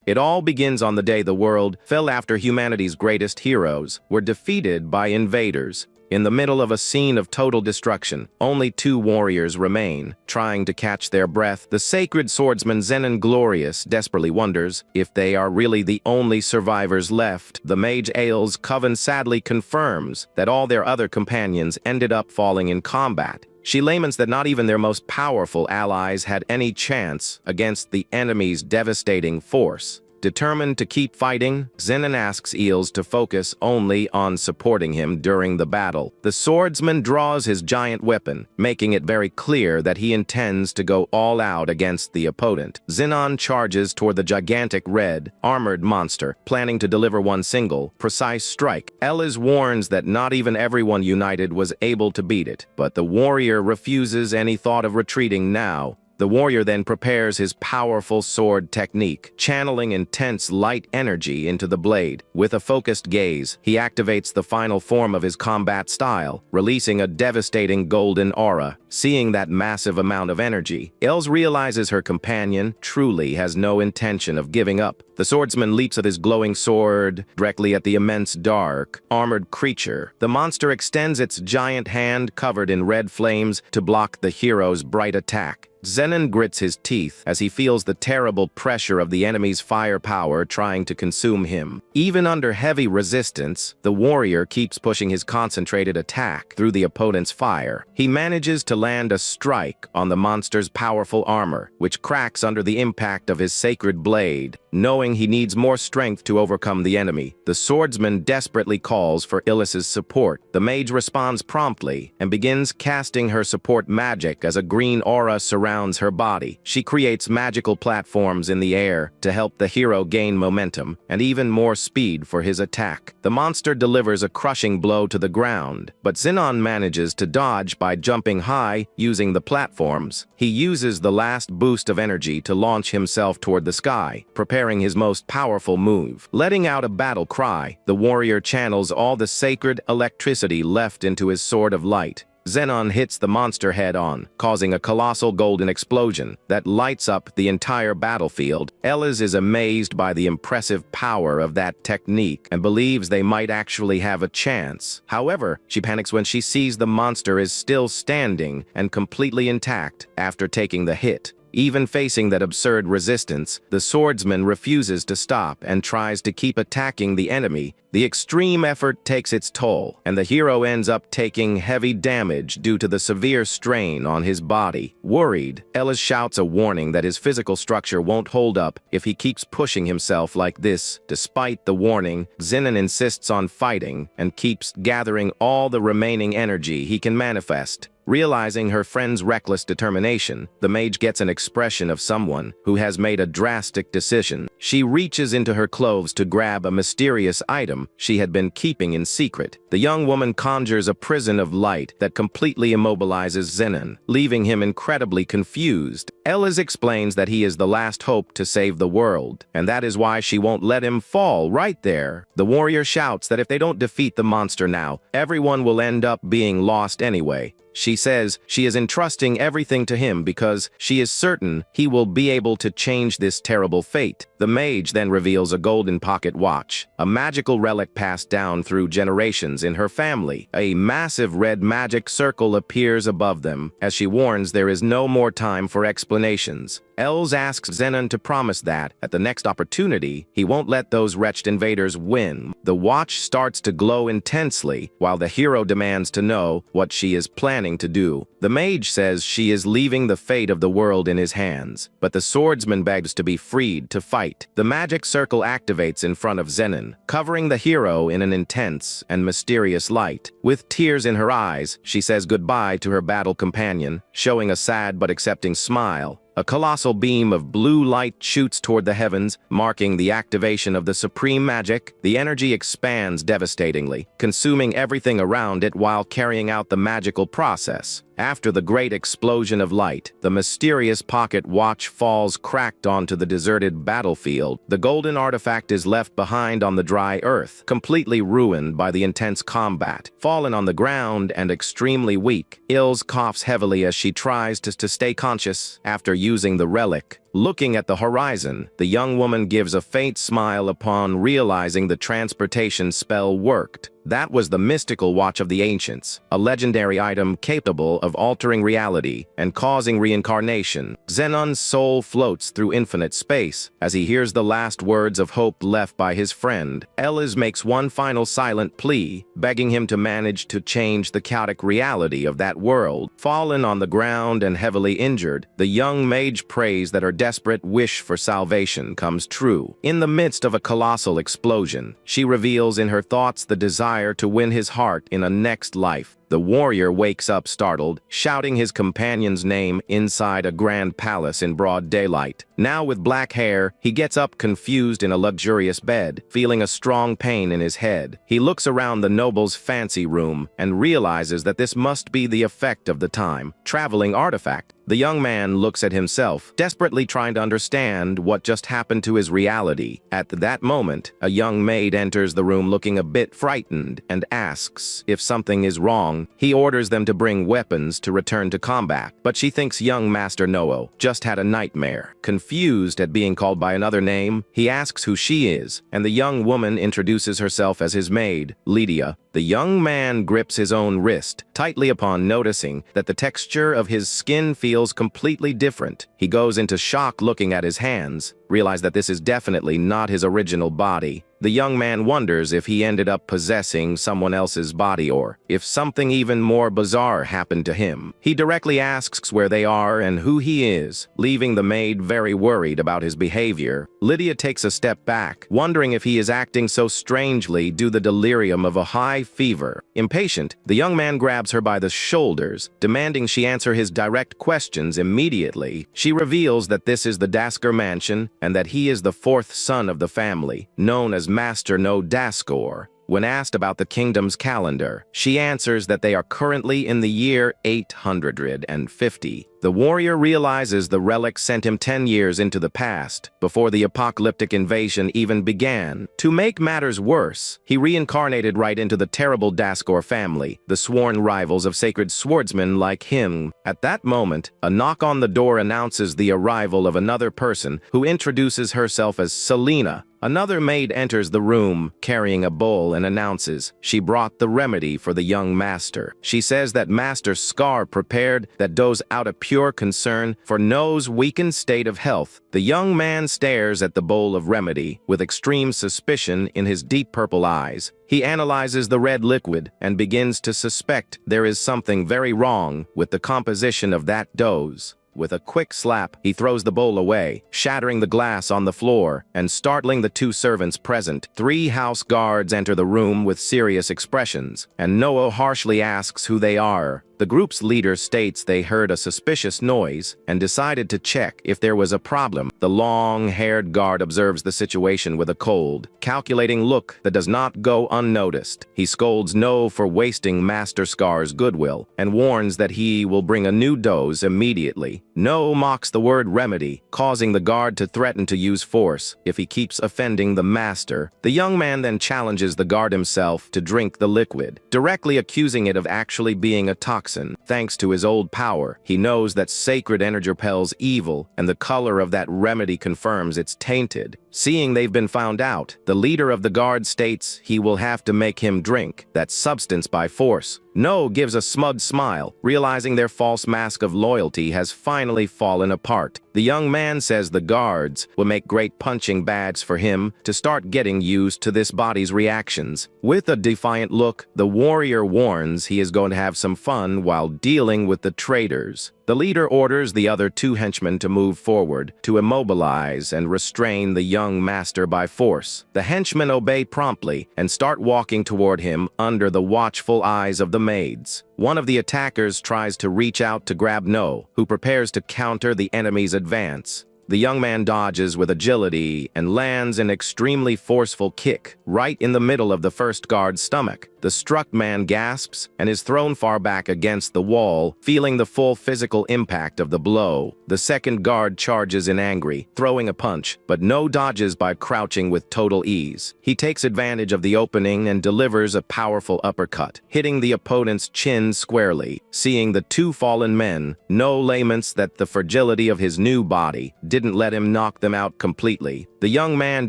It all begins on the day the world fell after humanity's greatest heroes were defeated by invaders. In the middle of a scene of total destruction, only two warriors remain. Trying to catch their breath, the sacred swordsman Zenon Glorious desperately wonders if they are really the only survivors left. The mage Ael's coven sadly confirms that all their other companions ended up falling in combat. She laments that not even their most powerful allies had any chance against the enemy's devastating force. Determined to keep fighting, Zenon asks Eels to focus only on supporting him during the battle. The swordsman draws his giant weapon, making it very clear that he intends to go all out against the opponent. Zenon charges toward the gigantic red, armored monster, planning to deliver one single, precise strike. Ellis warns that not even everyone united was able to beat it, but the warrior refuses any thought of retreating now. The warrior then prepares his powerful sword technique, channeling intense light energy into the blade. With a focused gaze, he activates the final form of his combat style, releasing a devastating golden aura. Seeing that massive amount of energy, Els realizes her companion truly has no intention of giving up. The swordsman leaps at his glowing sword directly at the immense dark, armored creature. The monster extends its giant hand covered in red flames to block the hero's bright attack. Zenon grits his teeth as he feels the terrible pressure of the enemy's firepower trying to consume him. Even under heavy resistance, the warrior keeps pushing his concentrated attack through the opponent's fire. He manages to land a strike on the monster's powerful armor, which cracks under the impact of his sacred blade. Knowing he needs more strength to overcome the enemy, the swordsman desperately calls for Illis's support. The mage responds promptly and begins casting her support magic as a green aura surrounds her body. She creates magical platforms in the air to help the hero gain momentum and even more speed for his attack. The monster delivers a crushing blow to the ground, but Zenon manages to dodge by jumping high using the platforms. He uses the last boost of energy to launch himself toward the sky, preparing his most powerful move. Letting out a battle cry, the warrior channels all the sacred electricity left into his sword of light. Zenon hits the monster head-on, causing a colossal golden explosion that lights up the entire battlefield. Ellis is amazed by the impressive power of that technique and believes they might actually have a chance. However, she panics when she sees the monster is still standing and completely intact after taking the hit. Even facing that absurd resistance, the swordsman refuses to stop and tries to keep attacking the enemy. The extreme effort takes its toll, and the hero ends up taking heavy damage due to the severe strain on his body. Worried, Ellis shouts a warning that his physical structure won't hold up if he keeps pushing himself like this. Despite the warning, Zenon insists on fighting and keeps gathering all the remaining energy he can manifest. Realizing her friend's reckless determination, the mage gets an expression of someone who has made a drastic decision. She reaches into her clothes to grab a mysterious item she had been keeping in secret. The young woman conjures a prison of light that completely immobilizes Zenon, leaving him incredibly confused. Ellis explains that he is the last hope to save the world, and that is why she won't let him fall right there. The warrior shouts that if they don't defeat the monster now, everyone will end up being lost anyway. She says she is entrusting everything to him because she is certain he will be able to change this terrible fate. The mage then reveals a golden pocket watch, a magical relic passed down through generations in her family. A massive red magic circle appears above them. As she warns, there is no more time for explanations. Els asks Zenon to promise that, at the next opportunity, he won't let those wretched invaders win. The watch starts to glow intensely, while the hero demands to know what she is planning to do. The mage says she is leaving the fate of the world in his hands, but the swordsman begs to be freed to fight. The magic circle activates in front of Zenon, covering the hero in an intense and mysterious light. With tears in her eyes, she says goodbye to her battle companion, showing a sad but accepting smile. A colossal beam of blue light shoots toward the heavens, marking the activation of the supreme magic. The energy expands devastatingly, consuming everything around it while carrying out the magical process. After the great explosion of light, the mysterious pocket watch falls cracked onto the deserted battlefield. The golden artifact is left behind on the dry earth, completely ruined by the intense combat. Fallen on the ground and extremely weak, Ilse coughs heavily as she tries to stay conscious. After using the relic, Looking at the horizon, the young woman gives a faint smile upon realizing the transportation spell worked. That was the mystical watch of the ancients, a legendary item capable of altering reality and causing reincarnation. Zenon's soul floats through infinite space as he hears the last words of hope left by his friend. Eliz makes one final silent plea, begging him to manage to change the chaotic reality of that world. Fallen on the ground and heavily injured, the young mage prays that her desperate wish for salvation comes true. In the midst of a colossal explosion, she reveals in her thoughts the desire to win his heart in a next life. The warrior wakes up startled, shouting his companion's name inside a grand palace in broad daylight. Now with black hair, he gets up confused in a luxurious bed, feeling a strong pain in his head. He looks around the noble's fancy room and realizes that this must be the effect of the time-traveling artifact. The young man looks at himself, desperately trying to understand what just happened to his reality. At that moment, a young maid enters the room looking a bit frightened and asks if something is wrong. He orders them to bring weapons to return to combat, but she thinks young Master Noah just had a nightmare. Confused at being called by another name, he asks who she is, and the young woman introduces herself as his maid, Lydia. The young man grips his own wrist tightly upon noticing that the texture of his skin feels completely different. He goes into shock looking at his hands, realize that this is definitely not his original body. The young man wonders if he ended up possessing someone else's body or if something even more bizarre happened to him. He directly asks where they are and who he is, leaving the maid very worried about his behavior. Lydia takes a step back, wondering if he is acting so strangely due to the delirium of a high fever. Impatient, the young man grabs her by the shoulders, demanding she answer his direct questions immediately. She reveals that this is the Dasker mansion and that he is the fourth son of the family, known as Master No Daskor. When asked about the kingdom's calendar, she answers that they are currently in the year 850. The warrior realizes the relic sent him 10 years into the past, before the apocalyptic invasion even began. To make matters worse, he reincarnated right into the terrible Daskor family, the sworn rivals of sacred swordsmen like him. At that moment, a knock on the door announces the arrival of another person who introduces herself as Selena. Another maid enters the room, carrying a bowl, and announces she brought the remedy for the young master. She says that Master Scar prepared that does out of pure concern for No's weakened state of health. The young man stares at the bowl of remedy with extreme suspicion in his deep purple eyes. He analyzes the red liquid and begins to suspect there is something very wrong with the composition of that dose. With a quick slap, he throws the bowl away, shattering the glass on the floor and startling the two servants present. 3 house guards enter the room with serious expressions, and Noah harshly asks who they are. The group's leader states they heard a suspicious noise and decided to check if there was a problem. The long-haired guard observes the situation with a cold, calculating look that does not go unnoticed. He scolds No for wasting Master Scar's goodwill and warns that he will bring a new dose immediately. No mocks the word remedy, causing the guard to threaten to use force if he keeps offending the master. The young man then challenges the guard himself to drink the liquid, directly accusing it of actually being a toxin. Thanks to his old power, he knows that sacred energy repels evil, and the color of that remedy confirms it's tainted. Seeing they've been found out, the leader of the guard states he will have to make him drink that substance by force. No gives a smug smile, realizing their false mask of loyalty has finally fallen apart. The young man says the guards will make great punching bags for him to start getting used to this body's reactions. With a defiant look, the warrior warns he is going to have some fun while dealing with the traitors. The leader orders the other 2 henchmen to move forward, to immobilize and restrain the young master by force. The henchmen obey promptly and start walking toward him under the watchful eyes of the maids. One of the attackers tries to reach out to grab No, who prepares to counter the enemy's advance. The young man dodges with agility and lands an extremely forceful kick right in the middle of the first guard's stomach. The struck man gasps and is thrown far back against the wall, feeling the full physical impact of the blow. The second guard charges in angry, throwing a punch, but No dodges by crouching with total ease. He takes advantage of the opening and delivers a powerful uppercut, hitting the opponent's chin squarely. Seeing the 2 fallen men, No laments that the fragility of his new body didn't let him knock them out completely. The young man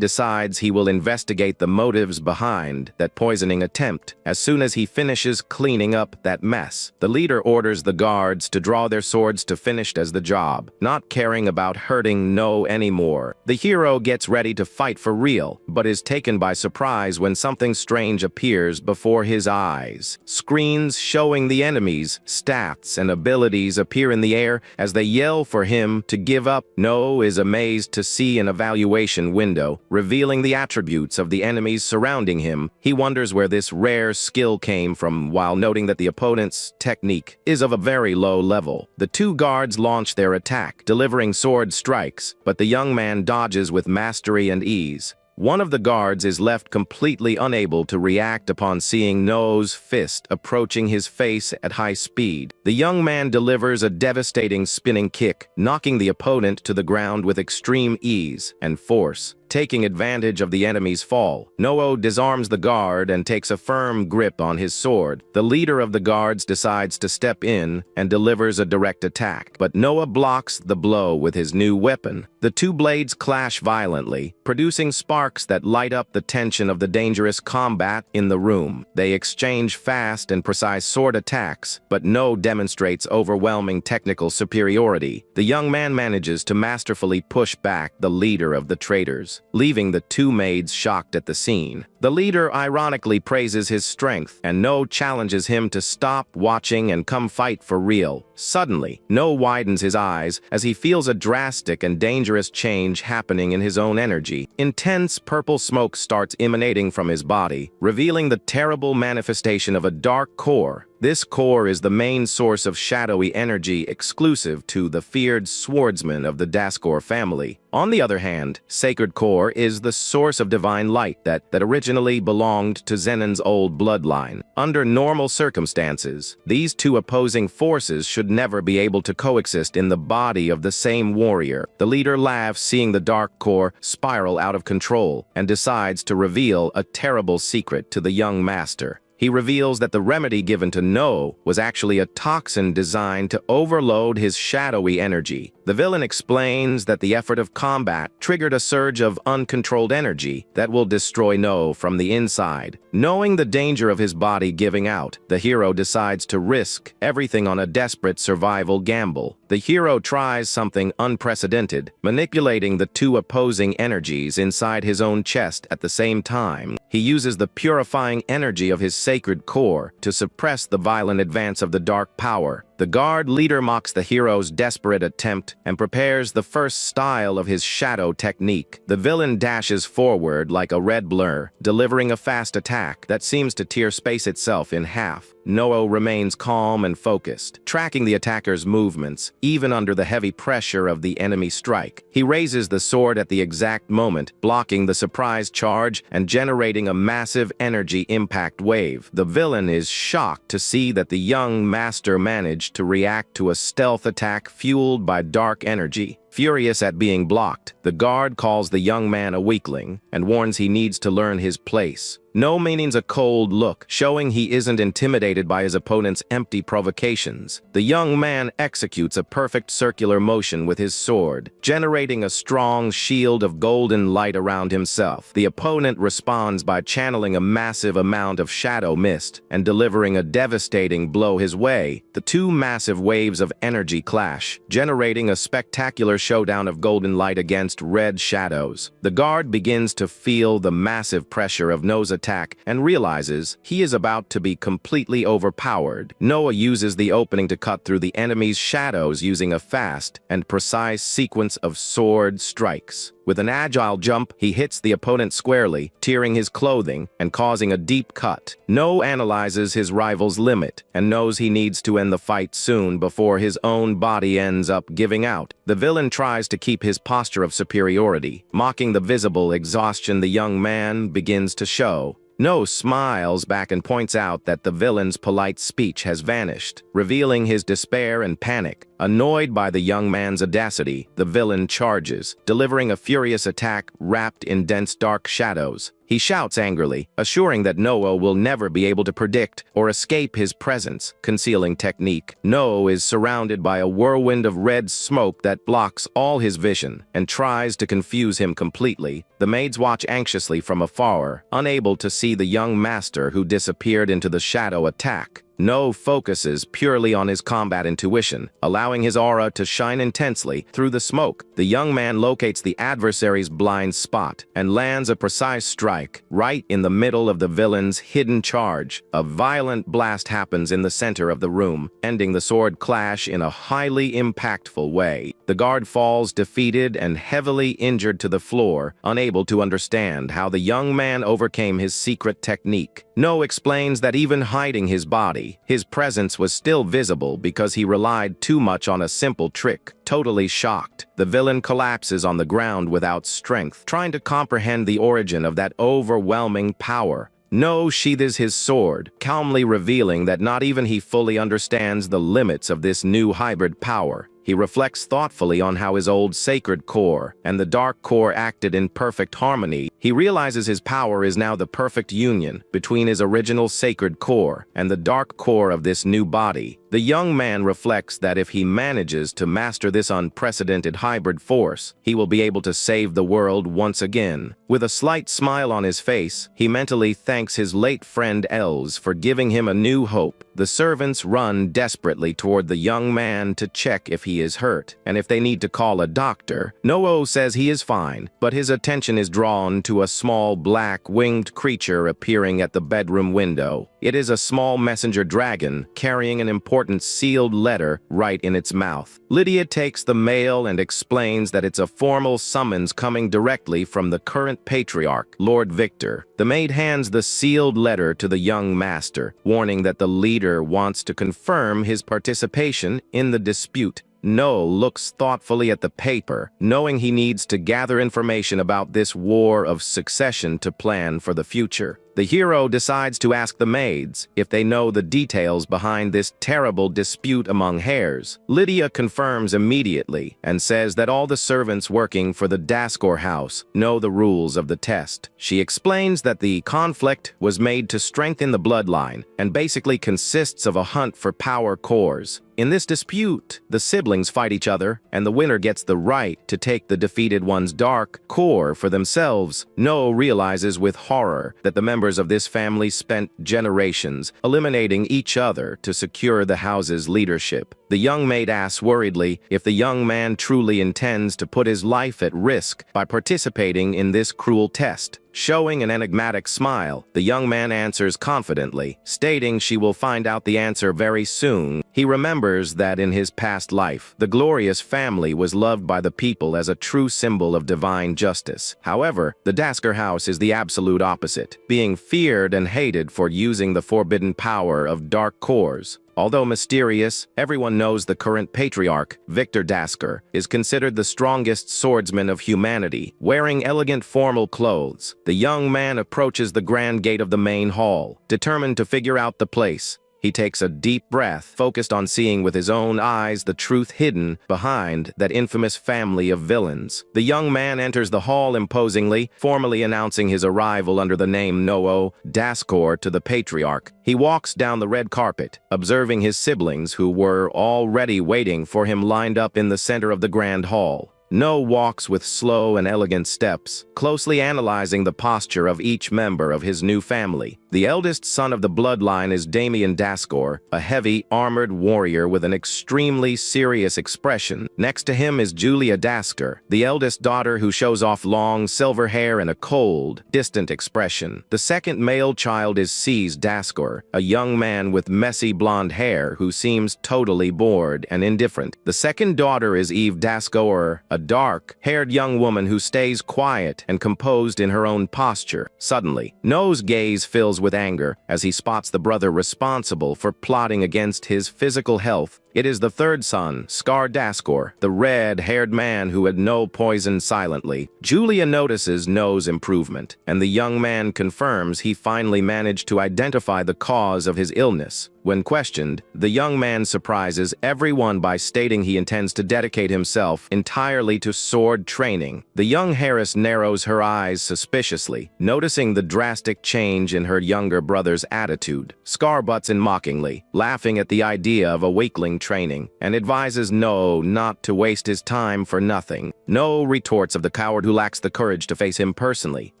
decides he will investigate the motives behind that poisoning attempt as soon as he finishes cleaning up that mess. The leader orders the guards to draw their swords to finish as the job, not caring about hurting No anymore. The hero gets ready to fight for real, but is taken by surprise when something strange appears before his eyes. Screens showing the enemies, stats, and abilities appear in the air as they yell for him to give up. No is amazed to see an evaluation window, revealing the attributes of the enemies surrounding him. He wonders where this rare skill came from while noting that the opponent's technique is of a very low level. The two guards launch their attack, delivering sword strikes, but the young man dodges with mastery and ease. One of the guards is left completely unable to react upon seeing No's fist approaching his face at high speed. The young man delivers a devastating spinning kick, knocking the opponent to the ground with extreme ease and force. Taking advantage of the enemy's fall, No disarms the guard and takes a firm grip on his sword. The leader of the guards decides to step in and delivers a direct attack, but No blocks the blow with his new weapon. The two blades clash violently, producing sparks that light up the tension of the dangerous combat in the room. They exchange fast and precise sword attacks, but No demonstrates overwhelming technical superiority. The young man manages to masterfully push back the leader of the traitors, leaving the two maids shocked at the scene. The leader ironically praises his strength, and No challenges him to stop watching and come fight for real. Suddenly, No widens his eyes as he feels a drastic and dangerous change happening in his own energy. Intense purple smoke starts emanating from his body, revealing the terrible manifestation of a dark core. This core is the main source of shadowy energy exclusive to the feared swordsman of the Daskor family. On the other hand, Sacred Core is the source of divine light that originally belonged to Zenon's old bloodline. Under normal circumstances, these two opposing forces should never be able to coexist in the body of the same warrior. The leader laughs seeing the dark core spiral out of control and decides to reveal a terrible secret to the young master. He reveals that the remedy given to No was actually a toxin designed to overload his shadowy energy. The villain explains that the effort of combat triggered a surge of uncontrolled energy that will destroy No from the inside. Knowing the danger of his body giving out, the hero decides to risk everything on a desperate survival gamble. The hero tries something unprecedented, manipulating the two opposing energies inside his own chest at the same time. He uses the purifying energy of his sacred core to suppress the violent advance of the dark power. The guard leader mocks the hero's desperate attempt and prepares the first style of his shadow technique. The villain dashes forward like a red blur, delivering a fast attack that seems to tear space itself in half. No remains calm and focused, tracking the attacker's movements, even under the heavy pressure of the enemy strike. He raises the sword at the exact moment, blocking the surprise charge and generating a massive energy impact wave. The villain is shocked to see that the young master managed to react to a stealth attack fueled by dark energy. Furious at being blocked, the guard calls the young man a weakling and warns he needs to learn his place. No means a cold look, showing he isn't intimidated by his opponent's empty provocations. The young man executes a perfect circular motion with his sword, generating a strong shield of golden light around himself. The opponent responds by channeling a massive amount of shadow mist and delivering a devastating blow his way. The two massive waves of energy clash, generating a spectacular showdown of golden light against red shadows. The guard begins to feel the massive pressure of No's attack and realizes he is about to be completely overpowered. Noah uses the opening to cut through the enemy's shadows using a fast and precise sequence of sword strikes. With an agile jump, he hits the opponent squarely, tearing his clothing and causing a deep cut. No analyzes his rival's limit and knows he needs to end the fight soon before his own body ends up giving out. The villain tries to keep his posture of superiority, mocking the visible exhaustion the young man begins to show. No smiles back and points out that the villain's polite speech has vanished, revealing his despair and panic. Annoyed by the young man's audacity, the villain charges, delivering a furious attack wrapped in dense dark shadows. He shouts angrily, assuring that No will never be able to predict or escape his presence. Concealing technique, No is surrounded by a whirlwind of red smoke that blocks all his vision and tries to confuse him completely. The maids watch anxiously from afar, unable to see the young master who disappeared into the shadow attack. No focuses purely on his combat intuition, allowing his aura to shine intensely through the smoke. The young man locates the adversary's blind spot and lands a precise strike right in the middle of the villain's hidden charge. A violent blast happens in the center of the room, ending the sword clash in a highly impactful way. The guard falls defeated and heavily injured to the floor, unable to understand how the young man overcame his secret technique. No explains that even hiding his body, his presence was still visible because he relied too much on a simple trick. Totally shocked, the villain collapses on the ground without strength, trying to comprehend the origin of that overwhelming power. No sheathes his sword, calmly revealing that not even he fully understands the limits of this new hybrid power. He reflects thoughtfully on how his old sacred core and the dark core acted in perfect harmony. He realizes his power is now the perfect union between his original sacred core and the dark core of this new body. The young man reflects that if he manages to master this unprecedented hybrid force, he will be able to save the world once again. With a slight smile on his face, he mentally thanks his late friend Els for giving him a new hope. The servants run desperately toward the young man to check if he is hurt, and if they need to call a doctor. No says he is fine, but his attention is drawn to a small black winged creature appearing at the bedroom window. It is a small messenger dragon carrying an important sealed letter right in its mouth. Lydia takes the mail and explains that it's a formal summons coming directly from the current patriarch, Lord Victor. The maid hands the sealed letter to the young master, warning that the leader wants to confirm his participation in the dispute. No looks thoughtfully at the paper, knowing he needs to gather information about this war of succession to plan for the future. The hero decides to ask the maids if they know the details behind this terrible dispute among heirs. Lydia confirms immediately and says that all the servants working for the Daskor house know the rules of the test. She explains that the conflict was made to strengthen the bloodline and basically consists of a hunt for power cores. In this dispute, the siblings fight each other, and the winner gets the right to take the defeated one's dark core for themselves. No realizes with horror that the members of this family spent generations eliminating each other to secure the house's leadership. The young maid asks worriedly if the young man truly intends to put his life at risk by participating in this cruel test. Showing an enigmatic smile, the young man answers confidently, stating she will find out the answer very soon. He remembers that in his past life, the glorious family was loved by the people as a true symbol of divine justice. However, the Daskor house is the absolute opposite, being feared and hated for using the forbidden power of dark cores. Although mysterious, everyone knows the current patriarch, Victor Daskor, is considered the strongest swordsman of humanity. Wearing elegant formal clothes, the young man approaches the grand gate of the main hall, determined to figure out the place. He takes a deep breath, focused on seeing with his own eyes the truth hidden behind that infamous family of villains. The young man enters the hall imposingly, formally announcing his arrival under the name No Daskor to the patriarch. He walks down the red carpet, observing his siblings who were already waiting for him lined up in the center of the grand hall. No walks with slow and elegant steps, closely analyzing the posture of each member of his new family. The eldest son of the bloodline is Damien Daskor, a heavy, armored warrior with an extremely serious expression. Next to him is Julia Daskor, the eldest daughter who shows off long, silver hair and a cold, distant expression. The second male child is Cease Daskor, a young man with messy blonde hair who seems totally bored and indifferent. The second daughter is Eve Daskor, a dark-haired young woman who stays quiet and composed in her own posture. Suddenly, No's gaze fills with anger as he spots the brother responsible for plotting against his physical health It is the third son, Scar Daskor, the red-haired man who had No poisoned silently. Julia notices No's improvement, and the young man confirms he finally managed to identify the cause of his illness. When questioned, the young man surprises everyone by stating he intends to dedicate himself entirely to sword training. The young heiress narrows her eyes suspiciously, noticing the drastic change in her younger brother's attitude. Scar butts in mockingly, laughing at the idea of a weakling training, and advises No not to waste his time for nothing. No retorts of the coward who lacks the courage to face him personally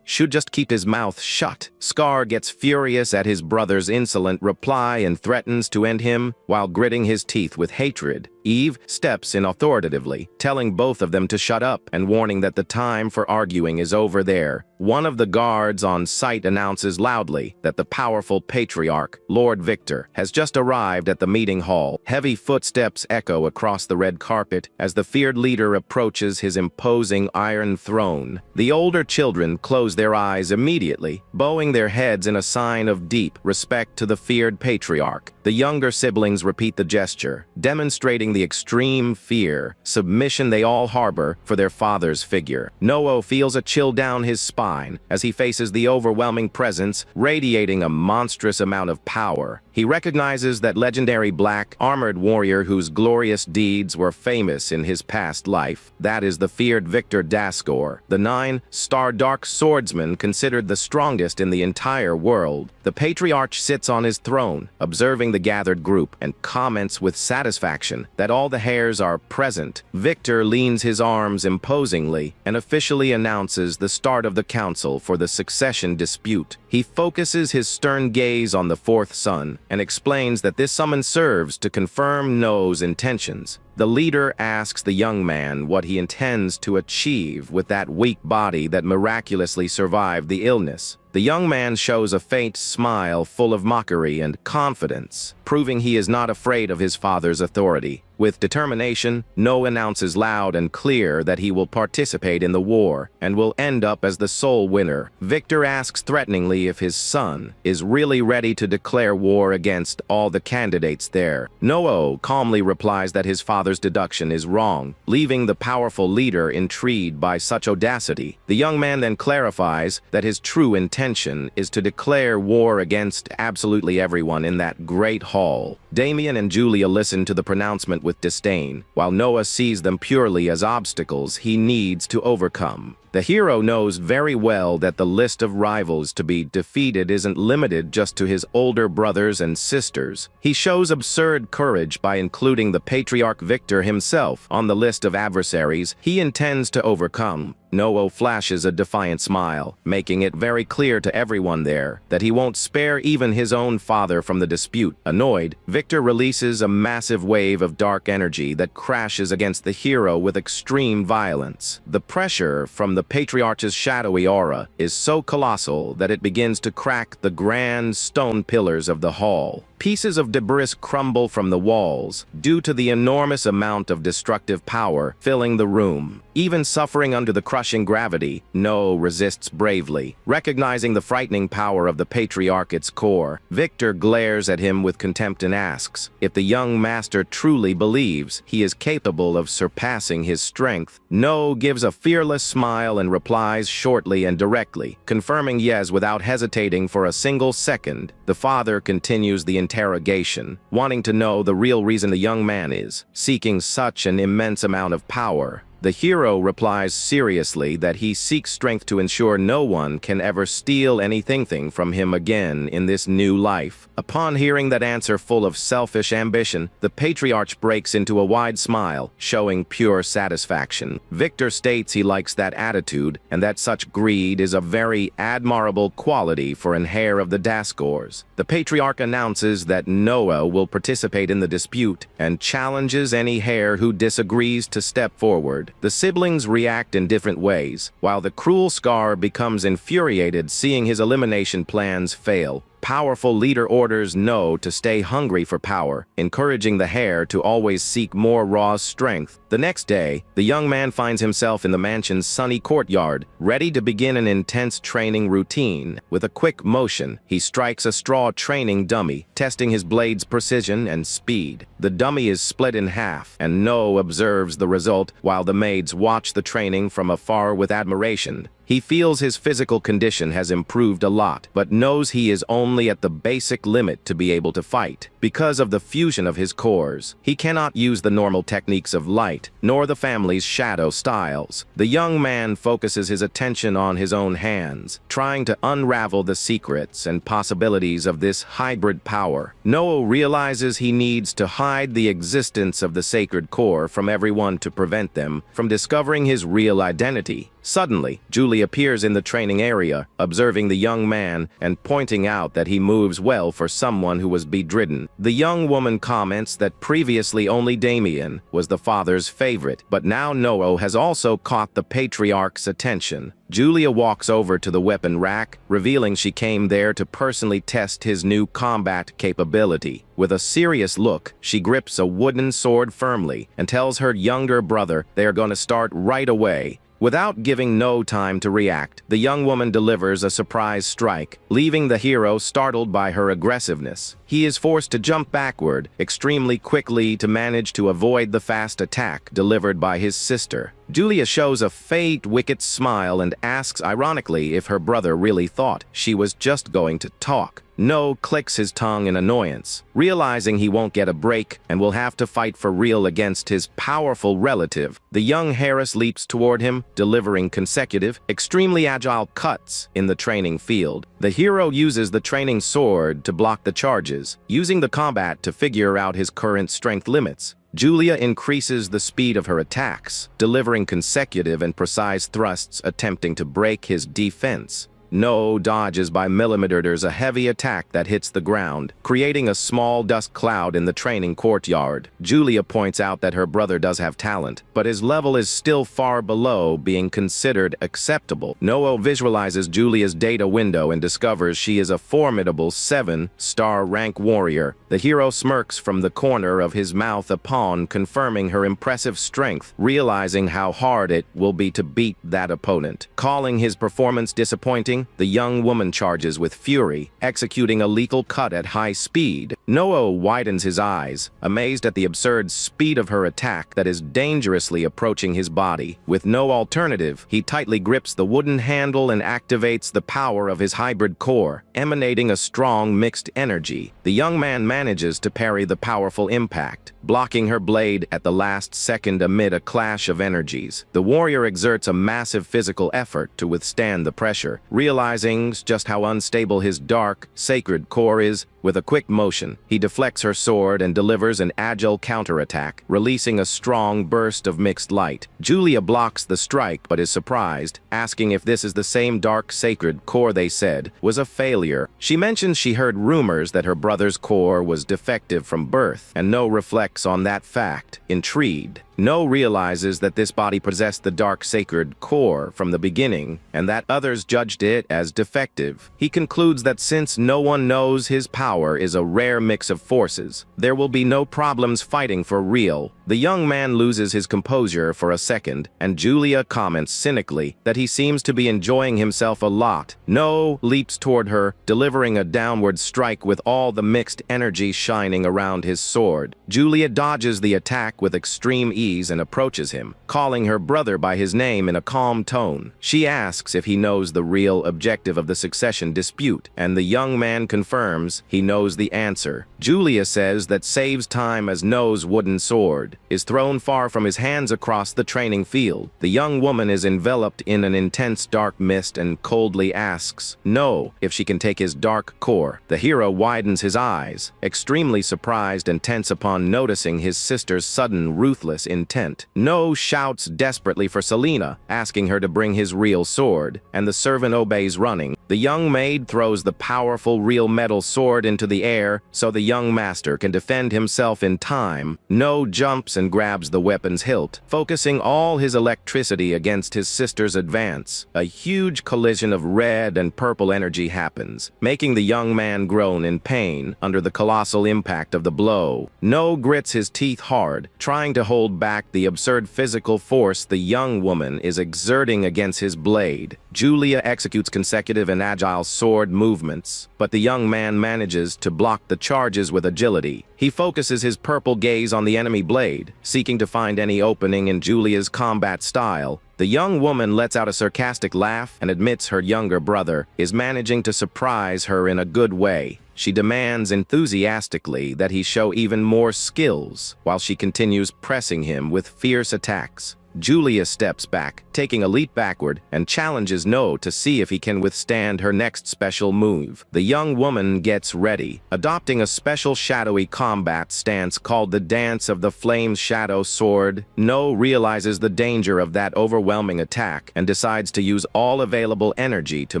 should just keep his mouth shut. Scar gets furious at his brother's insolent reply and threatens to end him while gritting his teeth with hatred. Eve steps in authoritatively, telling both of them to shut up and warning that the time for arguing is over there. One of the guards on site announces loudly that the powerful patriarch, Lord Victor, has just arrived at the meeting hall. Heavy footsteps echo across the red carpet as the feared leader approaches his imposing iron throne. The older children close their eyes immediately, bowing their heads in a sign of deep respect to the feared patriarch. The younger siblings repeat the gesture, demonstrating the extreme fear, submission they all harbor for their father's figure. Noah feels a chill down his spine as he faces the overwhelming presence, radiating a monstrous amount of power. He recognizes that legendary black, armored warrior whose glorious deeds were famous in his past life. That is the feared Victor Daskor, the 9-star dark swordsman considered the strongest in the entire world. The patriarch sits on his throne, observing the gathered group, and comments with satisfaction that all the heirs are present. Victor leans his arms imposingly and officially announces the start of the council for the succession dispute. He focuses his stern gaze on the fourth son and explains that this summons serves to confirm No's intentions. The leader asks the young man what he intends to achieve with that weak body that miraculously survived the illness. The young man shows a faint smile full of mockery and confidence, proving he is not afraid of his father's authority. With determination, No announces loud and clear that he will participate in the war and will end up as the sole winner. Victor asks threateningly if his son is really ready to declare war against all the candidates there. No calmly replies that his father's deduction is wrong, leaving the powerful leader intrigued by such audacity. The young man then clarifies that his true intention is to declare war against absolutely everyone in that great hall. Damien and Julia listen to the pronouncement with disdain, while Noah sees them purely as obstacles he needs to overcome. The hero knows very well that the list of rivals to be defeated isn't limited just to his older brothers and sisters. He shows absurd courage by including the patriarch Victor himself on the list of adversaries he intends to overcome. Noah flashes a defiant smile, making it very clear to everyone there that he won't spare even his own father from the dispute. Annoyed, Victor releases a massive wave of dark energy that crashes against the hero with extreme violence. The pressure from the patriarch's shadowy aura is so colossal that it begins to crack the grand stone pillars of the hall. Pieces of debris crumble from the walls due to the enormous amount of destructive power filling the room. Even suffering under the crushing gravity, No resists bravely. Recognizing the frightening power of the patriarch at its core, Victor glares at him with contempt and asks if the young master truly believes he is capable of surpassing his strength. No gives a fearless smile and replies shortly and directly, confirming yes without hesitating for a single second. The father continues the interrogation, wanting to know the real reason the young man is seeking such an immense amount of power. The hero replies seriously that he seeks strength to ensure no one can ever steal anything from him again in this new life. Upon hearing that answer full of selfish ambition, the patriarch breaks into a wide smile, showing pure satisfaction. Victor states he likes that attitude and that such greed is a very admirable quality for an heir of the Daskors. The patriarch announces that Noah will participate in the dispute and challenges any heir who disagrees to step forward. The siblings react in different ways, while the cruel Scar becomes infuriated seeing his elimination plans fail. powerful leader orders No to stay hungry for power, encouraging the heir to always seek more raw strength. The next day, the young man finds himself in the mansion's sunny courtyard, ready to begin an intense training routine. With a quick motion, he strikes a straw training dummy, testing his blade's precision and speed. The dummy is split in half, and No observes the result while the maids watch the training from afar with admiration. He feels his physical condition has improved a lot, but knows he is only at the basic limit to be able to fight. Because of the fusion of his cores, he cannot use the normal techniques of light, nor the family's shadow styles. The young man focuses his attention on his own hands, trying to unravel the secrets and possibilities of this hybrid power. Noah realizes he needs to hide the existence of the sacred core from everyone to prevent them from discovering his real identity. Suddenly, Julie appears in the training area, observing the young man and pointing out that he moves well for someone who was bedridden. The young woman comments that previously only Damien was the father's favorite, but now Noah has also caught the patriarch's attention. Julia walks over to the weapon rack, revealing she came there to personally test his new combat capability. With a serious look, she grips a wooden sword firmly and tells her younger brother they are going to start right away. Without giving No time to react, the young woman delivers a surprise strike, leaving the hero startled by her aggressiveness. He is forced to jump backward extremely quickly to manage to avoid the fast attack delivered by his sister. Julia shows a faint, wicked smile and asks ironically if her brother really thought she was just going to talk. No clicks his tongue in annoyance, realizing he won't get a break and will have to fight for real against his powerful relative. The young Harris leaps toward him, delivering consecutive, extremely agile cuts in the training field. The hero uses the training sword to block the charges, using the combat to figure out his current strength limits. Julia increases the speed of her attacks, delivering consecutive and precise thrusts attempting to break his defense. No dodges by millimeters a heavy attack that hits the ground, creating a small dust cloud in the training courtyard. Julia points out that her brother does have talent, but his level is still far below being considered acceptable. Noah visualizes Julia's data window and discovers she is a formidable 7-star rank warrior. The hero smirks from the corner of his mouth upon confirming her impressive strength, realizing how hard it will be to beat that opponent. Calling his performance disappointing, the young woman charges with fury, executing a lethal cut at high speed. Noah widens his eyes, amazed at the absurd speed of her attack that is dangerously approaching his body. With no alternative, he tightly grips the wooden handle and activates the power of his hybrid core, emanating a strong mixed energy. The young man manages to parry the powerful impact, blocking her blade at the last second amid a clash of energies. The warrior exerts a massive physical effort to withstand the pressure, realizing just how unstable his dark, sacred core is. With a quick motion, he deflects her sword and delivers an agile counterattack, releasing a strong burst of mixed light. Julia blocks the strike but is surprised, asking if this is the same dark, sacred core they said was a failure. She mentions she heard rumors that her brother's core was defective from birth, and No reflects on that fact, intrigued. No realizes that this body possessed the dark sacred core from the beginning, and that others judged it as defective. He concludes that since no one knows his power is a rare mix of forces, there will be no problems fighting for real. The young man loses his composure for a second, and Julia comments cynically that he seems to be enjoying himself a lot. No leaps toward her, delivering a downward strike with all the mixed energy shining around his sword. Julia dodges the attack with extreme ease and approaches him, calling her brother by his name in a calm tone. She asks if he knows the real objective of the succession dispute, and the young man confirms he knows the answer. Julia says that saves time as No's wooden sword is thrown far from his hands across the training field. The young woman is enveloped in an intense dark mist and coldly asks No if she can take his dark core. The hero widens his eyes, extremely surprised and tense upon noticing his sister's sudden ruthless intent. No shouts desperately for Selena, asking her to bring his real sword, and the servant obeys running. The young maid throws the powerful real metal sword into the air so the young master can defend himself in time. No jumps and grabs the weapon's hilt, focusing all his electricity against his sister's advance. A huge collision of red and purple energy happens, making the young man groan in pain under the colossal impact of the blow. No grits his teeth hard, trying to hold back the absurd physical force the young woman is exerting against his blade. Julia executes consecutive and agile sword movements, but the young man manages to block the charges with agility. He focuses his purple gaze on the enemy blade, seeking to find any opening in Julia's combat style. The young woman lets out a sarcastic laugh and admits her younger brother is managing to surprise her in a good way. She demands enthusiastically that he show even more skills, while she continues pressing him with fierce attacks. Julia steps back, taking a leap backward, and challenges No to see if he can withstand her next special move. The young woman gets ready, adopting a special shadowy combat stance called the Dance of the Flame Shadow Sword. No realizes the danger of that overwhelming attack and decides to use all available energy to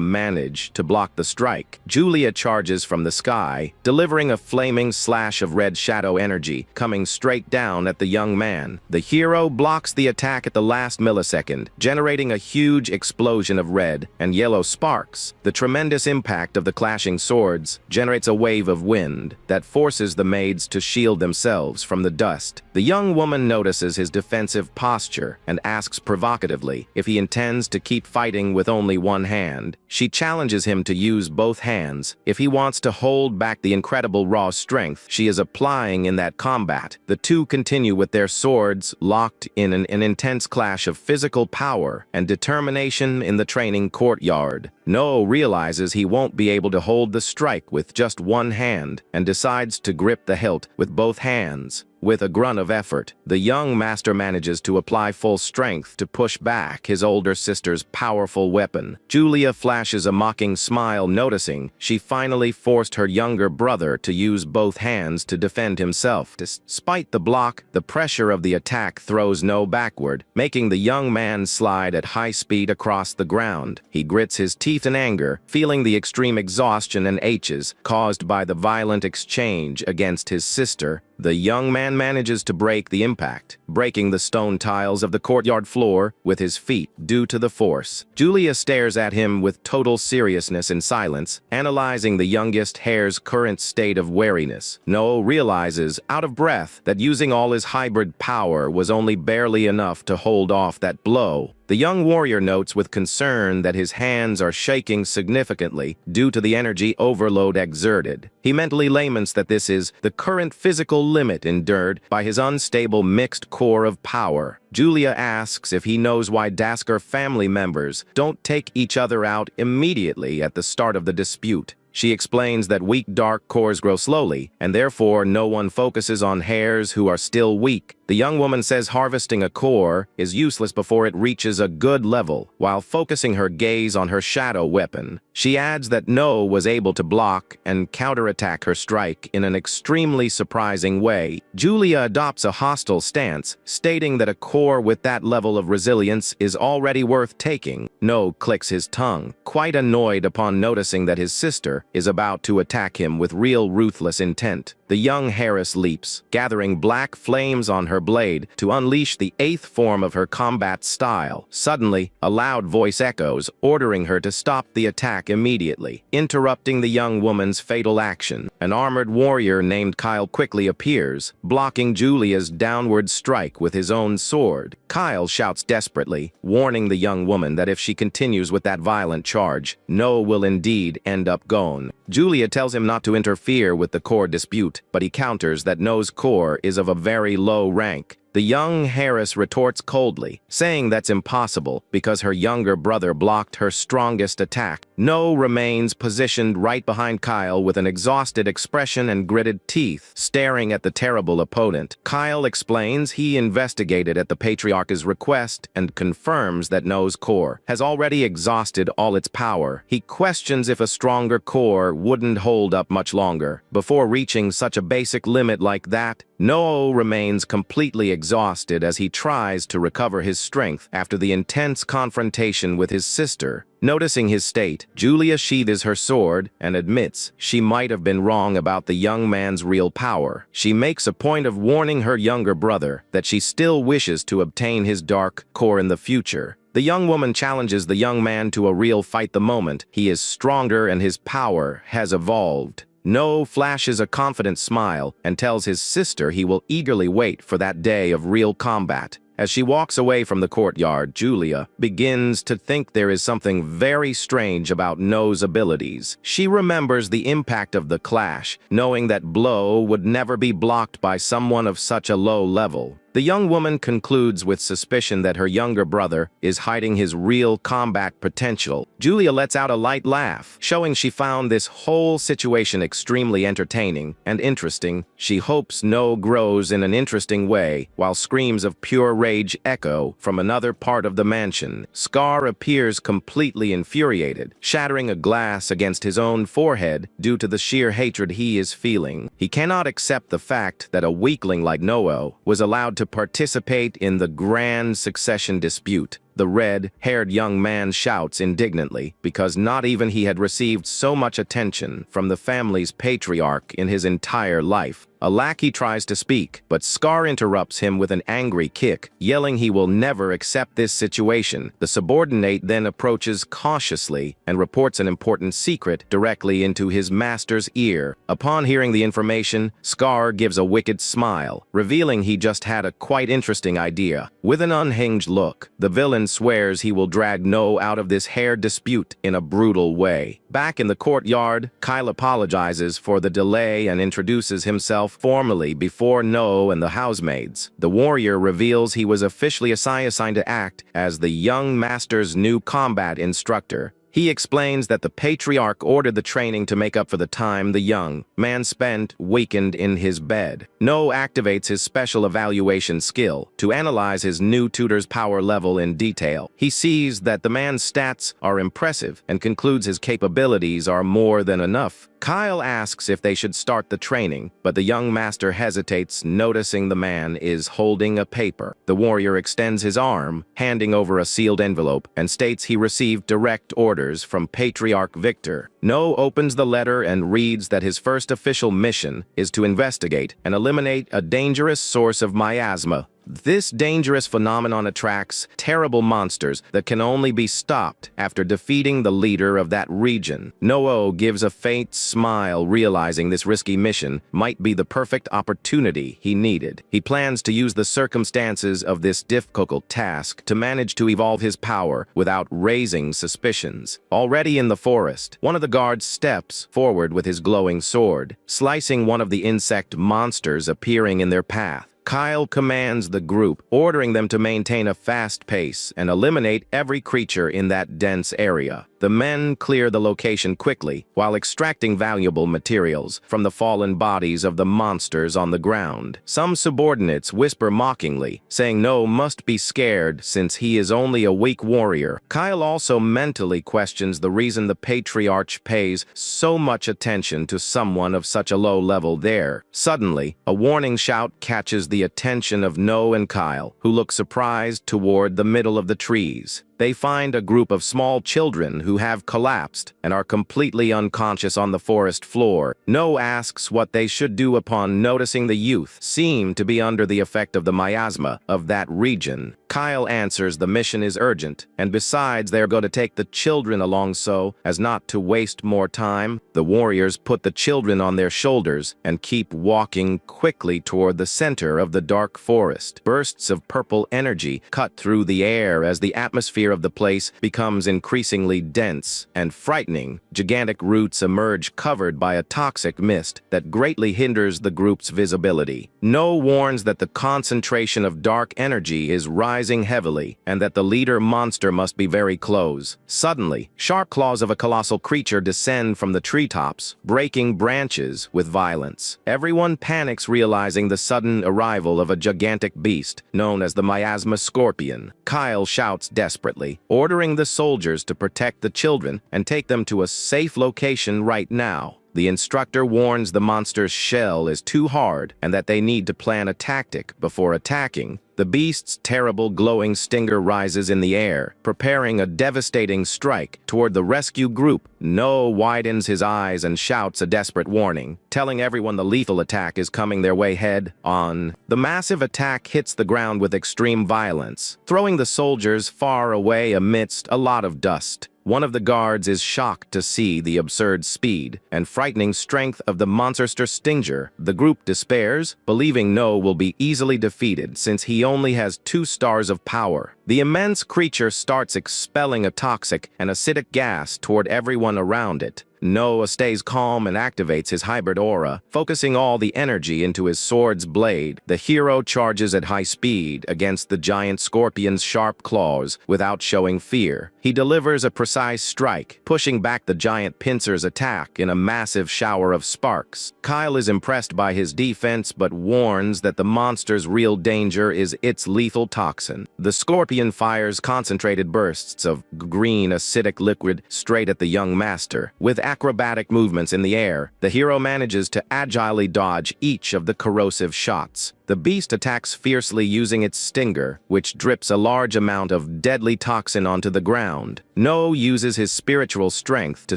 manage to block the strike. Julia charges from the sky, delivering a flaming slash of red shadow energy, coming straight down at the young man. The hero blocks the attack at the last millisecond, generating a huge explosion of red and yellow sparks. The tremendous impact of the clashing swords generates a wave of wind that forces the maids to shield themselves from the dust. The young woman notices his defensive posture and asks provocatively if he intends to keep fighting with only one hand. She challenges him to use both hands if he wants to hold back the incredible raw strength she is applying in that combat. The two continue with their swords locked in an intense clash of physical power and determination in the training courtyard. No realizes he won't be able to hold the strike with just one hand and decides to grip the hilt with both hands. With a grunt of effort, the young master manages to apply full strength to push back his older sister's powerful weapon. Julia flashes a mocking smile, noticing she finally forced her younger brother to use both hands to defend himself. Despite the block, the pressure of the attack throws No backward, making the young man slide at high speed across the ground. He grits his teeth in anger, feeling the extreme exhaustion and aches caused by the violent exchange against his sister. The young man manages to break the impact, breaking the stone tiles of the courtyard floor with his feet due to the force. Julia stares at him with total seriousness in silence, analyzing the youngest heir's current state of wariness. No realizes, out of breath, that using all his hybrid power was only barely enough to hold off that blow. The young warrior notes with concern that his hands are shaking significantly due to the energy overload exerted. He mentally laments that this is the current physical limit endured by his unstable mixed core of power. Julia asks if he knows why Dasker family members don't take each other out immediately at the start of the dispute. She explains that weak dark cores grow slowly, and therefore no one focuses on heirs who are still weak. The young woman says harvesting a core is useless before it reaches a good level, while focusing her gaze on her shadow weapon. She adds that No was able to block and counterattack her strike in an extremely surprising way. Julia adopts a hostile stance, stating that a core with that level of resilience is already worth taking. No clicks his tongue, quite annoyed upon noticing that his sister is about to attack him with real ruthless intent. The young heiress leaps, gathering black flames on her blade to unleash the 8th form of her combat style. Suddenly, a loud voice echoes, ordering her to stop the attack immediately, interrupting the young woman's fatal action. An armored warrior named Kyle quickly appears, blocking Julia's downward strike with his own sword. Kyle shouts desperately, warning the young woman that if she continues with that violent charge, No will indeed end up gone. Julia tells him not to interfere with the core dispute, but he counters that No's core is of a very low rank. The young heiress retorts coldly, saying that's impossible because her younger brother blocked her strongest attack. No remains positioned right behind Kyle with an exhausted expression and gritted teeth, staring at the terrible opponent. Kyle explains he investigated at the Patriarch's request and confirms that No's core has already exhausted all its power. He questions if a stronger core wouldn't hold up much longer. Before reaching such a basic limit like that, No remains completely exhausted as he tries to recover his strength after the intense confrontation with his sister. Noticing his state, Julia sheathes her sword and admits she might have been wrong about the young man's real power. She makes a point of warning her younger brother that she still wishes to obtain his dark core in the future. The young woman challenges the young man to a real fight the moment he is stronger and his power has evolved. No flashes a confident smile and tells his sister he will eagerly wait for that day of real combat. As she walks away from the courtyard, Julia begins to think there is something very strange about No's abilities. She remembers the impact of the clash, knowing that blow would never be blocked by someone of such a low level. The young woman concludes with suspicion that her younger brother is hiding his real combat potential. Julia lets out a light laugh, showing she found this whole situation extremely entertaining and interesting. She hopes No grows in an interesting way, while screams of pure rage echo from another part of the mansion. Scar appears completely infuriated, shattering a glass against his own forehead due to the sheer hatred he is feeling. He cannot accept the fact that a weakling like No was allowed to participate in the grand succession dispute. The red-haired young man shouts indignantly because not even he had received so much attention from the family's patriarch in his entire life. A lackey tries to speak, but Scar interrupts him with an angry kick, yelling he will never accept this situation. The subordinate then approaches cautiously and reports an important secret directly into his master's ear. Upon hearing the information, Scar gives a wicked smile, revealing he just had a quite interesting idea. With an unhinged look, the villain swears he will drag No out of this hair dispute in a brutal way. Back in the courtyard, Kyle apologizes for the delay and introduces himself formally before No and the housemaids. The warrior reveals he was officially assigned to act as the young master's new combat instructor. He explains that the patriarch ordered the training to make up for the time the young man spent weakened in his bed. No activates his special evaluation skill to analyze his new tutor's power level in detail. He sees that the man's stats are impressive and concludes his capabilities are more than enough. Kyle asks if they should start the training, but the young master hesitates, noticing the man is holding a paper. The warrior extends his arm, handing over a sealed envelope, and states he received direct orders from Patriarch Victor. No opens the letter and reads that his first official mission is to investigate and eliminate a dangerous source of miasma. This dangerous phenomenon attracts terrible monsters that can only be stopped after defeating the leader of that region. No gives a faint smile, realizing this risky mission might be the perfect opportunity he needed. He plans to use the circumstances of this difficult task to manage to evolve his power without raising suspicions. Already in the forest, one of the guards steps forward with his glowing sword, slicing one of the insect monsters appearing in their path. Kyle commands the group, ordering them to maintain a fast pace and eliminate every creature in that dense area. The men clear the location quickly while extracting valuable materials from the fallen bodies of the monsters on the ground. Some subordinates whisper mockingly, saying No must be scared since he is only a weak warrior. Kyle also mentally questions the reason the patriarch pays so much attention to someone of such a low level there. Suddenly, a warning shout catches the attention of No and Kyle, who look surprised toward the middle of the trees. They find a group of small children who have collapsed and are completely unconscious on the forest floor. No asks what they should do upon noticing the youth seem to be under the effect of the miasma of that region. Kyle answers the mission is urgent, and besides they're going to take the children along so as not to waste more time. The warriors put the children on their shoulders and keep walking quickly toward the center of the dark forest. Bursts of purple energy cut through the air as the atmosphere of the place becomes increasingly dense and frightening. Gigantic roots emerge covered by a toxic mist that greatly hinders the group's visibility. No warns that the concentration of dark energy is rising heavily and that the leader monster must be very close. Suddenly, sharp claws of a colossal creature descend from the treetops, breaking branches with violence. Everyone panics, realizing the sudden arrival of a gigantic beast known as the miasma scorpion. Kyle shouts desperately, ordering the soldiers to protect the children and take them to a safe location right now. The instructor warns the monster's shell is too hard and that they need to plan a tactic before attacking. The beast's terrible glowing stinger rises in the air, preparing a devastating strike toward the rescue group. No widens his eyes and shouts a desperate warning, telling everyone the lethal attack is coming their way head on. The massive attack hits the ground with extreme violence, throwing the soldiers far away amidst a lot of dust. One of the guards is shocked to see the absurd speed and frightening strength of the monster stinger. The group despairs, believing No will be easily defeated since he only has 2 stars of power. The immense creature starts expelling a toxic and acidic gas toward everyone around it. Noah stays calm and activates his hybrid aura, focusing all the energy into his sword's blade. The hero charges at high speed against the giant scorpion's sharp claws without showing fear. He delivers a precise strike, pushing back the giant pincer's attack in a massive shower of sparks. Kyle is impressed by his defense but warns that the monster's real danger is its lethal toxin. The scorpion fires concentrated bursts of green acidic liquid straight at the young master. With acrobatic movements in the air, the hero manages to agilely dodge each of the corrosive shots. The beast attacks fiercely using its stinger, which drips a large amount of deadly toxin onto the ground. No uses his spiritual strength to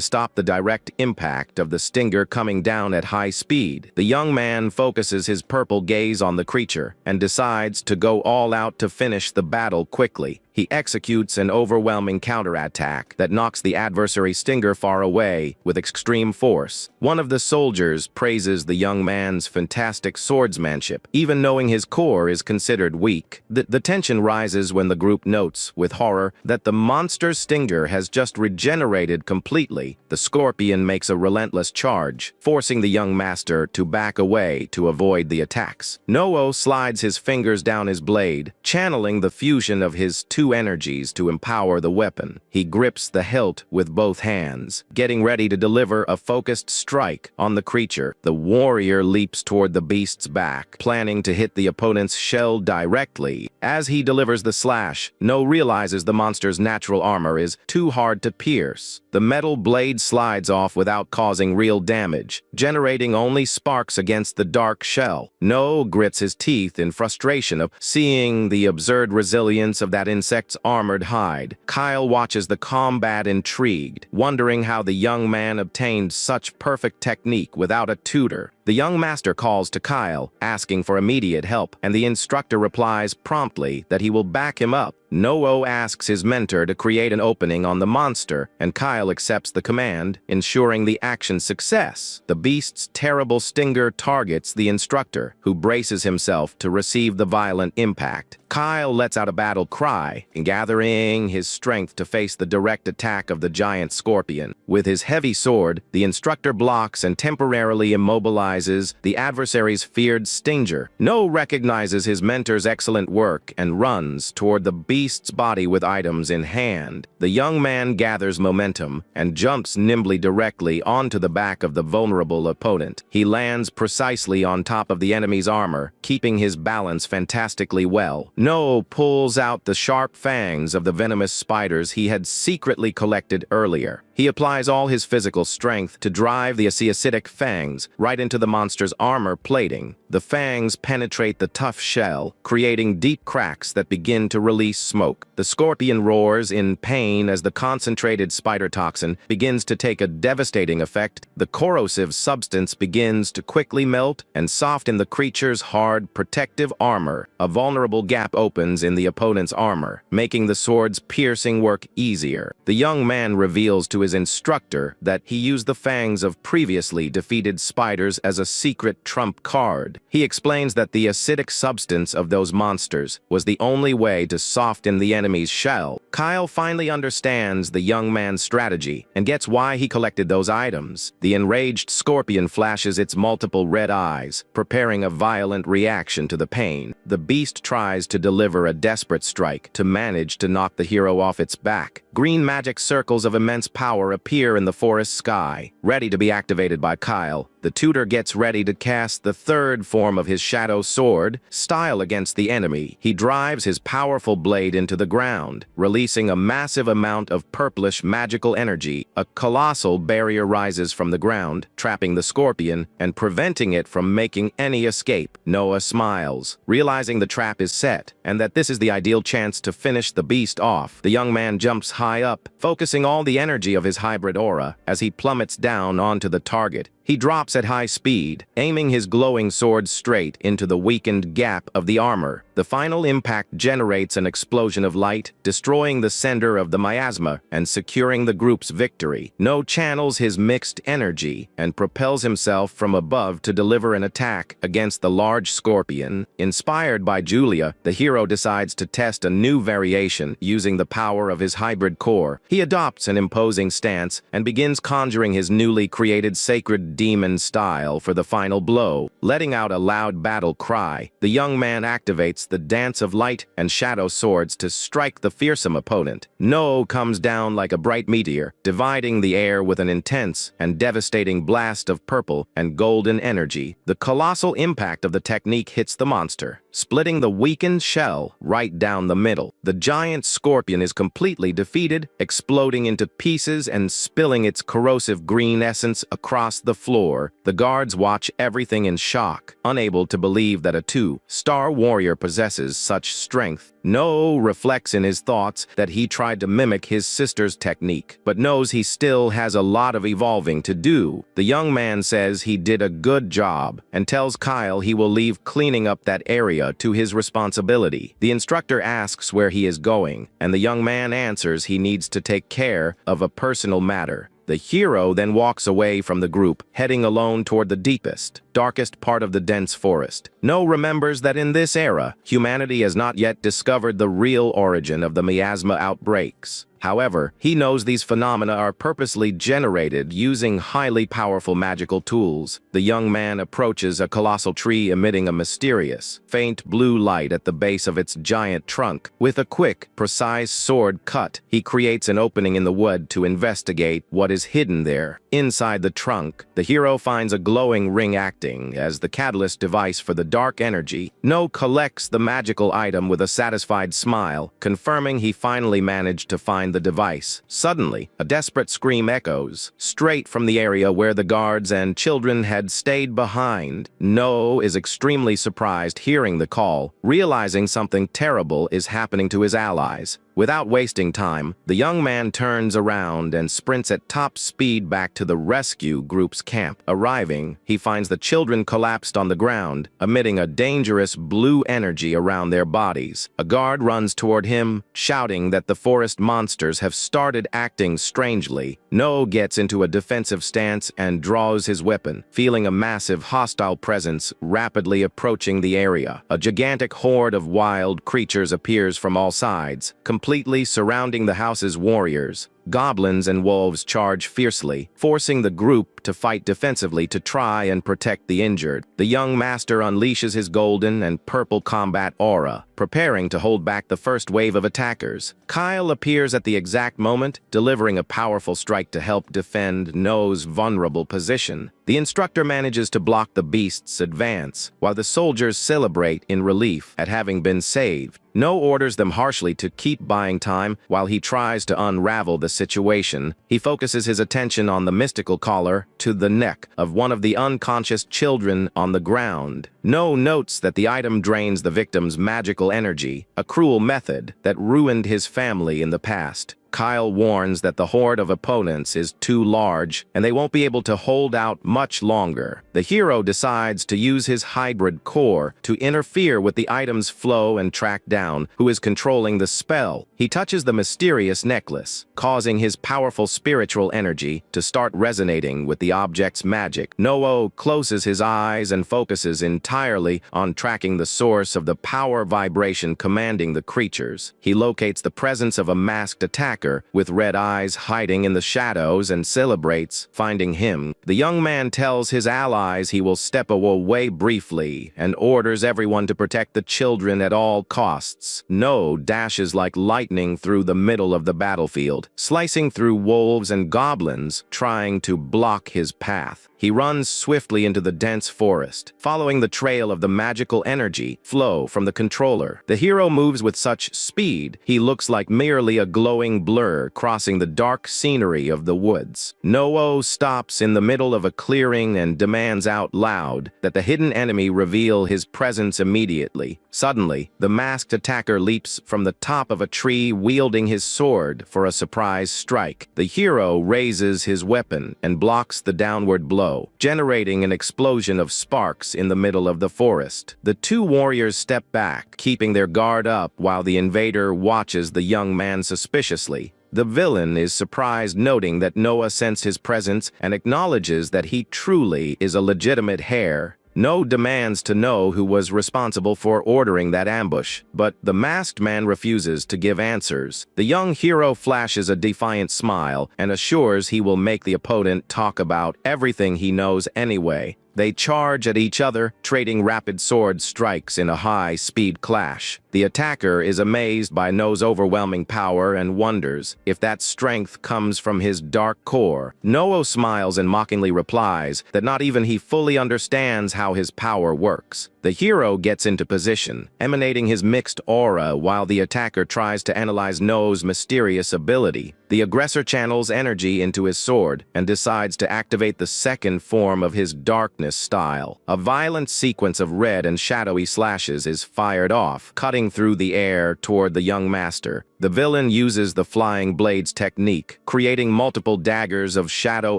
stop the direct impact of the stinger coming down at high speed. The young man focuses his purple gaze on the creature and decides to go all out to finish the battle quickly. He executes an overwhelming counterattack that knocks the adversary's stinger far away with extreme force. One of the soldiers praises the young man's fantastic swordsmanship, even knowing his core is considered weak. The tension rises when the group notes, with horror, that the monster's stinger has just regenerated completely. The scorpion makes a relentless charge, forcing the young master to back away to avoid the attacks. Noah slides his fingers down his blade, channeling the fusion of his 2 energies to empower the weapon. He grips the hilt with both hands, getting ready to deliver a focused strike on the creature. The warrior leaps toward the beast's back, planning to hit the opponent's shell directly. As he delivers the slash, No realizes the monster's natural armor is too hard to pierce. The metal blade slides off without causing real damage, generating only sparks against the dark shell. No grits his teeth in frustration of seeing the absurd resilience of that insect's armored hide. Kyle watches the combat intrigued, wondering how the young man obtained such perfect technique without a tutor. The young master calls to Kyle, asking for immediate help, and the instructor replies promptly that he will back him up. Noah asks his mentor to create an opening on the monster, and Kyle accepts the command, ensuring the action's success. The beast's terrible stinger targets the instructor, who braces himself to receive the violent impact. Kyle lets out a battle cry, gathering his strength to face the direct attack of the giant scorpion. With his heavy sword, the instructor blocks and temporarily immobilizes the adversary's feared stinger. No recognizes his mentor's excellent work and runs toward the beast's body with items in hand. The young man gathers momentum and jumps nimbly directly onto the back of the vulnerable opponent. He lands precisely on top of the enemy's armor, keeping his balance fantastically well. No pulls out the sharp fangs of the venomous spiders he had secretly collected earlier. He applies all his physical strength to drive the acidic fangs right into the monster's armor plating. The fangs penetrate the tough shell, creating deep cracks that begin to release smoke. The scorpion roars in pain as the concentrated spider toxin begins to take a devastating effect. The corrosive substance begins to quickly melt and soften the creature's hard, protective armor. A vulnerable gap opens in the opponent's armor, making the sword's piercing work easier. The young man reveals to his instructor that he used the fangs of previously defeated spiders as a secret trump card. He explains that the acidic substance of those monsters was the only way to soften the enemy's shell. Kyle finally understands the young man's strategy and gets why he collected those items. The enraged scorpion flashes its multiple red eyes, preparing a violent reaction to the pain. The beast tries to deliver a desperate strike to manage to knock the hero off its back. Green magic circles of immense power power appear in the forest sky, ready to be activated by Kyle. The tutor gets ready to cast the third form of his shadow sword, style against the enemy. He drives his powerful blade into the ground, releasing a massive amount of purplish magical energy. A colossal barrier rises from the ground, trapping the scorpion and preventing it from making any escape. Noah smiles, realizing the trap is set and that this is the ideal chance to finish the beast off. The young man jumps high up, focusing all the energy of his hybrid aura as he plummets down onto the target. He drops at high speed, aiming his glowing sword straight into the weakened gap of the armor. The final impact generates an explosion of light, destroying the center of the miasma and securing the group's victory. No channels his mixed energy and propels himself from above to deliver an attack against the large scorpion. Inspired by Julia, the hero decides to test a new variation using the power of his hybrid core. He adopts an imposing stance and begins conjuring his newly created sacred demon style for the final blow. Letting out a loud battle cry, the young man activates the dance of light and shadow swords to strike the fearsome opponent. No comes down like a bright meteor, dividing the air with an intense and devastating blast of purple and golden energy. The colossal impact of the technique hits the monster, splitting the weakened shell right down the middle. The giant scorpion is completely defeated, exploding into pieces and spilling its corrosive green essence across the floor. The guards watch everything in shock, unable to believe that a two-star warrior possesses such strength. No reflects in his thoughts that he tried to mimic his sister's technique, but knows he still has a lot of evolving to do. The young man says he did a good job and tells Kyle he will leave cleaning up that area to his responsibility. The instructor asks where he is going, and the young man answers he needs to take care of a personal matter. The hero then walks away from the group, heading alone toward the deepest, darkest part of the dense forest. No remembers that in this era, humanity has not yet discovered the real origin of the miasma outbreaks. However, he knows these phenomena are purposely generated using highly powerful magical tools. The young man approaches a colossal tree emitting a mysterious, faint blue light at the base of its giant trunk. With a quick, precise sword cut, he creates an opening in the wood to investigate what is hidden there. Inside the trunk, the hero finds a glowing ring acting as the catalyst device for the dark energy. No collects the magical item with a satisfied smile, confirming he finally managed to find the device. Suddenly, a desperate scream echoes, straight from the area where the guards and children had stayed behind. No is extremely surprised hearing the call, realizing something terrible is happening to his allies. Without wasting time, the young man turns around and sprints at top speed back to the rescue group's camp. Arriving, he finds the children collapsed on the ground, emitting a dangerous blue energy around their bodies. A guard runs toward him, shouting that the forest monsters have started acting strangely. No gets into a defensive stance and draws his weapon, feeling a massive hostile presence rapidly approaching the area. A gigantic horde of wild creatures appears from all sides, completely surrounding the house's warriors. Goblins and wolves charge fiercely, forcing the group to fight defensively to try and protect the injured. The young master unleashes his golden and purple combat aura, preparing to hold back the first wave of attackers. Kyle appears at the exact moment, delivering a powerful strike to help defend No's vulnerable position. The instructor manages to block the beast's advance, while the soldiers celebrate in relief at having been saved. No orders them harshly to keep buying time while he tries to unravel the situation. He focuses his attention on the mystical collar to the neck of one of the unconscious children on the ground. No notes that the item drains the victim's magical energy, a cruel method that ruined his family in the past. Kyle warns that the horde of opponents is too large and they won't be able to hold out much longer. The hero decides to use his hybrid core to interfere with the item's flow and track down who is controlling the spell. He touches the mysterious necklace, causing his powerful spiritual energy to start resonating with the object's magic. No closes his eyes and focuses entirely on tracking the source of the power vibration commanding the creatures. He locates the presence of a masked attacker attacker, with red eyes hiding in the shadows, and celebrates finding him. The young man tells his allies he will step away briefly and orders everyone to protect the children at all costs. No dashes like lightning through the middle of the battlefield, slicing through wolves and goblins, trying to block his path. He runs swiftly into the dense forest, following the trail of the magical energy flow from the controller. The hero moves with such speed, he looks like merely a glowing blur crossing the dark scenery of the woods. Noah stops in the middle of a clearing and demands out loud that the hidden enemy reveal his presence immediately. Suddenly, the masked attacker leaps from the top of a tree wielding his sword for a surprise strike. The hero raises his weapon and blocks the downward blow, generating an explosion of sparks in the middle of the forest. The two warriors step back, keeping their guard up while the invader watches the young man suspiciously. The villain is surprised, noting that Noah sensed his presence and acknowledges that he truly is a legitimate heir. No demands to know who was responsible for ordering that ambush, but the masked man refuses to give answers. The young hero flashes a defiant smile and assures he will make the opponent talk about everything he knows anyway. They charge at each other, trading rapid sword strikes in a high-speed clash. The attacker is amazed by Noah's overwhelming power and wonders if that strength comes from his dark core. Noah smiles and mockingly replies that not even he fully understands how his power works. The hero gets into position, emanating his mixed aura while the attacker tries to analyze Noah's mysterious ability. The aggressor channels energy into his sword and decides to activate the second form of his darkness style. A violent sequence of red and shadowy slashes is fired off, cutting through the air toward the young master. The villain uses the flying blades technique, creating multiple daggers of shadow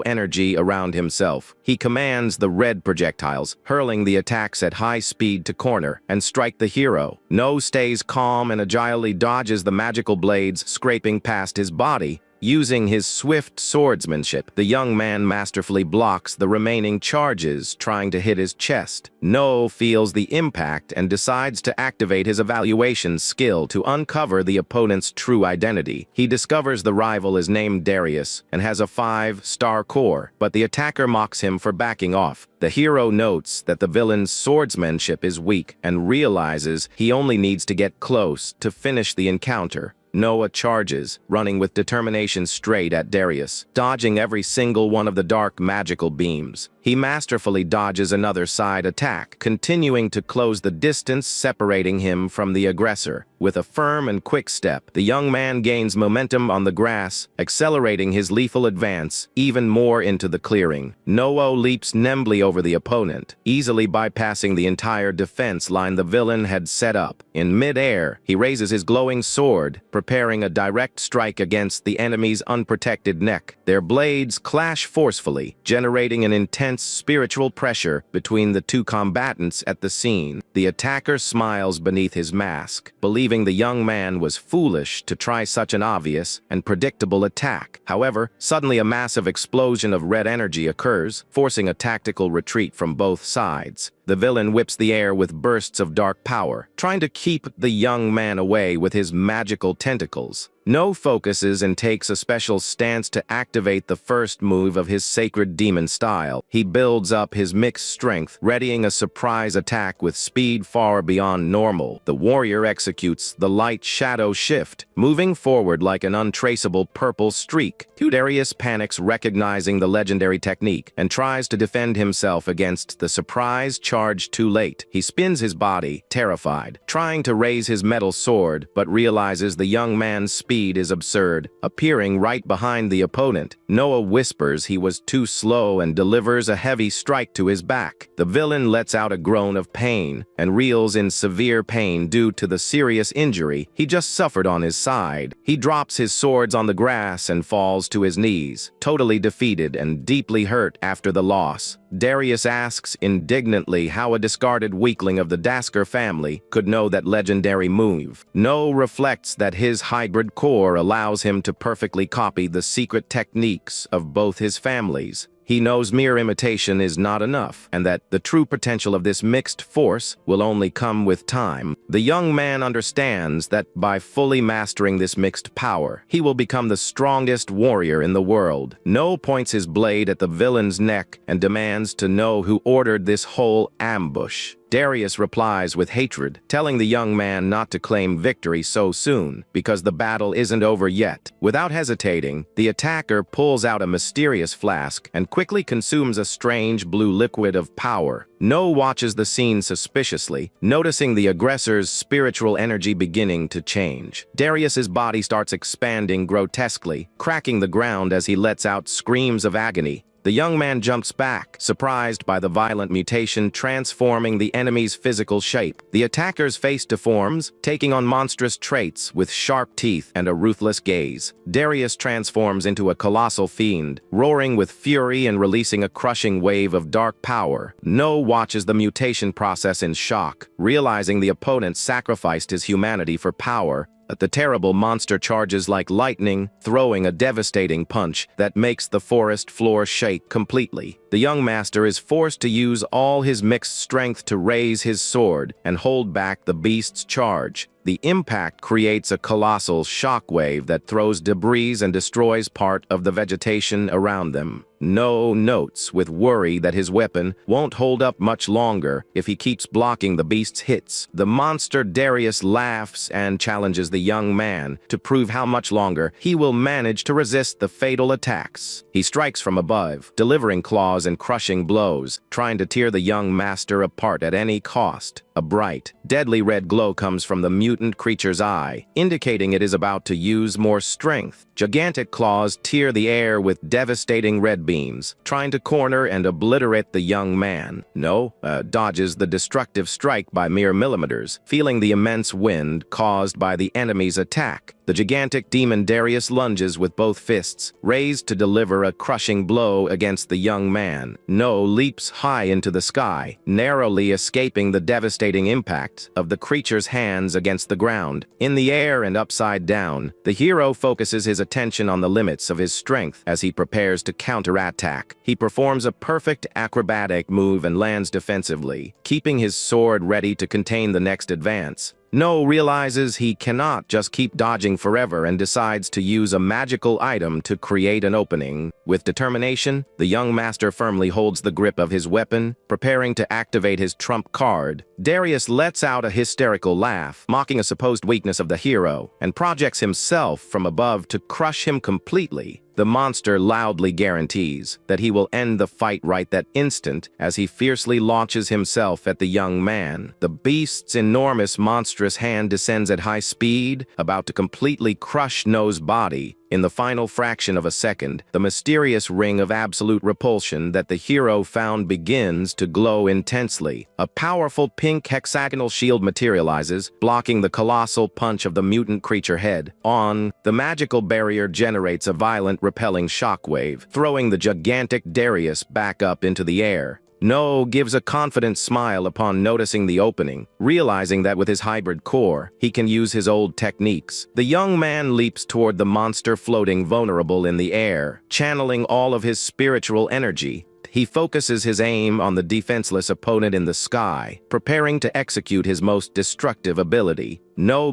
energy around himself. He commands the red projectiles, hurling the attacks at high speed to corner and strike the hero. No stays calm and agilely dodges the magical blades scraping past his body. Using his swift swordsmanship, the young man masterfully blocks the remaining charges, trying to hit his chest. No feels the impact and decides to activate his evaluation skill to uncover the opponent's true identity. He discovers the rival is named Darius and has a 5-star core, but the attacker mocks him for backing off. The hero notes that the villain's swordsmanship is weak and realizes he only needs to get close to finish the encounter. Noah charges, running with determination straight at Darius, dodging every single one of the dark magical beams. He masterfully dodges another side attack, continuing to close the distance separating him from the aggressor. With a firm and quick step, the young man gains momentum on the grass, accelerating his lethal advance even more into the clearing. Noah leaps nimbly over the opponent, easily bypassing the entire defense line the villain had set up. In mid-air, he raises his glowing sword, preparing a direct strike against the enemy's unprotected neck. Their blades clash forcefully, generating an intense spiritual pressure between the two combatants at the scene. The attacker smiles beneath his mask, believing the young man was foolish to try such an obvious and predictable attack. However, suddenly a massive explosion of red energy occurs, forcing a tactical retreat from both sides. The villain whips the air with bursts of dark power, trying to keep the young man away with his magical tentacles. No focuses and takes a special stance to activate the first move of his sacred demon style. He builds up his mixed strength, readying a surprise attack with speed far beyond normal. The warrior executes the light shadow shift, moving forward like an untraceable purple streak. Darius panics, recognizing the legendary technique, and tries to defend himself against the surprise charge too late. He spins his body, terrified, trying to raise his metal sword, but realizes the young man's speed is absurd. Appearing right behind the opponent, Noah whispers he was too slow and delivers a heavy strike to his back. The villain lets out a groan of pain and reels in severe pain due to the serious injury he just suffered on his side. He drops his swords on the grass and falls to his knees, totally defeated and deeply hurt after the loss. Darius asks indignantly how a discarded weakling of the Dasker family could know that legendary move. Noah reflects that his hybrid core allows him to perfectly copy the secret techniques of both his families. He knows mere imitation is not enough, and that the true potential of this mixed force will only come with time. The young man understands that by fully mastering this mixed power, he will become the strongest warrior in the world. No points his blade at the villain's neck and demands to know who ordered this whole ambush. Darius replies with hatred, telling the young man not to claim victory so soon, because the battle isn't over yet. Without hesitating, the attacker pulls out a mysterious flask and quickly consumes a strange blue liquid of power. No watches the scene suspiciously, noticing the aggressor's spiritual energy beginning to change. Darius's body starts expanding grotesquely, cracking the ground as he lets out screams of agony. The young man jumps back, surprised by the violent mutation transforming the enemy's physical shape. The attacker's face deforms, taking on monstrous traits with sharp teeth and a ruthless gaze. Darius transforms into a colossal fiend, roaring with fury and releasing a crushing wave of dark power. No watches the mutation process in shock, realizing the opponent sacrificed his humanity for power. The terrible monster charges like lightning, throwing a devastating punch that makes the forest floor shake completely. The young master is forced to use all his mixed strength to raise his sword and hold back the beast's charge. The impact creates a colossal shockwave that throws debris and destroys part of the vegetation around them. No notes with worry that his weapon won't hold up much longer if he keeps blocking the beast's hits. The monster Darius laughs and challenges the young man to prove how much longer he will manage to resist the fatal attacks. He strikes from above, delivering claws and crushing blows, trying to tear the young master apart at any cost. A bright, deadly red glow comes from the mutant creature's eye, indicating it is about to use more strength. Gigantic claws tear the air with devastating red beams, trying to corner and obliterate the young man. Dodges the destructive strike by mere millimeters, feeling the immense wind caused by the enemy's attack. The gigantic demon Darius lunges with both fists, raised to deliver a crushing blow against the young man. Leaps high into the sky, narrowly escaping the devastating impact of the creature's hands against the ground. In the air and upside down, the hero focuses his attention on the limits of his strength as he prepares to counterattack. He performs a perfect acrobatic move and lands defensively, keeping his sword ready to contain the next advance. Realizes he cannot just keep dodging forever and decides to use a magical item to create an opening. With determination, the young master firmly holds the grip of his weapon, preparing to activate his trump card. Darius lets out a hysterical laugh, mocking a supposed weakness of the hero, and projects himself from above to crush him completely. The monster loudly guarantees that he will end the fight right that instant as he fiercely launches himself at the young man. The beast's enormous monstrous hand descends at high speed, about to completely crush No's body. In the final fraction of a second, the mysterious ring of absolute repulsion that the hero found begins to glow intensely. A powerful pink hexagonal shield materializes, blocking the colossal punch of the mutant creature head. The magical barrier generates a violent, repelling shockwave, throwing the gigantic Darius back up into the air. Gives a confident smile upon noticing the opening, realizing that with his hybrid core, he can use his old techniques. The young man leaps toward the monster floating vulnerable in the air, channeling all of his spiritual energy. He focuses his aim on the defenseless opponent in the sky, preparing to execute his most destructive ability.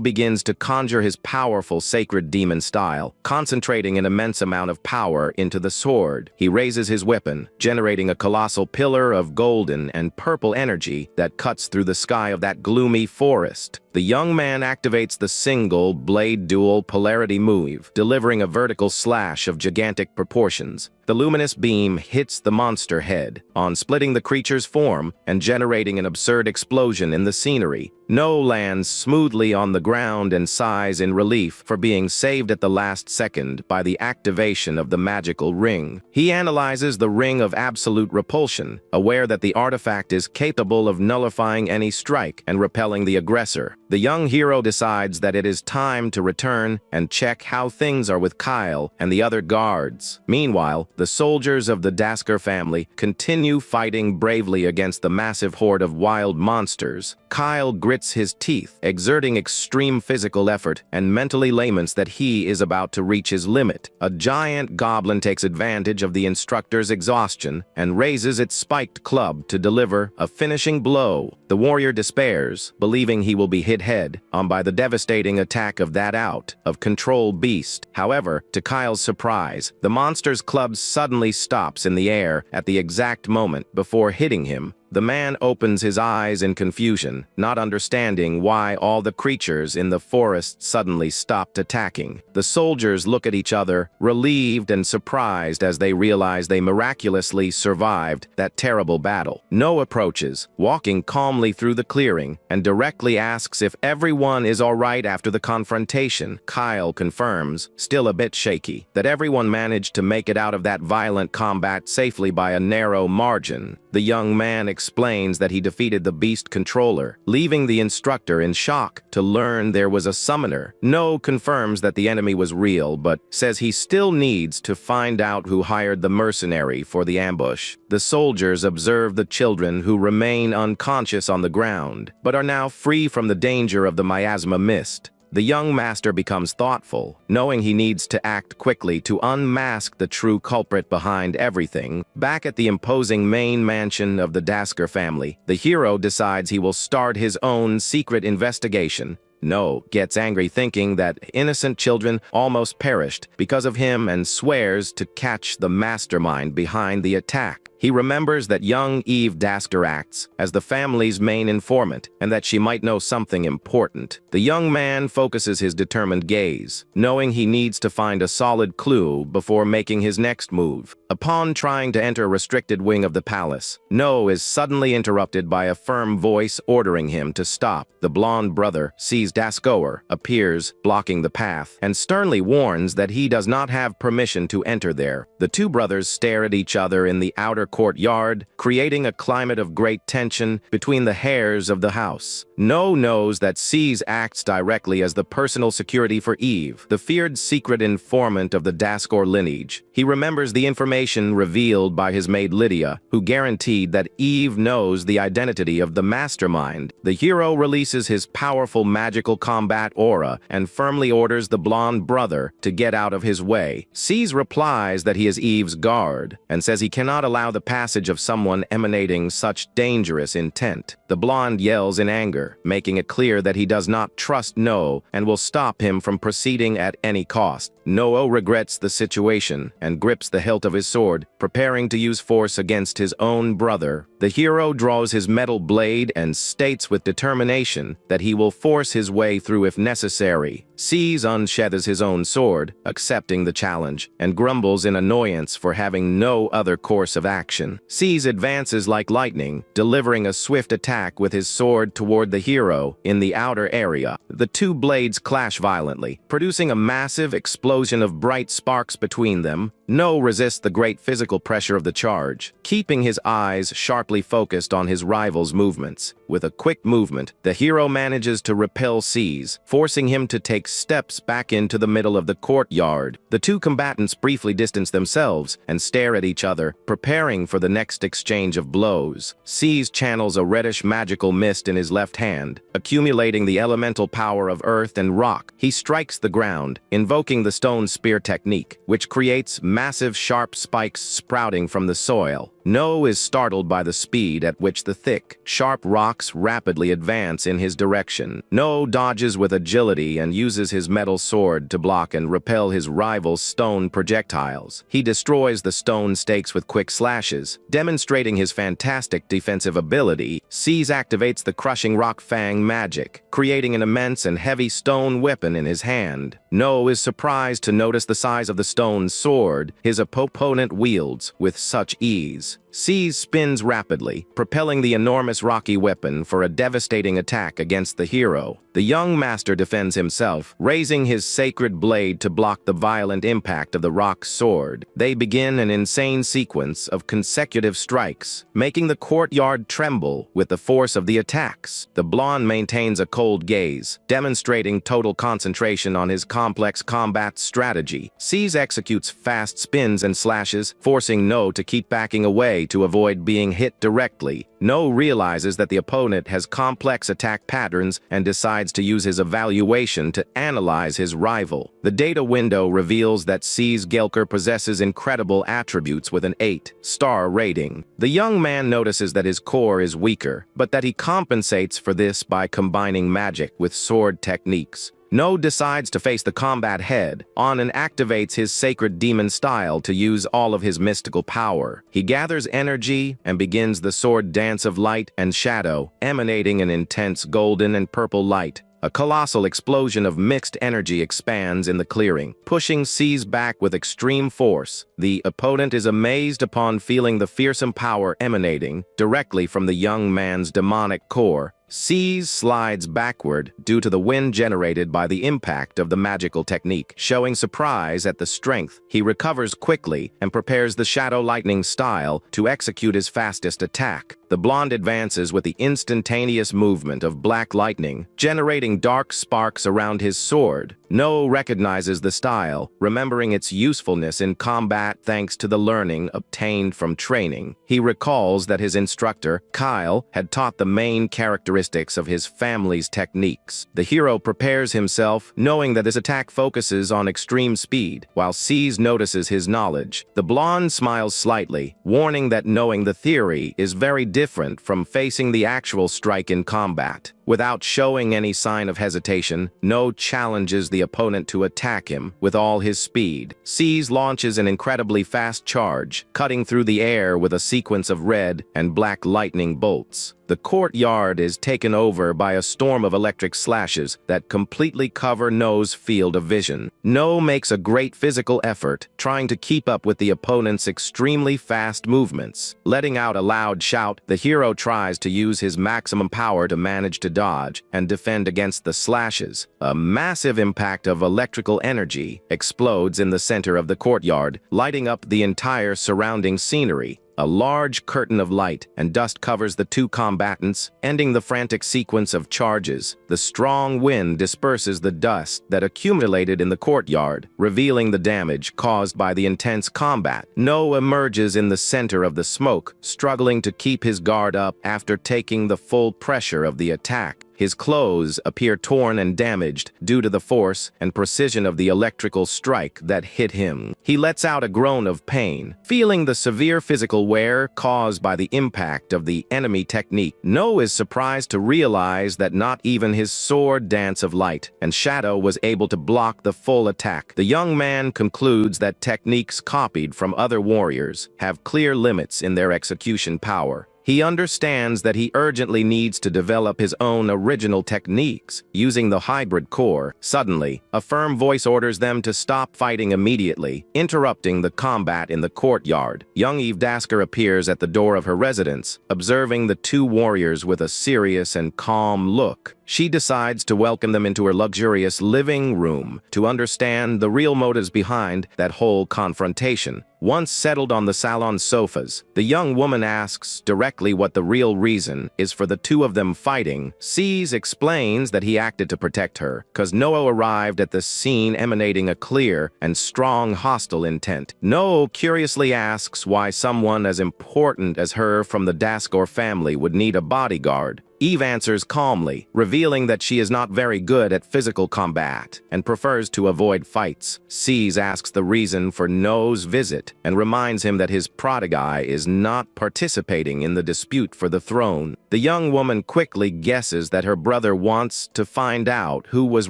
Begins to conjure his powerful sacred demon style, concentrating an immense amount of power into the sword. He raises his weapon, generating a colossal pillar of golden and purple energy that cuts through the sky of that gloomy forest. The young man activates the single blade dual polarity move, delivering a vertical slash of gigantic proportions. The luminous beam hits the monster head, splitting the creature's form and generating an absurd explosion in the scenery. Lands smoothly on the ground and sighs in relief for being saved at the last second by the activation of the magical ring. He analyzes the ring of absolute repulsion, aware that the artifact is capable of nullifying any strike and repelling the aggressor. The young hero decides that it is time to return and check how things are with Kyle and the other guards. Meanwhile, The soldiers of the Dasker family continue fighting bravely against the massive horde of wild monsters. Kyle grits his teeth, exerting extreme physical effort, and mentally laments that he is about to reach his limit. A giant goblin takes advantage of the instructor's exhaustion and raises its spiked club to deliver a finishing blow. The warrior despairs, believing he will be hit head-on by the devastating attack of that out-of-control beast. However, to Kyle's surprise, the monster's club suddenly stops in the air at the exact moment before hitting him. The man opens his eyes in confusion, not understanding why all the creatures in the forest suddenly stopped attacking. The soldiers look at each other, relieved and surprised as they realize they miraculously survived that terrible battle. No approaches, walking calmly through the clearing, and directly asks if everyone is all right after the confrontation. Kyle confirms, still a bit shaky, that everyone managed to make it out of that violent combat safely by a narrow margin. The young man explains that he defeated the beast controller, leaving the instructor in shock to learn there was a summoner. No confirms that the enemy was real, but says he still needs to find out who hired the mercenary for the ambush. The soldiers observe the children who remain unconscious on the ground, but are now free from the danger of the miasma mist. The young master becomes thoughtful, knowing he needs to act quickly to unmask the true culprit behind everything. Back at the imposing main mansion of the Dasker family, the hero decides he will start his own secret investigation. No gets angry thinking that innocent children almost perished because of him and swears to catch the mastermind behind the attack. He remembers that young Eve Dasker acts as the family's main informant and that she might know something important. The young man focuses his determined gaze, knowing he needs to find a solid clue before making his next move. Upon trying to enter a restricted wing of the palace, No is suddenly interrupted by a firm voice ordering him to stop. The blonde brother sees Daskoer, appears, blocking the path, and sternly warns that he does not have permission to enter there. The two brothers stare at each other in the outer courtyard, creating a climate of great tension between the heirs of the house. No knows that C's acts directly as the personal security for Eve, the feared secret informant of the Dasker lineage. He remembers the information revealed by his maid Lydia, who guaranteed that Eve knows the identity of the mastermind. The hero releases his powerful magical combat aura and firmly orders the blonde brother to get out of his way. C's replies that he is Eve's guard and says he cannot allow the passage of someone emanating such dangerous intent. The blonde yells in anger, making it clear that he does not trust No and will stop him from proceeding at any cost. No regrets the situation and grips the hilt of his sword, preparing to use force against his own brother. The hero draws his metal blade and states with determination that he will force his way through if necessary. C's unsheathes his own sword, accepting the challenge, and grumbles in annoyance for having no other course of action. C's advances like lightning, delivering a swift attack with his sword toward the hero in the outer area. The two blades clash violently, producing a massive explosion of bright sparks between them. No resists the great physical pressure of the charge, keeping his eyes sharply focused on his rival's movements. With a quick movement, the hero manages to repel C's, forcing him to take steps back into the middle of the courtyard. The two combatants briefly distance themselves and stare at each other, preparing for the next exchange of blows. C's channels a reddish magical mist in his left hand, accumulating the elemental power of earth and rock. He strikes the ground, invoking the stone spear technique, which creates massive sharp spikes sprouting from the soil. No is startled by the speed at which the thick, sharp rocks rapidly advance in his direction. No dodges with agility and uses his metal sword to block and repel his rival's stone projectiles. He destroys the stone stakes with quick slashes, demonstrating his fantastic defensive ability. C's activates the crushing rock fang magic, creating an immense and heavy stone weapon in his hand. No is surprised to notice the size of the stone sword his opponent wields with such ease. Seize spins rapidly, propelling the enormous rocky weapon for a devastating attack against the hero. The young master defends himself, raising his sacred blade to block the violent impact of the rock's sword. They begin an insane sequence of consecutive strikes, making the courtyard tremble with the force of the attacks. The blonde maintains a cold gaze, demonstrating total concentration on his complex combat strategy. Seize executes fast spins and slashes, forcing No to keep backing away to avoid being hit directly. No realizes that the opponent has complex attack patterns and decides to use his evaluation to analyze his rival. The data window reveals that Seize Gelker possesses incredible attributes with an 8-star rating. The young man notices that his core is weaker, but that he compensates for this by combining magic with sword techniques. No decides to face the combat head-on and activates his sacred demon style to use all of his mystical power. He gathers energy and begins the sword dance of light and shadow, emanating an intense golden and purple light. A colossal explosion of mixed energy expands in the clearing, pushing Seize back with extreme force. The opponent is amazed upon feeling the fearsome power emanating directly from the young man's demonic core. Seize slides backward due to the wind generated by the impact of the magical technique. Showing surprise at the strength, he recovers quickly and prepares the shadow lightning style to execute his fastest attack. The blonde advances with the instantaneous movement of black lightning, generating dark sparks around his sword. No recognizes the style, remembering its usefulness in combat thanks to the learning obtained from training. He recalls that his instructor, Kyle, had taught the main characteristics of his family's techniques. The hero prepares himself, knowing that his attack focuses on extreme speed, while Seize notices his knowledge. The blonde smiles slightly, warning that knowing the theory is very different from facing the actual strike in combat. Without showing any sign of hesitation, No challenges the opponent to attack him with all his speed. Seize launches an incredibly fast charge, cutting through the air with a sequence of red and black lightning bolts. The courtyard is taken over by a storm of electric slashes that completely cover No's field of vision. No makes a great physical effort, trying to keep up with the opponent's extremely fast movements. Letting out a loud shout, the hero tries to use his maximum power to manage to dodge and defend against the slashes. A massive impact of electrical energy explodes in the center of the courtyard, lighting up the entire surrounding scenery. A large curtain of light and dust covers the two combatants, ending the frantic sequence of charges. The strong wind disperses the dust that accumulated in the courtyard, revealing the damage caused by the intense combat. No emerges in the center of the smoke, struggling to keep his guard up after taking the full pressure of the attack. His clothes appear torn and damaged due to the force and precision of the electrical strike that hit him. He lets out a groan of pain, feeling the severe physical wear caused by the impact of the enemy technique. No is surprised to realize that not even his sword dance of light and shadow was able to block the full attack. The young man concludes that techniques copied from other warriors have clear limits in their execution power. He understands that he urgently needs to develop his own original techniques, using the hybrid core. Suddenly, a firm voice orders them to stop fighting immediately, interrupting the combat in the courtyard. Young Eve Dasker appears at the door of her residence, observing the two warriors with a serious and calm look. She decides to welcome them into her luxurious living room to understand the real motives behind that whole confrontation. Once settled on the salon sofas, the young woman asks directly what the real reason is for the two of them fighting. Seize explains that he acted to protect her, cause Noah arrived at the scene emanating a clear and strong hostile intent. No curiously asks why someone as important as her from the Daskor family would need a bodyguard. Eve answers calmly, revealing that she is not very good at physical combat and prefers to avoid fights. Seize asks the reason for No's visit and reminds him that his prodigy is not participating in the dispute for the throne. The young woman quickly guesses that her brother wants to find out who was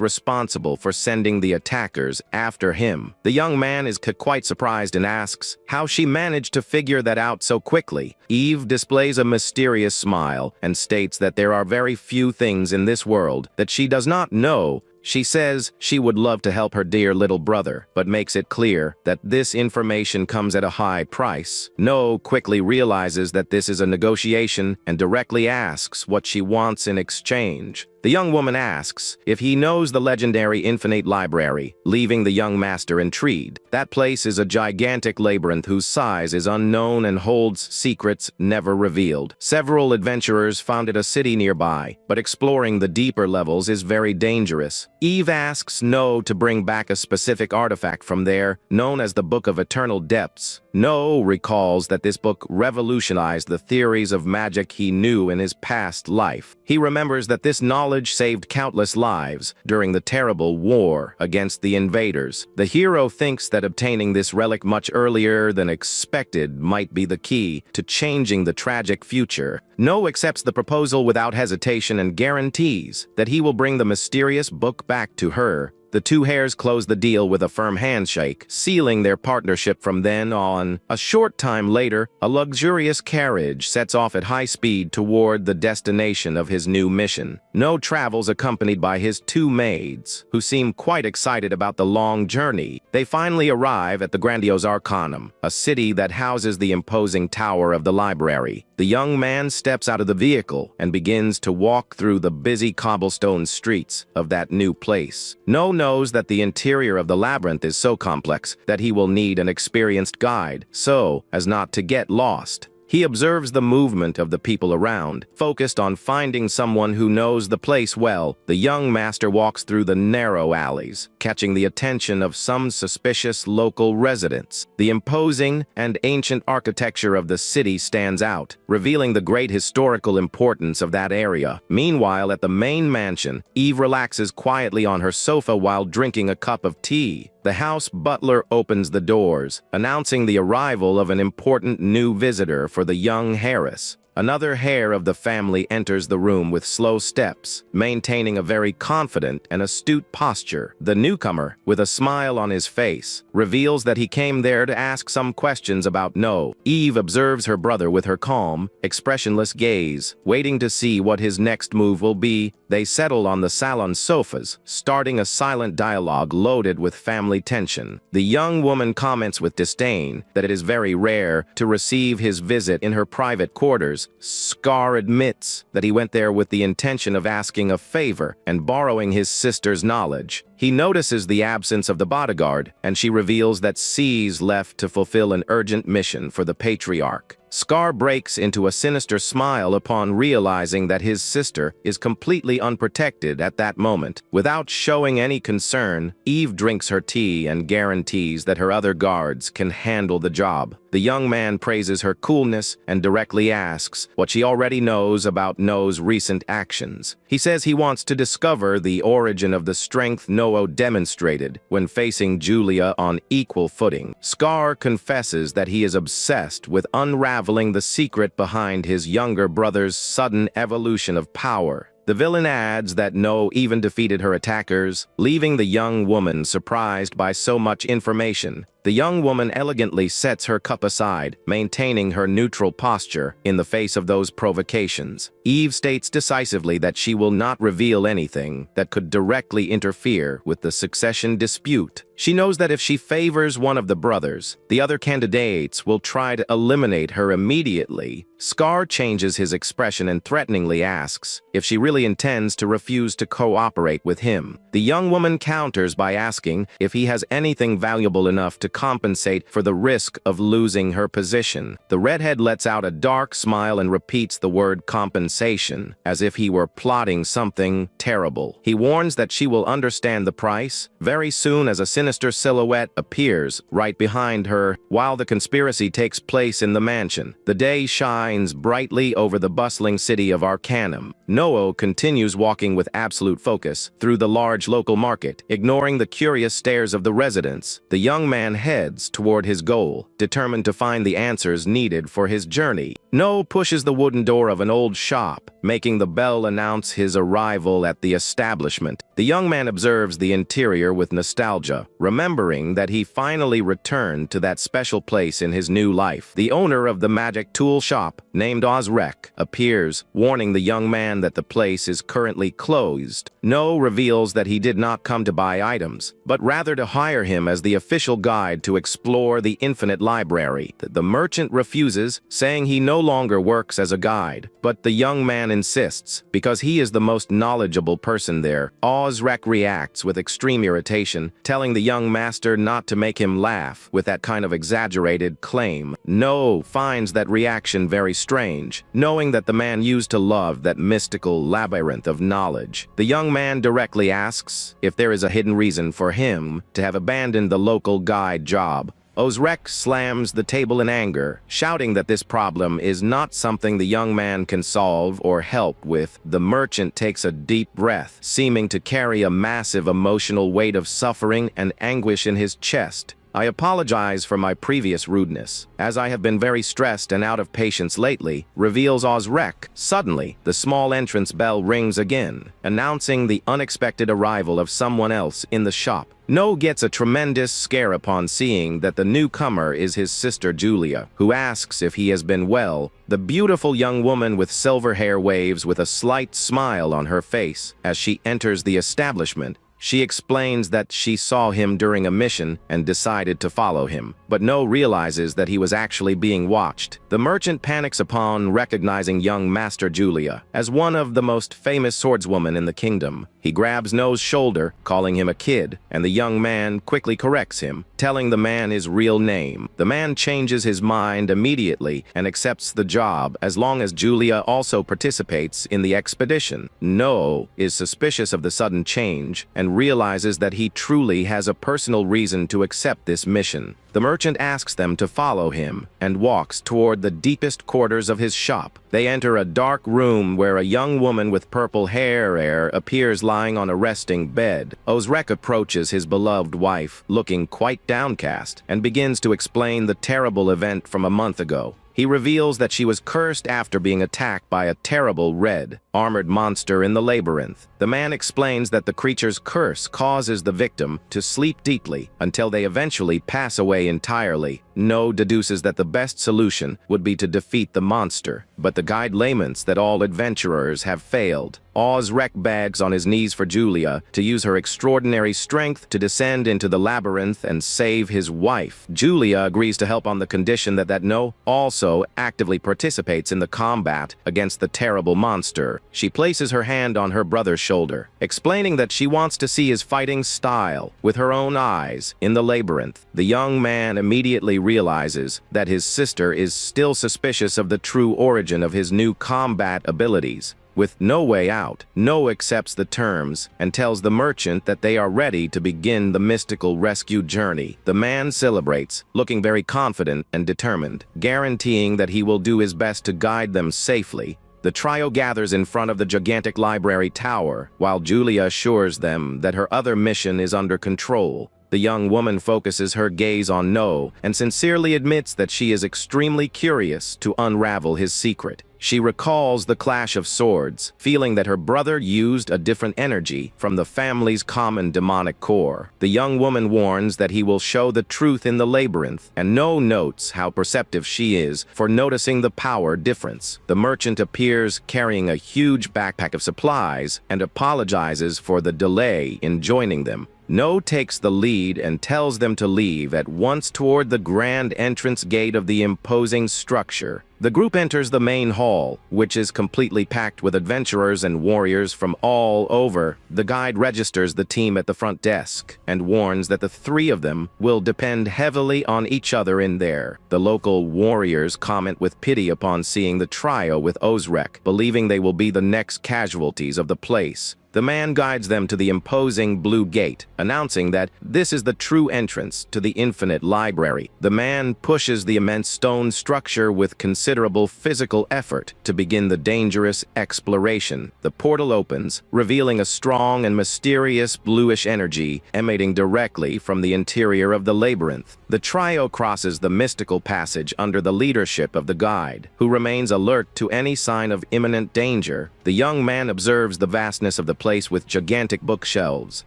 responsible for sending the attackers after him. The young man is quite surprised and asks how she managed to figure that out so quickly. Eve displays a mysterious smile and states that there are very few things in this world that she does not know She says she would love to help her dear little brother, but makes it clear that this information comes at a high price. No quickly realizes that this is a negotiation and directly asks what she wants in exchange. The young woman asks if he knows the legendary Infinite Library, leaving the young master intrigued. That place is a gigantic labyrinth whose size is unknown and holds secrets never revealed. Several adventurers founded a city nearby, but exploring the deeper levels is very dangerous. Eve asks No to bring back a specific artifact from there, known as the Book of Eternal Depths. No recalls that this book revolutionized the theories of magic he knew in his past life. He remembers that this knowledge saved countless lives during the terrible war against the invaders. The hero thinks that obtaining this relic much earlier than expected might be the key to changing the tragic future. No accepts the proposal without hesitation and guarantees that he will bring the mysterious book back to her. The two heirs close the deal with a firm handshake, sealing their partnership from then on. A short time later, a luxurious carriage sets off at high speed toward the destination of his new mission. No travels accompanied by his two maids, who seem quite excited about the long journey. They finally arrive at the grandiose Arcanum, a city that houses the imposing tower of the library. The young man steps out of the vehicle and begins to walk through the busy cobblestone streets of that new place. No knows that the interior of the labyrinth is so complex that he will need an experienced guide, so as not to get lost. He observes the movement of the people around, focused on finding someone who knows the place well. The young master walks through the narrow alleys, catching the attention of some suspicious local residents. The imposing and ancient architecture of the city stands out, revealing the great historical importance of that area. Meanwhile, at the main mansion, Eve relaxes quietly on her sofa while drinking a cup of tea. The house butler opens the doors, announcing the arrival of an important new visitor for the young heiress. Another heir of the family enters the room with slow steps, maintaining a very confident and astute posture. The newcomer, with a smile on his face, reveals that he came there to ask some questions about No. Eve observes her brother with her calm, expressionless gaze, waiting to see what his next move will be. They settle on the salon sofas, starting a silent dialogue loaded with family tension. The young woman comments with disdain that it is very rare to receive his visit in her private quarters. Scar admits that he went there with the intention of asking a favor and borrowing his sister's knowledge. He notices the absence of the bodyguard, and she reveals that C's left to fulfill an urgent mission for the patriarch. Scar breaks into a sinister smile upon realizing that his sister is completely unprotected at that moment. Without showing any concern, Eve drinks her tea and guarantees that her other guards can handle the job. The young man praises her coolness and directly asks what she already knows about No's recent actions. He says he wants to discover the origin of the strength No demonstrated when facing Julia on equal footing. Scar confesses that he is obsessed with unraveling the secret behind his younger brother's sudden evolution of power. The villain adds that No even defeated her attackers, leaving the young woman surprised by so much information. The young woman elegantly sets her cup aside, maintaining her neutral posture in the face of those provocations. Eve states decisively that she will not reveal anything that could directly interfere with the succession dispute. She knows that if she favors one of the brothers, the other candidates will try to eliminate her immediately. Scar changes his expression and threateningly asks if she really intends to refuse to cooperate with him. The young woman counters by asking if he has anything valuable enough to compensate for the risk of losing her position. The redhead lets out a dark smile and repeats the word compensation, as if he were plotting something terrible. He warns that she will understand the price very soon as a sinister silhouette appears right behind her while the conspiracy takes place in the mansion. The day shines brightly over the bustling city of Arcanum. No continues walking with absolute focus through the large local market, ignoring the curious stares of the residents. The young man heads toward his goal, determined to find the answers needed for his journey. No pushes the wooden door of an old shop, making the bell announce his arrival at the establishment. The young man observes the interior with nostalgia, remembering that he finally returned to that special place in his new life. The owner of the magic tool shop, named Ozrek, appears, warning the young man that the place is currently closed. No reveals that he did not come to buy items, but rather to hire him as the official guide to explore the infinite library. The merchant refuses, saying he no longer works as a guide, but the young man insists, because he is the most knowledgeable person there. Ozrek reacts with extreme irritation, telling the young master not to make him laugh with that kind of exaggerated claim. No finds that reaction very strange, knowing that the man used to love that mystical labyrinth of knowledge. The young man directly asks if there is a hidden reason for him to have abandoned the local guide job. Ozrek slams the table in anger, shouting that this problem is not something the young man can solve or help with. The merchant takes a deep breath, seeming to carry a massive emotional weight of suffering and anguish in his chest. I apologize for my previous rudeness, as I have been very stressed and out of patience lately, reveals Ozrek. Suddenly, the small entrance bell rings again, announcing the unexpected arrival of someone else in the shop. No gets a tremendous scare upon seeing that the newcomer is his sister Julia, who asks if he has been well. The beautiful young woman with silver hair waves with a slight smile on her face as she enters the establishment. She explains that she saw him during a mission and decided to follow him, but No realizes that he was actually being watched. The merchant panics upon recognizing young Master Julia as one of the most famous swordswomen in the kingdom. He grabs No's shoulder, calling him a kid, and the young man quickly corrects him, telling the man his real name. The man changes his mind immediately and accepts the job as long as Julia also participates in the expedition. No is suspicious of the sudden change and realizes that he truly has a personal reason to accept this mission. The merchant asks them to follow him and walks toward the deepest quarters of his shop. They enter a dark room where a young woman with purple hair appears lying on a resting bed. Ozrek approaches his beloved wife, looking quite downcast, and begins to explain the terrible event from a month ago. He reveals that she was cursed after being attacked by a terrible red, armored monster in the labyrinth. The man explains that the creature's curse causes the victim to sleep deeply until they eventually pass away entirely. No deduces that the best solution would be to defeat the monster, but the guide laments that all adventurers have failed. Ozrek begs on his knees for Julia to use her extraordinary strength to descend into the labyrinth and save his wife. Julia agrees to help on the condition that No also actively participates in the combat against the terrible monster. She places her hand on her brother's shoulder, explaining that she wants to see his fighting style with her own eyes in the labyrinth. The young man immediately realizes that his sister is still suspicious of the true origin of his new combat abilities. With no way out, No accepts the terms and tells the merchant that they are ready to begin the mystical rescue journey. The man celebrates, looking very confident and determined, guaranteeing that he will do his best to guide them safely. The trio gathers in front of the gigantic library tower, while Julia assures them that her other mission is under control. The young woman focuses her gaze on No and sincerely admits that she is extremely curious to unravel his secret. She recalls the clash of swords, feeling that her brother used a different energy from the family's common demonic core. The young woman warns that he will show the truth in the labyrinth, and No notes how perceptive she is for noticing the power difference. The merchant appears carrying a huge backpack of supplies and apologizes for the delay in joining them. No takes the lead and tells them to leave at once toward the grand entrance gate of the imposing structure. The group enters the main hall, which is completely packed with adventurers and warriors from all over. The guide registers the team at the front desk and warns that the three of them will depend heavily on each other in there. The local warriors comment with pity upon seeing the trio with Ozrek, believing they will be the next casualties of the place. The man guides them to the imposing blue gate, announcing that this is the true entrance to the infinite library. The man pushes the immense stone structure with considerable physical effort to begin the dangerous exploration. The portal opens, revealing a strong and mysterious bluish energy emanating directly from the interior of the labyrinth. The trio crosses the mystical passage under the leadership of the guide, who remains alert to any sign of imminent danger. The young man observes the vastness of the place with gigantic bookshelves,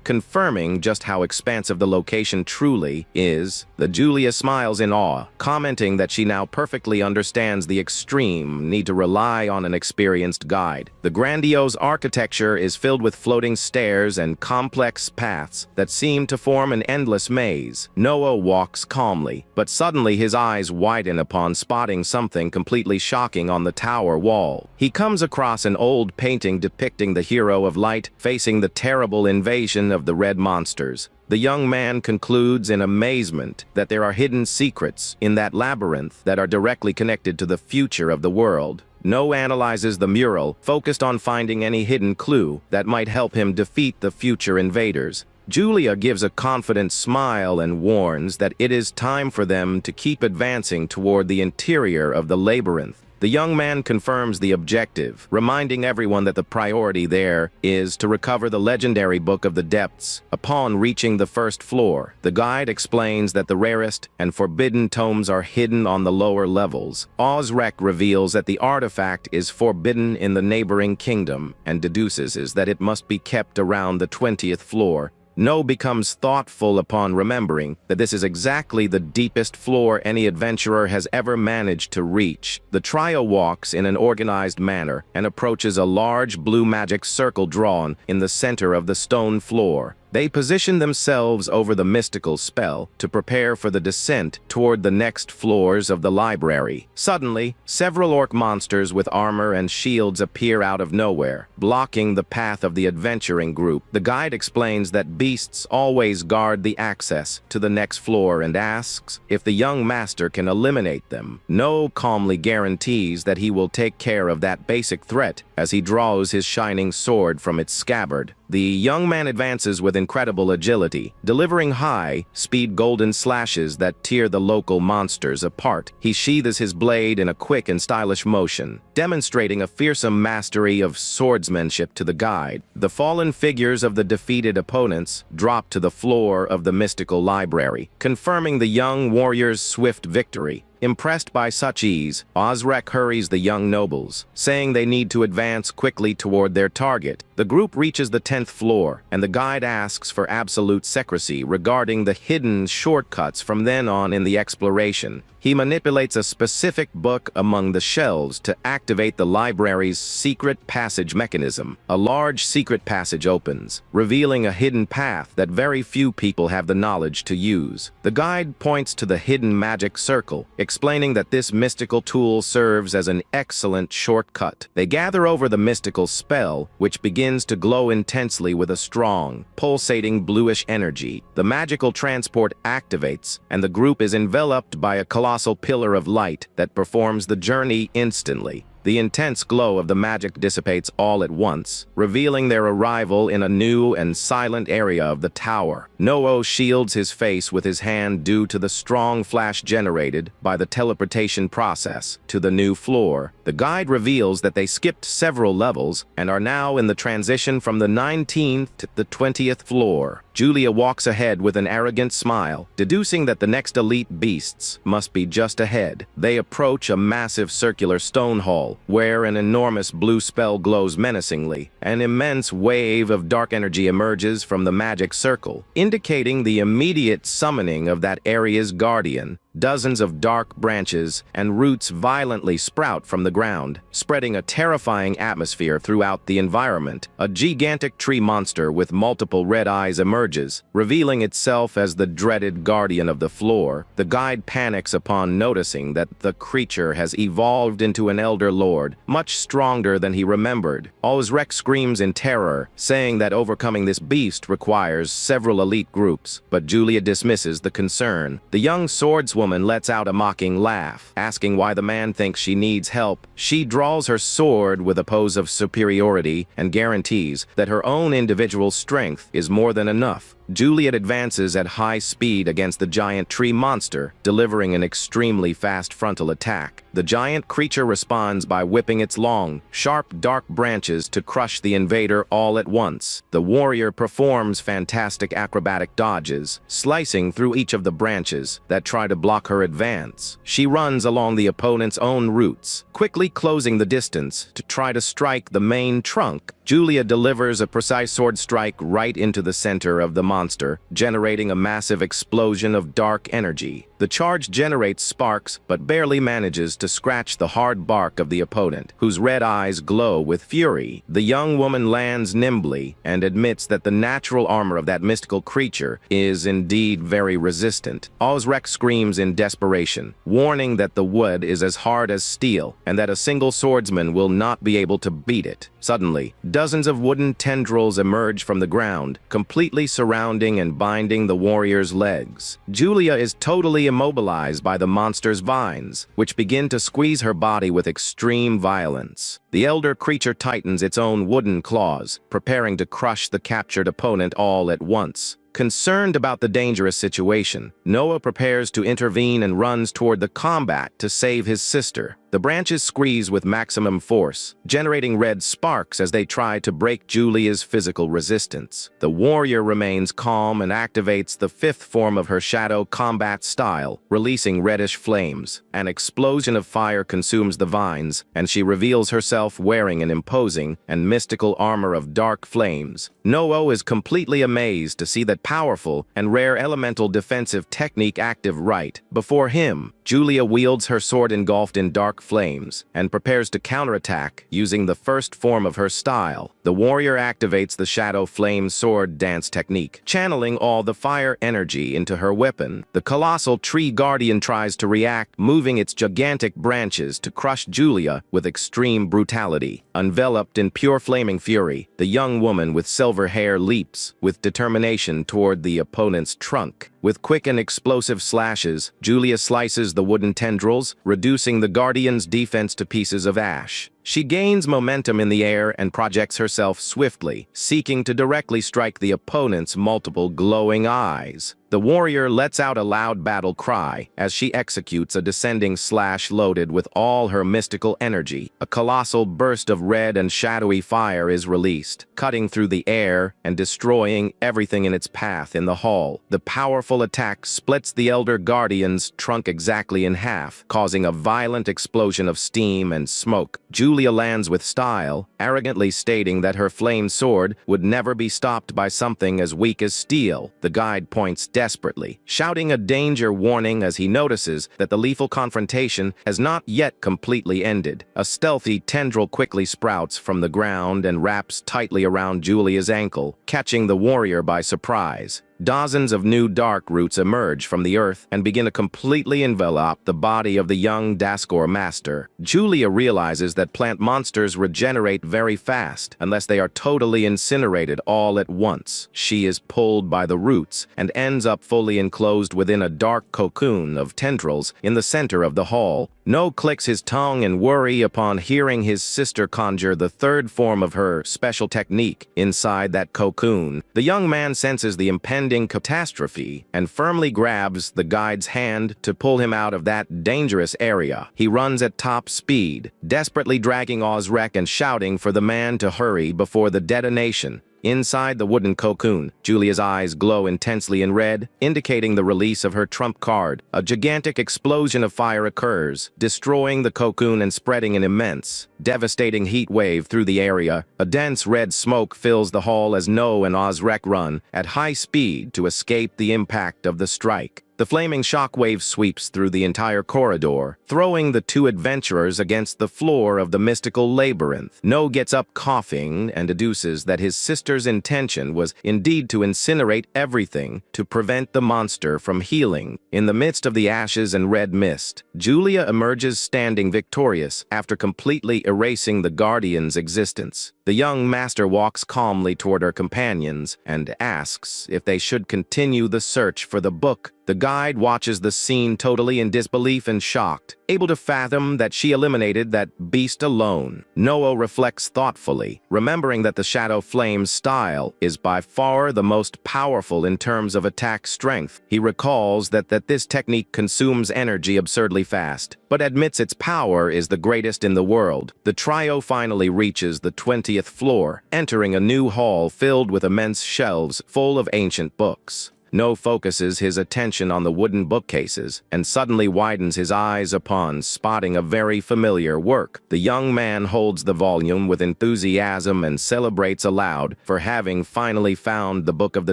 confirming just how expansive the location truly is. Julia smiles in awe, commenting that she now perfectly understands the extreme need to rely on an experienced guide. The grandiose architecture is filled with floating stairs and complex paths that seem to form an endless maze. Noah walks calmly, but suddenly his eyes widen upon spotting something completely shocking on the tower wall. He comes across an old painting depicting the hero of light facing the terrible invasion of the red monsters. The young man concludes in amazement that there are hidden secrets in that labyrinth that are directly connected to the future of the world. Noah analyzes the mural, focused on finding any hidden clue that might help him defeat the future invaders. Julia gives a confident smile and warns that it is time for them to keep advancing toward the interior of the labyrinth. The young man confirms the objective, reminding everyone that the priority there is to recover the legendary Book of the Depths. Upon reaching the first floor, the guide explains that the rarest and forbidden tomes are hidden on the lower levels. Ozrek reveals that the artifact is forbidden in the neighboring kingdom and deduces that it must be kept around the 20th floor. No becomes thoughtful upon remembering that this is exactly the deepest floor any adventurer has ever managed to reach. The trio walks in an organized manner and approaches a large blue magic circle drawn in the center of the stone floor. They position themselves over the mystical spell to prepare for the descent toward the next floors of the library. Suddenly, several orc monsters with armor and shields appear out of nowhere, blocking the path of the adventuring group. The guide explains that beasts always guard the access to the next floor and asks if the young master can eliminate them. No calmly guarantees that he will take care of that basic threat as he draws his shining sword from its scabbard. The young man advances with incredible agility, delivering high-speed golden slashes that tear the local monsters apart. He sheathes his blade in a quick and stylish motion, demonstrating a fearsome mastery of swordsmanship to the guide. The fallen figures of the defeated opponents drop to the floor of the mystical library, confirming the young warrior's swift victory. Impressed by such ease, Ozrek hurries the young nobles, saying they need to advance quickly toward their target. The group reaches the 10th floor, and the guide asks for absolute secrecy regarding the hidden shortcuts from then on in the exploration. He manipulates a specific book among the shelves to activate the library's secret passage mechanism. A large secret passage opens, revealing a hidden path that very few people have the knowledge to use. The guide points to the hidden magic circle, explaining that this mystical tool serves as an excellent shortcut. They gather over the mystical spell, which begins to glow intensely with a strong, pulsating bluish energy. The magical transport activates, and the group is enveloped by a colossal pillar of light that performs the journey instantly. The intense glow of the magic dissipates all at once, revealing their arrival in a new and silent area of the tower. Noah shields his face with his hand due to the strong flash generated by the teleportation process to the new floor. The guide reveals that they skipped several levels and are now in the transition from the 19th to the 20th floor. Julia walks ahead with an arrogant smile, deducing that the next elite beasts must be just ahead. They approach a massive circular stone hall, where an enormous blue spell glows menacingly. An immense wave of dark energy emerges from the magic circle, indicating the immediate summoning of that area's guardian. Dozens of dark branches and roots violently sprout from the ground, spreading a terrifying atmosphere throughout the environment. A gigantic tree monster with multiple red eyes emerges, revealing itself as the dreaded guardian of the floor. The guide panics upon noticing that the creature has evolved into an elder lord, much stronger than he remembered. Ozrek screams in terror, saying that overcoming this beast requires several elite groups, but Julia dismisses the concern. The young swordswoman woman lets out a mocking laugh, asking why the man thinks she needs help. She draws her sword with a pose of superiority and guarantees that her own individual strength is more than enough. Juliet advances at high speed against the giant tree monster, delivering an extremely fast frontal attack. The giant creature responds by whipping its long, sharp, dark branches to crush the invader all at once. The warrior performs fantastic acrobatic dodges, slicing through each of the branches that try to block her advance. She runs along the opponent's own roots, quickly closing the distance to try to strike the main trunk. Julia delivers a precise sword strike right into the center of the monster, generating a massive explosion of dark energy. The charge generates sparks, but barely manages to scratch the hard bark of the opponent, whose red eyes glow with fury. The young woman lands nimbly and admits that the natural armor of that mystical creature is indeed very resistant. Osrek screams in desperation, warning that the wood is as hard as steel and that a single swordsman will not be able to beat it. Suddenly, dozens of wooden tendrils emerge from the ground, completely surrounding and binding the warrior's legs. Julia is totally immobilized by the monster's vines, which begin to squeeze her body with extreme violence. The elder creature tightens its own wooden claws, preparing to crush the captured opponent all at once. Concerned about the dangerous situation, Noah prepares to intervene and runs toward the combat to save his sister. The branches squeeze with maximum force, generating red sparks as they try to break Julia's physical resistance. The warrior remains calm and activates the fifth form of her shadow combat style, releasing reddish flames. An explosion of fire consumes the vines, and she reveals herself wearing an imposing and mystical armor of dark flames. Noah is completely amazed to see that powerful and rare elemental defensive technique active right before him. Julia wields her sword engulfed in dark flames and prepares to counterattack using the first form of her style. The warrior activates the shadow flame sword dance technique, channeling all the fire energy into her weapon. The colossal tree guardian tries to react, moving its gigantic branches to crush Julia with extreme brutality. Enveloped in pure flaming fury, the young woman with silver hair leaps with determination toward the opponent's trunk. With quick and explosive slashes, Julia slices the wooden tendrils, reducing the Guardian's defense to pieces of ash. She gains momentum in the air and projects herself swiftly, seeking to directly strike the opponent's multiple glowing eyes. The warrior lets out a loud battle cry as she executes a descending slash loaded with all her mystical energy. A colossal burst of red and shadowy fire is released, cutting through the air and destroying everything in its path in the hall. The powerful attack splits the Elder Guardian's trunk exactly in half, causing a violent explosion of steam and smoke. Julia lands with style, arrogantly stating that her flame sword would never be stopped by something as weak as steel. The guide points desperately, shouting a danger warning as he notices that the lethal confrontation has not yet completely ended. A stealthy tendril quickly sprouts from the ground and wraps tightly around Julia's ankle, catching the warrior by surprise. Dozens of new dark roots emerge from the earth and begin to completely envelop the body of the young Swordmaster. Julia realizes that plant monsters regenerate very fast unless they are totally incinerated all at once. She is pulled by the roots and ends up fully enclosed within a dark cocoon of tendrils in the center of the hall. No clicks his tongue in worry upon hearing his sister conjure the third form of her special technique inside that cocoon. The young man senses the impending catastrophe and firmly grabs the guide's hand to pull him out of that dangerous area. He runs at top speed, desperately dragging Osrek and shouting for the man to hurry before the detonation. Inside the wooden cocoon, Julia's eyes glow intensely in red, indicating the release of her trump card. A gigantic explosion of fire occurs, destroying the cocoon and spreading an immense, devastating heat wave through the area. A dense red smoke fills the hall as No and Osrek run at high speed to escape the impact of the strike. The flaming shockwave sweeps through the entire corridor, throwing the two adventurers against the floor of the mystical labyrinth. No gets up coughing and deduces that his sister's intention was indeed to incinerate everything to prevent the monster from healing. In the midst of the ashes and red mist, Julia emerges standing victorious after completely erasing the Guardian's existence. The young master walks calmly toward her companions and asks if they should continue the search for the book. The guide watches the scene totally in disbelief and shocked, able to fathom that she eliminated that beast alone. Noah reflects thoughtfully, remembering that the Shadow Flame's style is by far the most powerful in terms of attack strength. He recalls that this technique consumes energy absurdly fast, but admits its power is the greatest in the world. The trio finally reaches the 20th floor, entering a new hall filled with immense shelves full of ancient books. No focuses his attention on the wooden bookcases and suddenly widens his eyes upon spotting a very familiar work. The young man holds the volume with enthusiasm and celebrates aloud for having finally found the Book of the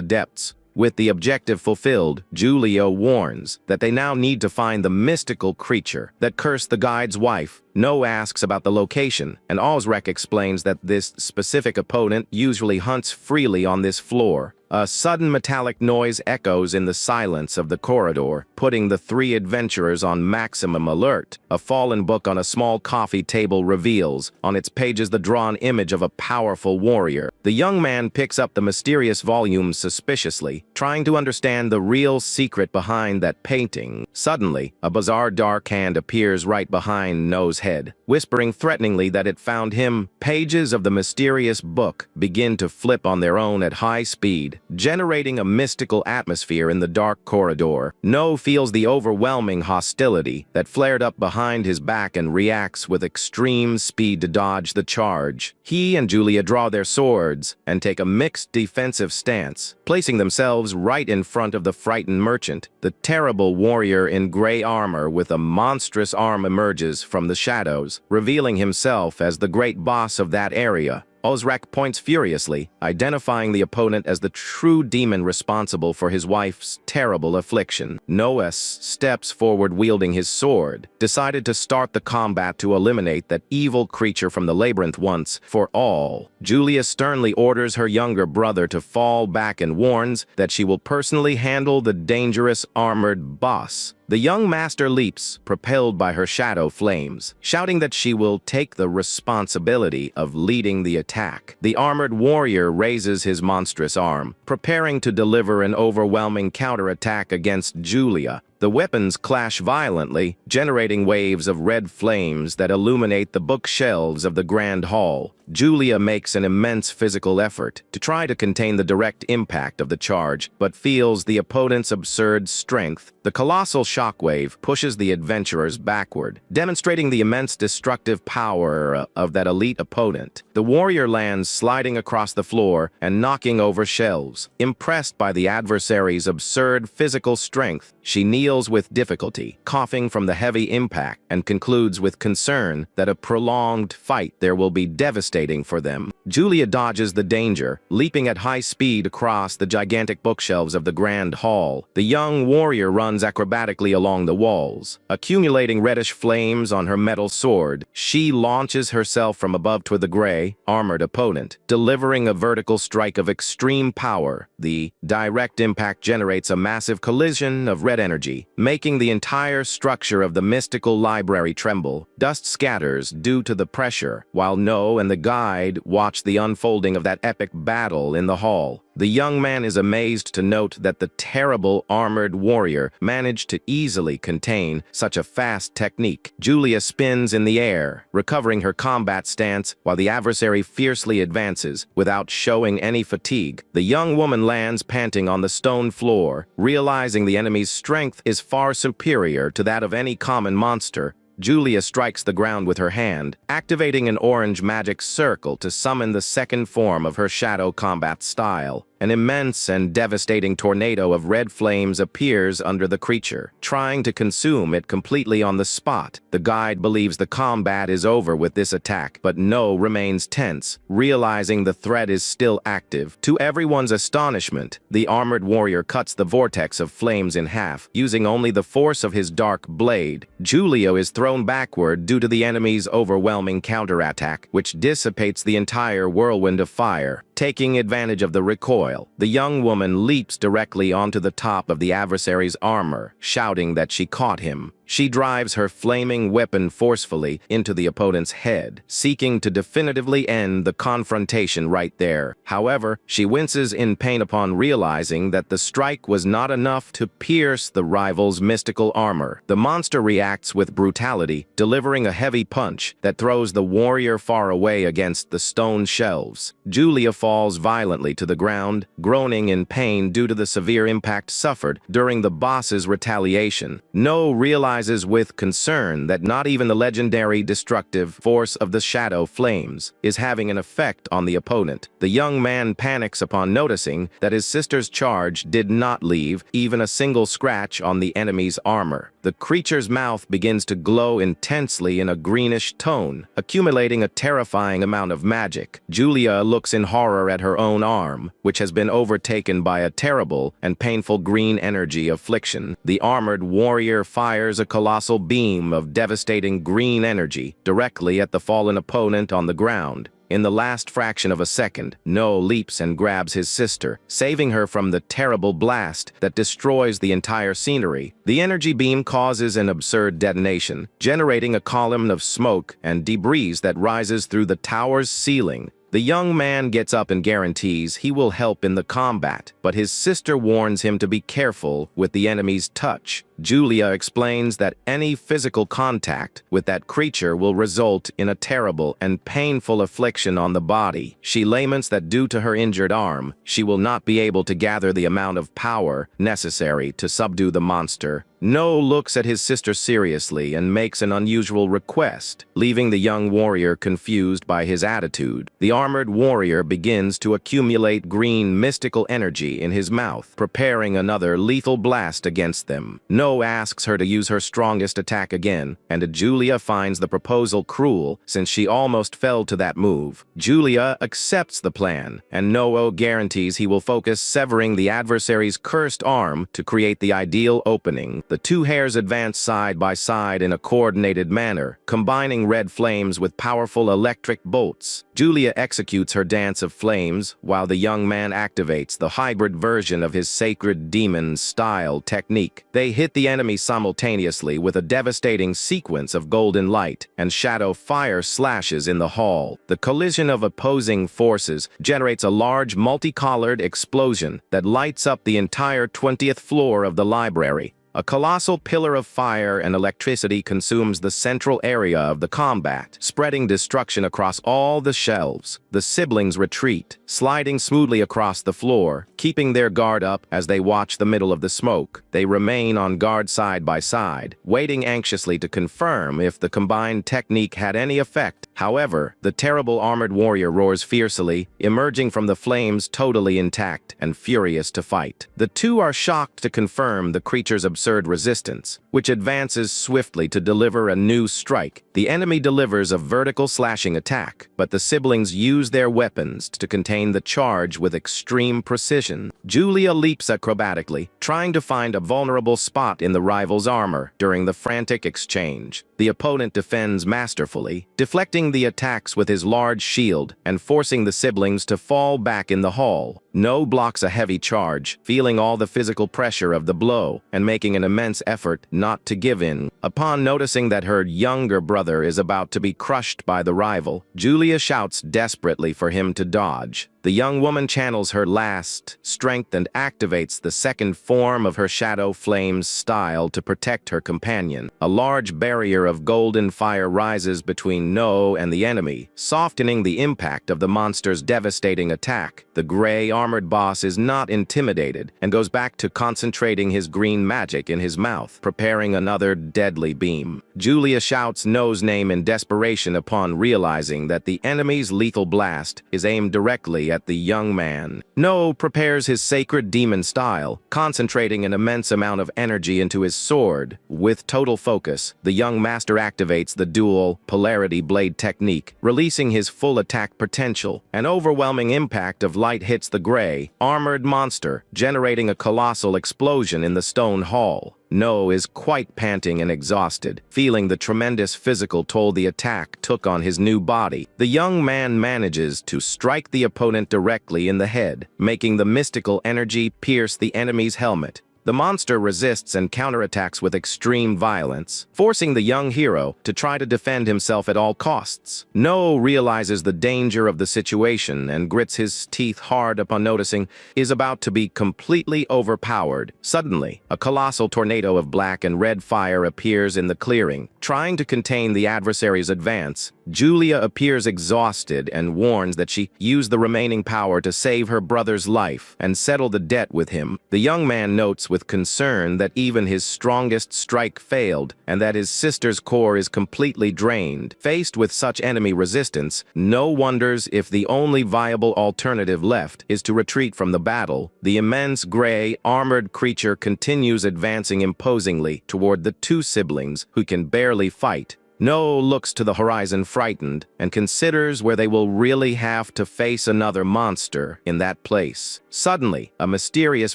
Depths. With the objective fulfilled, Julia warns that they now need to find the mystical creature that cursed the guide's wife. No asks about the location, and Osrek explains that this specific opponent usually hunts freely on this floor. A sudden metallic noise echoes in the silence of the corridor, putting the three adventurers on maximum alert. A fallen book on a small coffee table reveals, on its pages, the drawn image of a powerful warrior. The young man picks up the mysterious volume suspiciously, trying to understand the real secret behind that painting. Suddenly, a bizarre dark hand appears right behind No's head, whispering threateningly that it found him. Pages of the mysterious book begin to flip on their own at high speed, generating a mystical atmosphere in the dark corridor. No feels the overwhelming hostility that flared up behind his back and reacts with extreme speed to dodge the charge. He and Julia draw their swords and take a mixed defensive stance, placing themselves right in front of the frightened merchant. The terrible warrior in gray armor with a monstrous arm emerges from the shadows, revealing himself as the great boss of that area. Osrek points furiously, identifying the opponent as the true demon responsible for his wife's terrible affliction. Noah steps forward wielding his sword, decided to start the combat to eliminate that evil creature from the labyrinth once for all. Julia sternly orders her younger brother to fall back and warns that she will personally handle the dangerous armored boss. The young master leaps, propelled by her shadow flames, shouting that she will take the responsibility of leading the attack. The armored warrior raises his monstrous arm, preparing to deliver an overwhelming counterattack against Julia. The weapons clash violently, generating waves of red flames that illuminate the bookshelves of the grand hall. Julia makes an immense physical effort to try to contain the direct impact of the charge, but feels the opponent's absurd strength. The colossal shockwave pushes the adventurers backward, demonstrating the immense destructive power of that elite opponent. The warrior lands sliding across the floor and knocking over shelves. Impressed by the adversary's absurd physical strength, she kneels with difficulty, coughing from the heavy impact, and concludes with concern that a prolonged fight there will be devastating for them. Julia dodges the danger, leaping at high speed across the gigantic bookshelves of the grand hall. The young warrior runs acrobatically along the walls. Accumulating reddish flames on her metal sword, she launches herself from above toward the gray, armored opponent, delivering a vertical strike of extreme power. The direct impact generates a massive collision of red energy, making the entire structure of the mystical library tremble. Dust scatters due to the pressure, while No and the guide watch the unfolding of that epic battle in the hall. The young man is amazed to note that the terrible armored warrior managed to easily contain such a fast technique. Julia spins in the air, recovering her combat stance while the adversary fiercely advances without showing any fatigue. The young woman lands panting on the stone floor, realizing the enemy's strength is far superior to that of any common monster. Julia strikes the ground with her hand, activating an orange magic circle to summon the second form of her shadow combat style. An immense and devastating tornado of red flames appears under the creature, trying to consume it completely on the spot. The guide believes the combat is over with this attack, but No remains tense, realizing the threat is still active. To everyone's astonishment, the armored warrior cuts the vortex of flames in half, using only the force of his dark blade. Julia is thrown backward due to the enemy's overwhelming counterattack, which dissipates the entire whirlwind of fire. Taking advantage of the recoil, the young woman leaps directly onto the top of the adversary's armor, shouting that she caught him. She drives her flaming weapon forcefully into the opponent's head, seeking to definitively end the confrontation right there. However, she winces in pain upon realizing that the strike was not enough to pierce the rival's mystical armor. The monster reacts with brutality, delivering a heavy punch that throws the warrior far away against the stone shelves. Julia falls violently to the ground, groaning in pain due to the severe impact suffered during the boss's retaliation. No realizes with concern that not even the legendary destructive force of the shadow flames is having an effect on the opponent. The young man panics upon noticing that his sister's charge did not leave even a single scratch on the enemy's armor. The creature's mouth begins to glow intensely in a greenish tone, accumulating a terrifying amount of magic. Julia looks in horror at her own arm, which has been overtaken by a terrible and painful green energy affliction. The armored warrior fires a colossal beam of devastating green energy directly at the fallen opponent on the ground. In the last fraction of a second, No leaps and grabs his sister, saving her from the terrible blast that destroys the entire scenery. The energy beam causes an absurd detonation, generating a column of smoke and debris that rises through the tower's ceiling. The young man gets up and guarantees he will help in the combat, but his sister warns him to be careful with the enemy's touch. Julia explains that any physical contact with that creature will result in a terrible and painful affliction on the body. She laments that due to her injured arm, she will not be able to gather the amount of power necessary to subdue the monster. No looks at his sister seriously and makes an unusual request, leaving the young warrior confused by his attitude. The armored warrior begins to accumulate green mystical energy in his mouth, preparing another lethal blast against them. No asks her to use her strongest attack again, and Julia finds the proposal cruel since she almost fell to that move. Julia accepts the plan, and No guarantees he will focus severing the adversary's cursed arm to create the ideal opening. The two hairs advance side by side in a coordinated manner, combining red flames with powerful electric bolts. Julia executes her dance of flames while the young man activates the hybrid version of his sacred demon style technique. They hit the enemy simultaneously with a devastating sequence of golden light and shadow fire slashes in the hall. The collision of opposing forces generates a large multicolored explosion that lights up the entire 20th floor of the library. A colossal pillar of fire and electricity consumes the central area of the combat, spreading destruction across all the shelves. The siblings retreat, sliding smoothly across the floor, keeping their guard up as they watch the middle of the smoke. They remain on guard side by side, waiting anxiously to confirm if the combined technique had any effect. However, the terrible armored warrior roars fiercely, emerging from the flames totally intact and furious to fight. The two are shocked to confirm the creature's absurd resistance, which advances swiftly to deliver a new strike. The enemy delivers a vertical slashing attack, but the siblings use their weapons to contain the charge with extreme precision. Julia leaps acrobatically, trying to find a vulnerable spot in the rival's armor during the frantic exchange. The opponent defends masterfully, deflecting the attacks with his large shield and forcing the siblings to fall back in the hall. No blocks a heavy charge, feeling all the physical pressure of the blow and making an immense effort not to give in. Upon noticing that her younger brother is about to be crushed by the rival, Julia shouts desperately for him to dodge. The young woman channels her last strength and activates the second form of her shadow flames style to protect her companion. A large barrier of golden fire rises between No and the enemy, softening the impact of the monster's devastating attack. The gray armored boss is not intimidated and goes back to concentrating his green magic in his mouth, preparing another deadly beam. Julia shouts No's name in desperation upon realizing that the enemy's lethal blast is aimed directly at the young man. No prepares his sacred demon style, concentrating an immense amount of energy into his sword. With total focus, the young master activates the dual polarity blade technique, releasing his full attack potential. An overwhelming impact of light hits the gray, armored monster, generating a colossal explosion in the stone hall. No is quite panting and exhausted, feeling the tremendous physical toll the attack took on his new body. The young man manages to strike the opponent directly in the head, making the mystical energy pierce the enemy's helmet. The monster resists and counterattacks with extreme violence, forcing the young hero to try to defend himself at all costs. No realizes the danger of the situation and grits his teeth hard upon noticing is about to be completely overpowered. Suddenly, a colossal tornado of black and red fire appears in the clearing. Trying to contain the adversary's advance, Julia appears exhausted and warns that she used the remaining power to save her brother's life and settle the debt with him. The young man notes with concern that even his strongest strike failed and that his sister's core is completely drained. Faced with such enemy resistance, no wonders if the only viable alternative left is to retreat from the battle. The immense gray, armored creature continues advancing imposingly toward the two siblings who can barely fight. No looks to the horizon frightened and considers where they will really have to face another monster in that place. Suddenly, a mysterious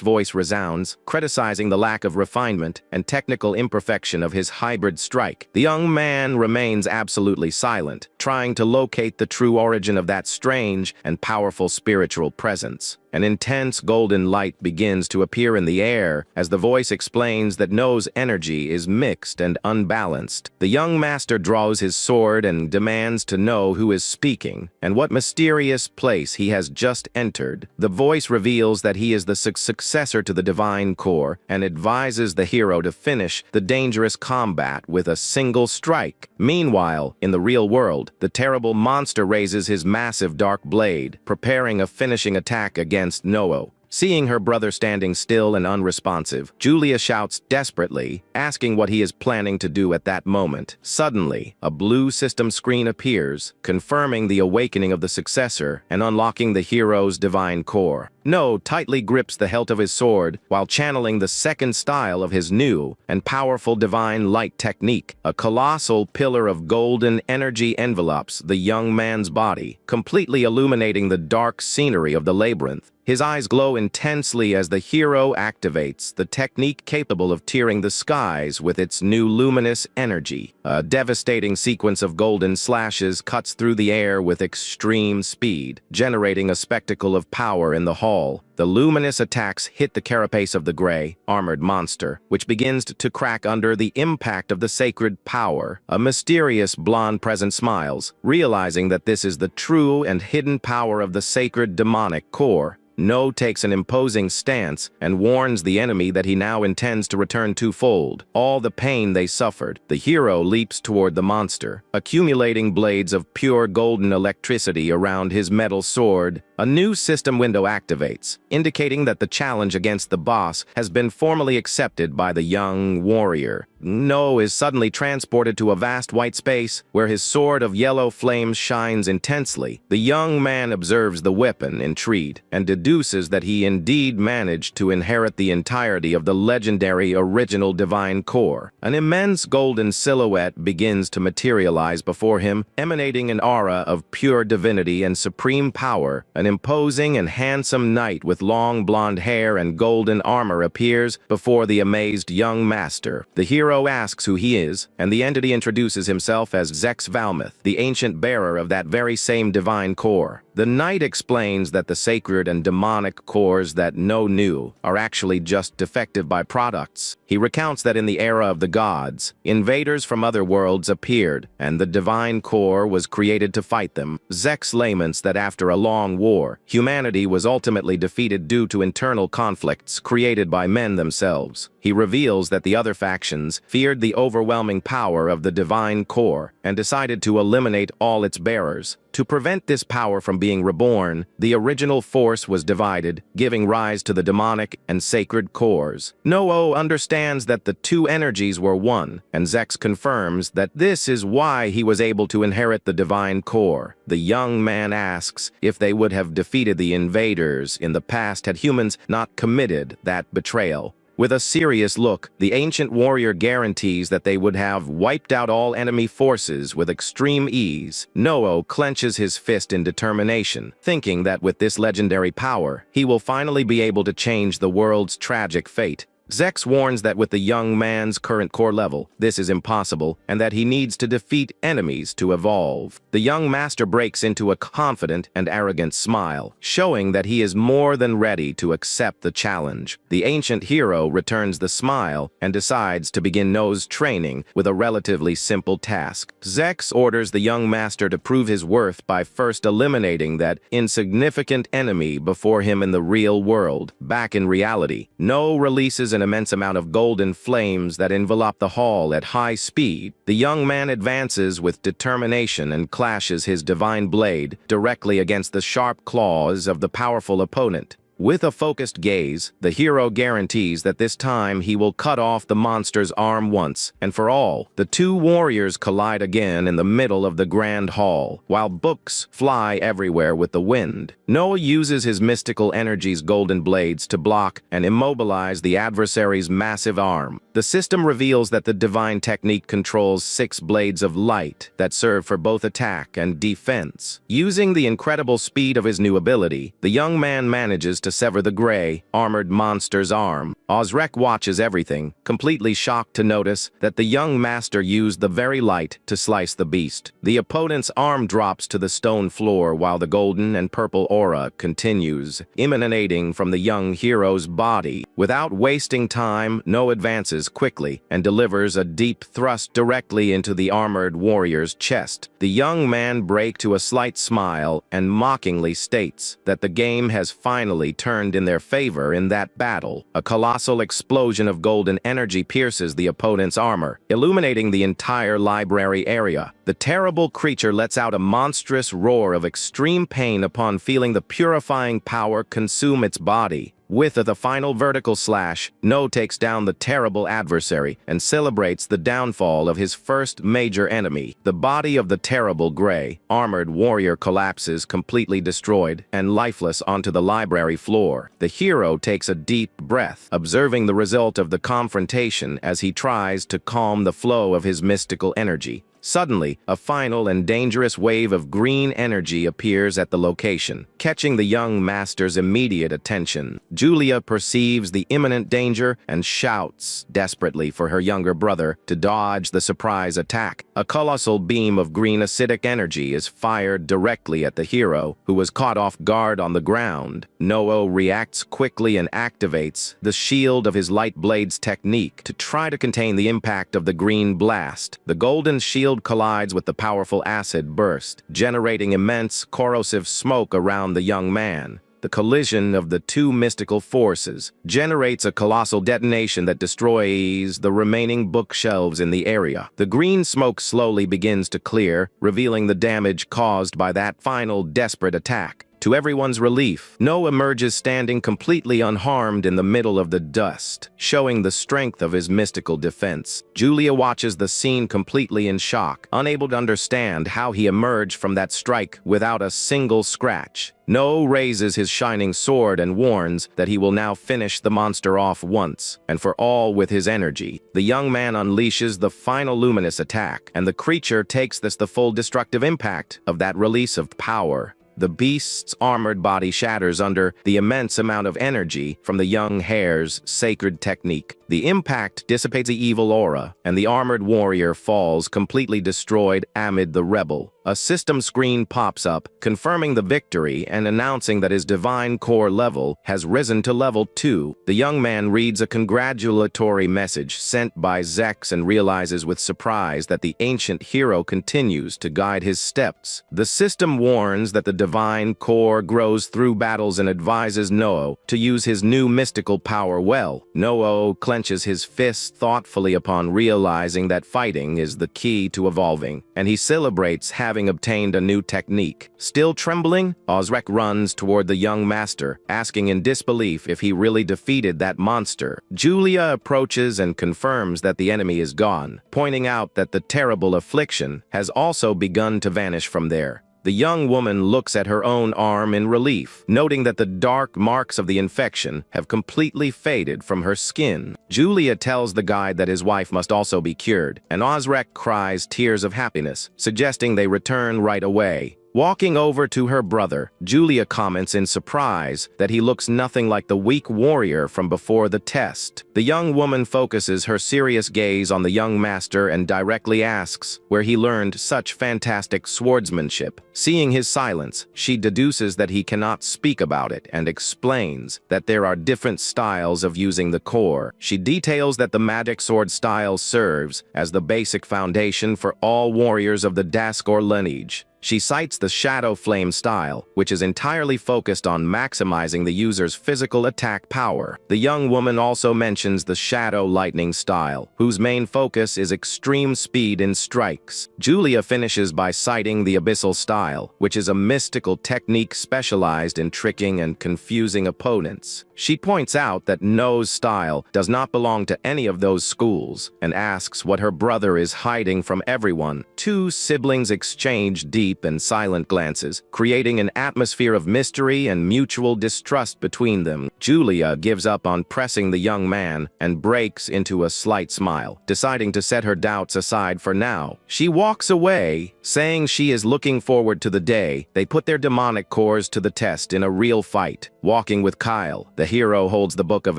voice resounds, criticizing the lack of refinement and technical imperfection of his hybrid strike. The young man remains absolutely silent, trying to locate the true origin of that strange and powerful spiritual presence. An intense golden light begins to appear in the air as the voice explains that No's energy is mixed and unbalanced. The young master draws his sword and demands to know who is speaking and what mysterious place he has just entered. The voice reveals that he is the successor to the divine core and advises the hero to finish the dangerous combat with a single strike. Meanwhile, in the real world, the terrible monster raises his massive dark blade, preparing a finishing attack against Noah. Seeing her brother standing still and unresponsive, Julia shouts desperately, asking what he is planning to do at that moment. Suddenly, a blue system screen appears, confirming the awakening of the successor and unlocking the hero's divine core. No tightly grips the hilt of his sword while channeling the second style of his new and powerful divine light technique. A colossal pillar of golden energy envelops the young man's body, completely illuminating the dark scenery of the labyrinth. His eyes glow intensely as the hero activates the technique capable of tearing the skies with its new luminous energy. A devastating sequence of golden slashes cuts through the air with extreme speed, generating a spectacle of power in the hall. The luminous attacks hit the carapace of the gray, armored monster, which begins to crack under the impact of the sacred power. A mysterious blonde presence smiles, realizing that this is the true and hidden power of the sacred demonic core. No takes an imposing stance and warns the enemy that he now intends to return twofold. All the pain they suffered, the hero leaps toward the monster, accumulating blades of pure golden electricity around his metal sword. A new system window activates, indicating that the challenge against the boss has been formally accepted by the young warrior. No is suddenly transported to a vast white space where his sword of yellow flames shines intensely. The young man observes the weapon, intrigued, and deduces that he indeed managed to inherit the entirety of the legendary original divine core. An immense golden silhouette begins to materialize before him, emanating an aura of pure divinity and supreme power. An imposing and handsome knight with long blonde hair and golden armor appears before the amazed young master. The hero asks who he is, and the entity introduces himself as Zex Valmuth, the ancient bearer of that very same divine core. The knight explains that the sacred and demonic cores that No knew are actually just defective byproducts. He recounts that in the era of the gods, invaders from other worlds appeared, and the divine core was created to fight them. Zex laments that after a long war, humanity was ultimately defeated due to internal conflicts created by men themselves. He reveals that the other factions feared the overwhelming power of the divine core and decided to eliminate all its bearers. To prevent this power from being reborn, the original force was divided, giving rise to the demonic and sacred cores. No understands that the two energies were one, and Zex confirms that this is why he was able to inherit the divine core. The young man asks if they would have defeated the invaders in the past had humans not committed that betrayal. With a serious look, the ancient warrior guarantees that they would have wiped out all enemy forces with extreme ease. No clenches his fist in determination, thinking that with this legendary power, he will finally be able to change the world's tragic fate. Zex warns that with the young man's current core level, this is impossible, and that he needs to defeat enemies to evolve. The young master breaks into a confident and arrogant smile, showing that he is more than ready to accept the challenge. The ancient hero returns the smile and decides to begin No's training with a relatively simple task. Zex orders the young master to prove his worth by first eliminating that insignificant enemy before him in the real world. Back in reality, No releases an immense amount of golden flames that envelop the hall at high speed. The young man advances with determination and clashes his divine blade directly against the sharp claws of the powerful opponent. With a focused gaze, the hero guarantees that this time he will cut off the monster's arm once and for all. The two warriors collide again in the middle of the grand hall, while books fly everywhere with the wind. Noah uses his mystical energy's golden blades to block and immobilize the adversary's massive arm. The system reveals that the divine technique controls 6 blades of light that serve for both attack and defense. Using the incredible speed of his new ability, the young man manages to sever the gray, armored monster's arm. Ozrek watches everything, completely shocked to notice that the young master used the very light to slice the beast. The opponent's arm drops to the stone floor while the golden and purple aura continues, emanating from the young hero's body. Without wasting time, No advances quickly and delivers a deep thrust directly into the armored warrior's chest. The young man breaks to a slight smile and mockingly states that the game has finally turned in their favor in that battle. A colossal explosion of golden energy pierces the opponent's armor, illuminating the entire library area. The terrible creature lets out a monstrous roar of extreme pain upon feeling the purifying power consume its body. With the final vertical slash, No takes down the terrible adversary and celebrates the downfall of his first major enemy. The body of the terrible gray, armored warrior collapses completely destroyed and lifeless onto the library floor. The hero takes a deep breath, observing the result of the confrontation as he tries to calm the flow of his mystical energy. Suddenly, a final and dangerous wave of green energy appears at the location, catching the young master's immediate attention. Julia perceives the imminent danger and shouts desperately for her younger brother to dodge the surprise attack. A colossal beam of green acidic energy is fired directly at the hero, who was caught off guard on the ground. Noah reacts quickly and activates the shield of his light blade's technique to try to contain the impact of the green blast. The golden shield collides with the powerful acid burst, generating immense corrosive smoke around the young man. The collision of the two mystical forces generates a colossal detonation that destroys the remaining bookshelves in the area. The green smoke slowly begins to clear, revealing the damage caused by that final desperate attack. To everyone's relief, No emerges standing completely unharmed in the middle of the dust, showing the strength of his mystical defense. Julia watches the scene completely in shock, unable to understand how he emerged from that strike without a single scratch. No raises his shining sword and warns that he will now finish the monster off once and for all with his energy. The young man unleashes the final luminous attack, and the creature takes the full destructive impact of that release of power. The beast's armored body shatters under the immense amount of energy from the young hare's sacred technique. The impact dissipates the evil aura, and the armored warrior falls completely destroyed amid the rebel. A system screen pops up, confirming the victory and announcing that his divine core level has risen to level 2. The young man reads a congratulatory message sent by Zex and realizes with surprise that the ancient hero continues to guide his steps. The system warns that the divine core grows through battles and advises Noah to use his new mystical power well. Noah clenches his fist thoughtfully upon realizing that fighting is the key to evolving, and he celebrates having obtained a new technique. Still trembling, Ozrek runs toward the young master, asking in disbelief if he really defeated that monster. Julia approaches and confirms that the enemy is gone, pointing out that the terrible affliction has also begun to vanish from there. The young woman looks at her own arm in relief, noting that the dark marks of the infection have completely faded from her skin. Julia tells the guide that his wife must also be cured, and Ozrek cries tears of happiness, suggesting they return right away. Walking over to her brother, Julia comments in surprise that he looks nothing like the weak warrior from before the test. The young woman focuses her serious gaze on the young master and directly asks where he learned such fantastic swordsmanship. Seeing his silence, she deduces that he cannot speak about it and explains that there are different styles of using the core. She details that the magic sword style serves as the basic foundation for all warriors of the Daskor lineage. She cites the Shadow Flame style, which is entirely focused on maximizing the user's physical attack power. The young woman also mentions the Shadow Lightning style, whose main focus is extreme speed in strikes. Julia finishes by citing the Abyssal style, which is a mystical technique specialized in tricking and confusing opponents. She points out that No's style does not belong to any of those schools and asks what her brother is hiding from everyone. Two siblings exchange deep and silent glances, creating an atmosphere of mystery and mutual distrust between them. Julia gives up on pressing the young man and breaks into a slight smile, deciding to set her doubts aside for now. She walks away, saying she is looking forward to the day they put their demonic cores to the test in a real fight. Walking with Kyle, the hero holds the Book of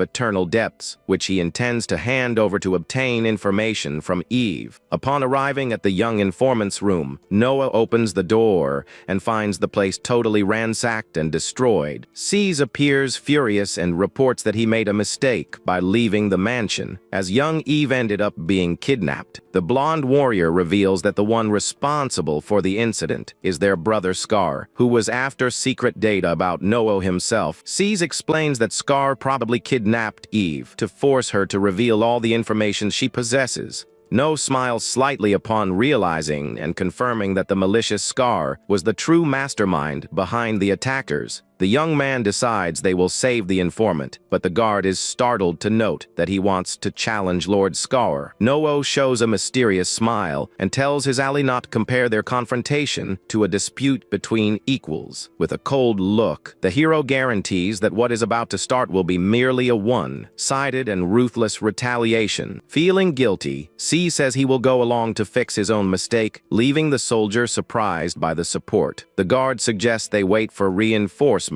Eternal Depths, which he intends to hand over to obtain information from Eve. Upon arriving at the young informant's room, Noah opens the door and finds the place totally ransacked and destroyed. Cease appears furious and reports that he made a mistake by leaving the mansion, as young Eve ended up being kidnapped. The blonde warrior reveals that the one responsible for the incident is their brother Scar, who was after secret data about Noah himself. Cease explains that Scar probably kidnapped Eve to force her to reveal all the information she possesses. No smiles slightly upon realizing and confirming that the malicious Scar was the true mastermind behind the attackers. The young man decides they will save the informant, but the guard is startled to note that he wants to challenge Lord Scar. Noah shows a mysterious smile and tells his ally not to compare their confrontation to a dispute between equals. With a cold look, the hero guarantees that what is about to start will be merely a one-sided and ruthless retaliation. Feeling guilty, C says he will go along to fix his own mistake, leaving the soldier surprised by the support. The guard suggests they wait for reinforcements,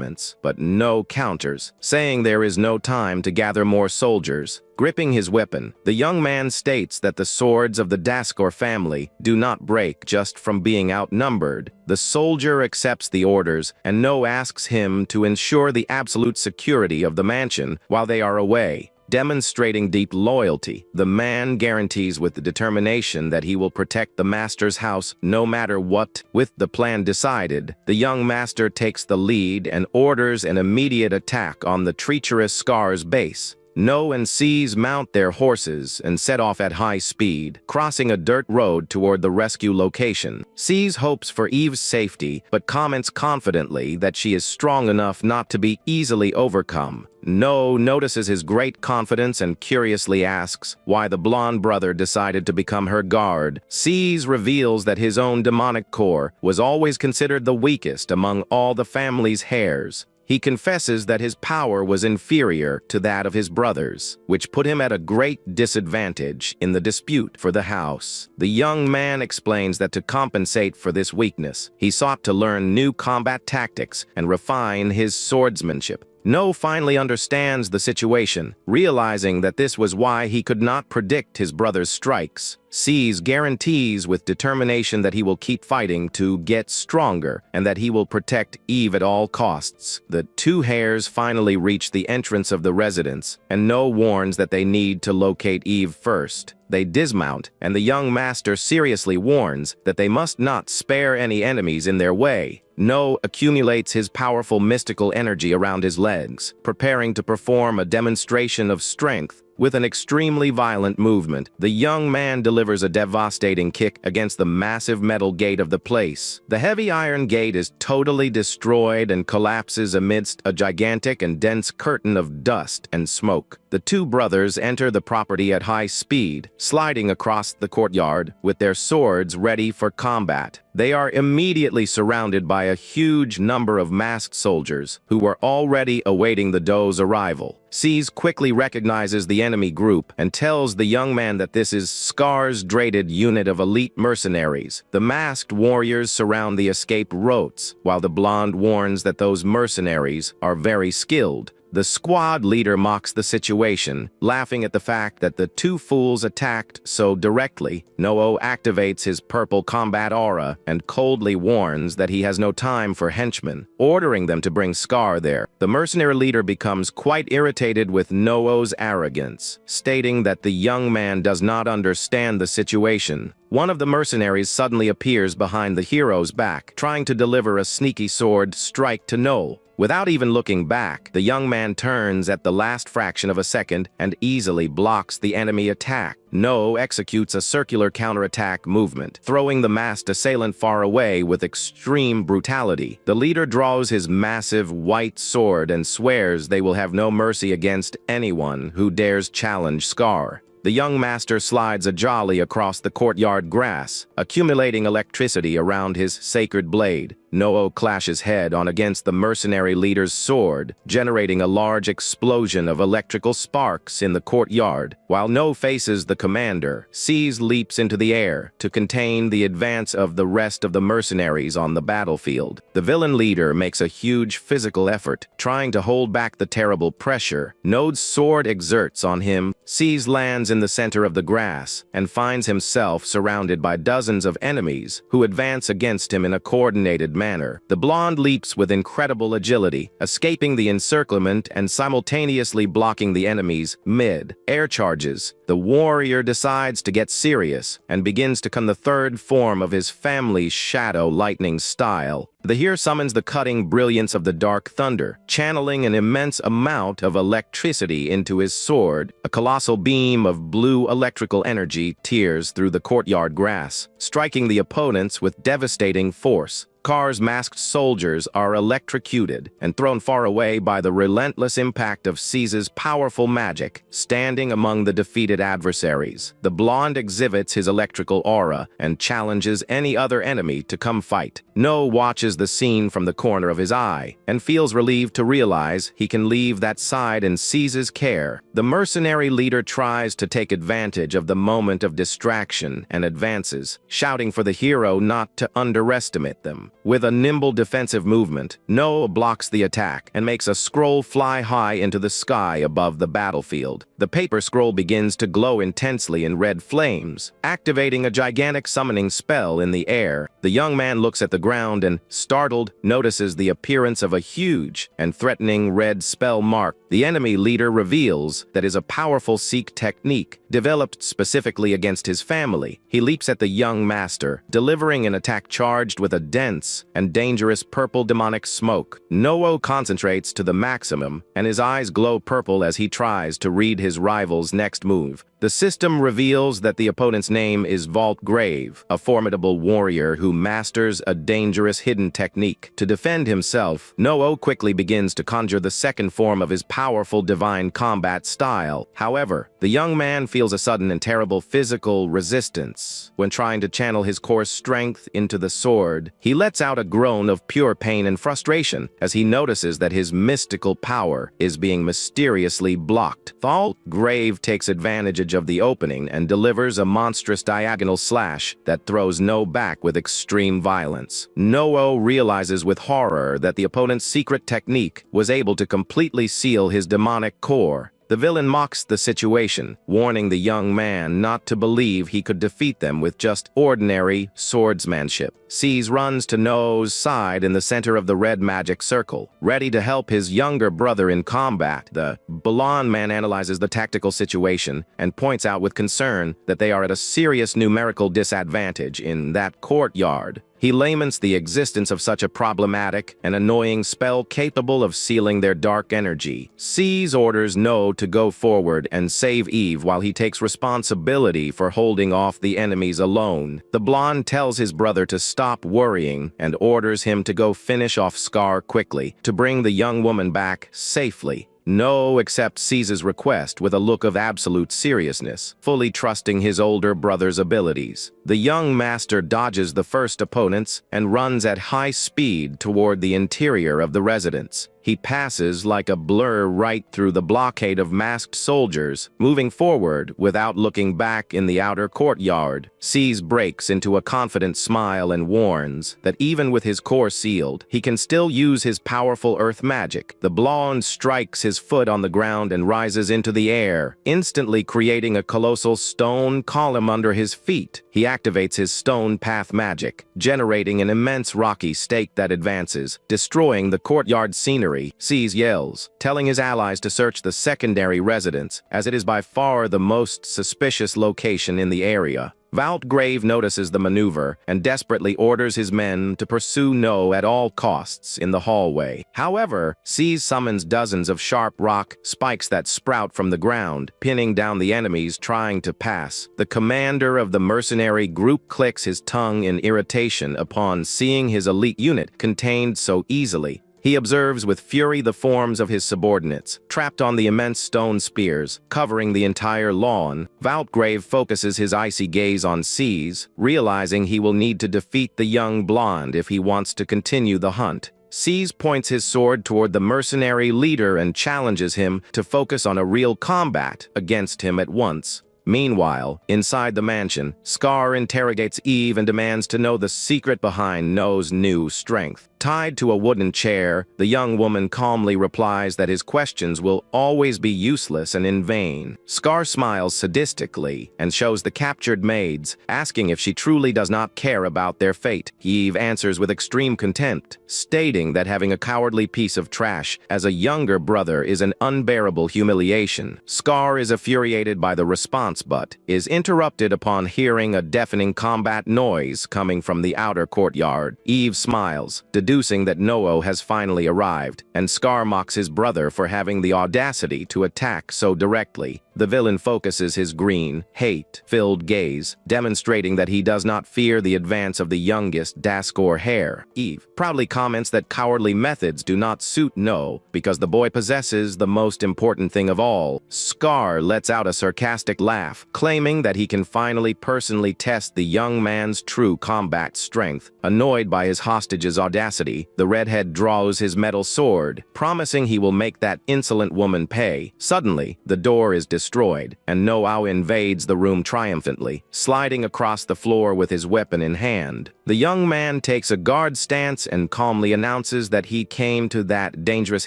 but no counters, saying there is no time to gather more soldiers. Gripping his weapon, the young man states that the swords of the Daskor family do not break just from being outnumbered. The soldier accepts the orders, and No asks him to ensure the absolute security of the mansion while they are away. Demonstrating deep loyalty, the man guarantees with determination that he will protect the master's house no matter what. With the plan decided, the young master takes the lead and orders an immediate attack on the treacherous Scar's base. No and Cease mount their horses and set off at high speed, crossing a dirt road toward the rescue location. Cease hopes for Eve's safety, but comments confidently that she is strong enough not to be easily overcome. No notices his great confidence and curiously asks why the blonde brother decided to become her guard. Cease reveals that his own demonic core was always considered the weakest among all the family's heirs. He confesses that his power was inferior to that of his brothers, which put him at a great disadvantage in the dispute for the house. The young man explains that to compensate for this weakness, he sought to learn new combat tactics and refine his swordsmanship. No finally understands the situation, realizing that this was why he could not predict his brother's strikes. Cease guarantees with determination that he will keep fighting to get stronger and that he will protect Eve at all costs. The two heirs finally reach the entrance of the residence, and No warns that they need to locate Eve first. They dismount, and the young master seriously warns that they must not spare any enemies in their way. No accumulates his powerful mystical energy around his legs, preparing to perform a demonstration of strength. With an extremely violent movement, the young man delivers a devastating kick against the massive metal gate of the place. The heavy iron gate is totally destroyed and collapses amidst a gigantic and dense curtain of dust and smoke. The two brothers enter the property at high speed, sliding across the courtyard with their swords ready for combat. They are immediately surrounded by a huge number of masked soldiers who were already awaiting the Doe's arrival. Sees quickly recognizes the enemy group and tells the young man that this is Scar's dreaded unit of elite mercenaries. The masked warriors surround the escaped Rotes, while the blonde warns that those mercenaries are very skilled. The squad leader mocks the situation, laughing at the fact that the two fools attacked so directly. Noho activates his purple combat aura and coldly warns that he has no time for henchmen, ordering them to bring Scar there. The mercenary leader becomes quite irritated with Noho's arrogance, stating that the young man does not understand the situation. One of the mercenaries suddenly appears behind the hero's back, trying to deliver a sneaky sword strike to Noho. Without even looking back, the young man turns at the last fraction of a second and easily blocks the enemy attack. Noho executes a circular counterattack movement, throwing the masked assailant far away with extreme brutality. The leader draws his massive white sword and swears they will have no mercy against anyone who dares challenge Scar. The young master slides a jolly across the courtyard grass, accumulating electricity around his sacred blade. Noho clashes head-on against the mercenary leader's sword, generating a large explosion of electrical sparks in the courtyard. While Noho faces the commander, Seize leaps into the air to contain the advance of the rest of the mercenaries on the battlefield. The villain leader makes a huge physical effort, trying to hold back the terrible pressure Noho's sword exerts on him. Seize lands in the center of the grass and finds himself surrounded by dozens of enemies who advance against him in a coordinated manner. The blonde leaps with incredible agility, escaping the encirclement and simultaneously blocking the enemy's mid-air charges. The warrior decides to get serious and begins to come the third form of his family's shadow lightning style. The hero summons the cutting brilliance of the dark thunder, channeling an immense amount of electricity into his sword. A colossal beam of blue electrical energy tears through the courtyard grass, striking the opponents with devastating force. Scar's masked soldiers are electrocuted and thrown far away by the relentless impact of Seize's powerful magic, standing among the defeated adversaries. The blonde exhibits his electrical aura and challenges any other enemy to come fight. Noho watches the scene from the corner of his eye and feels relieved to realize he can leave that side in Seize's care. The mercenary leader tries to take advantage of the moment of distraction and advances, shouting for the hero not to underestimate them. With a nimble defensive movement, Noho blocks the attack and makes a scroll fly high into the sky above the battlefield. The paper scroll begins to glow intensely in red flames, activating a gigantic summoning spell in the air. The young man looks at the ground and, startled, notices the appearance of a huge and threatening red spell mark. The enemy leader reveals that is a powerful Seek technique developed specifically against his family. He leaps at the young master, delivering an attack charged with a dense and dangerous purple demonic smoke. Noho concentrates to the maximum, and his eyes glow purple as he tries to read his rival's next move. The system reveals that the opponent's name is Vault Grave, a formidable warrior who masters a dangerous hidden technique. To defend himself, Noho quickly begins to conjure the second form of his powerful divine combat style. However, the young man feels a sudden and terrible physical resistance. When trying to channel his core strength into the sword, he lets out a groan of pure pain and frustration as he notices that his mystical power is being mysteriously blocked. Vault Grave takes advantage of the opening and delivers a monstrous diagonal slash that throws Noho back with extreme violence. Noho realizes with horror that the opponent's secret technique was able to completely seal his demonic core. The villain mocks the situation, warning the young man not to believe he could defeat them with just ordinary swordsmanship. Seize runs to Noho's side in the center of the red magic circle, ready to help his younger brother in combat. The blonde man analyzes the tactical situation and points out with concern that they are at a serious numerical disadvantage in that courtyard. He laments the existence of such a problematic and annoying spell capable of sealing their dark energy. Seize orders Noho to go forward and save Eve while he takes responsibility for holding off the enemies alone. The blonde tells his brother to stop worrying and orders him to go finish off Scar quickly to bring the young woman back safely. No accepts Caesar's request with a look of absolute seriousness, fully trusting his older brother's abilities. The young master dodges the first opponents and runs at high speed toward the interior of the residence. He passes like a blur right through the blockade of masked soldiers, moving forward without looking back in the outer courtyard. Caesar breaks into a confident smile and warns that even with his core sealed, he can still use his powerful earth magic. The blonde strikes his foot on the ground and rises into the air, instantly creating a colossal stone column under his feet. He activates his stone path magic, generating an immense rocky stake that advances, destroying the courtyard scenery. Caesar yells, telling his allies to search the secondary residence, as it is by far the most suspicious location in the area. Valtgrave notices the maneuver and desperately orders his men to pursue No at all costs in the hallway. However, Caesar summons dozens of sharp rock spikes that sprout from the ground, pinning down the enemies trying to pass. The commander of the mercenary group clicks his tongue in irritation upon seeing his elite unit contained so easily. He observes with fury the forms of his subordinates, trapped on the immense stone spears, covering the entire lawn. Valtgrave focuses his icy gaze on Caesar, realizing he will need to defeat the young blonde if he wants to continue the hunt. Caesar points his sword toward the mercenary leader and challenges him to focus on a real combat against him at once. Meanwhile, inside the mansion, Scar interrogates Eve and demands to know the secret behind No's new strength. Tied to a wooden chair, the young woman calmly replies that his questions will always be useless and in vain. Scar smiles sadistically and shows the captured maids, asking if she truly does not care about their fate. Eve answers with extreme contempt, stating that having a cowardly piece of trash as a younger brother is an unbearable humiliation. Scar is infuriated by the response but is interrupted upon hearing a deafening combat noise coming from the outer courtyard. Eve smiles, deducing that Noah has finally arrived, and Scar mocks his brother for having the audacity to attack so directly. The villain focuses his green, hate-filled gaze, demonstrating that he does not fear the advance of the youngest Daskor heir. Eve proudly comments that cowardly methods do not suit No, because the boy possesses the most important thing of all. Scar lets out a sarcastic laugh, claiming that he can finally personally test the young man's true combat strength. Annoyed by his hostage's audacity, the redhead draws his metal sword, promising he will make that insolent woman pay. Suddenly, the door is destroyed, and Noah invades the room triumphantly, sliding across the floor with his weapon in hand. The young man takes a guard stance and calmly announces that he came to that dangerous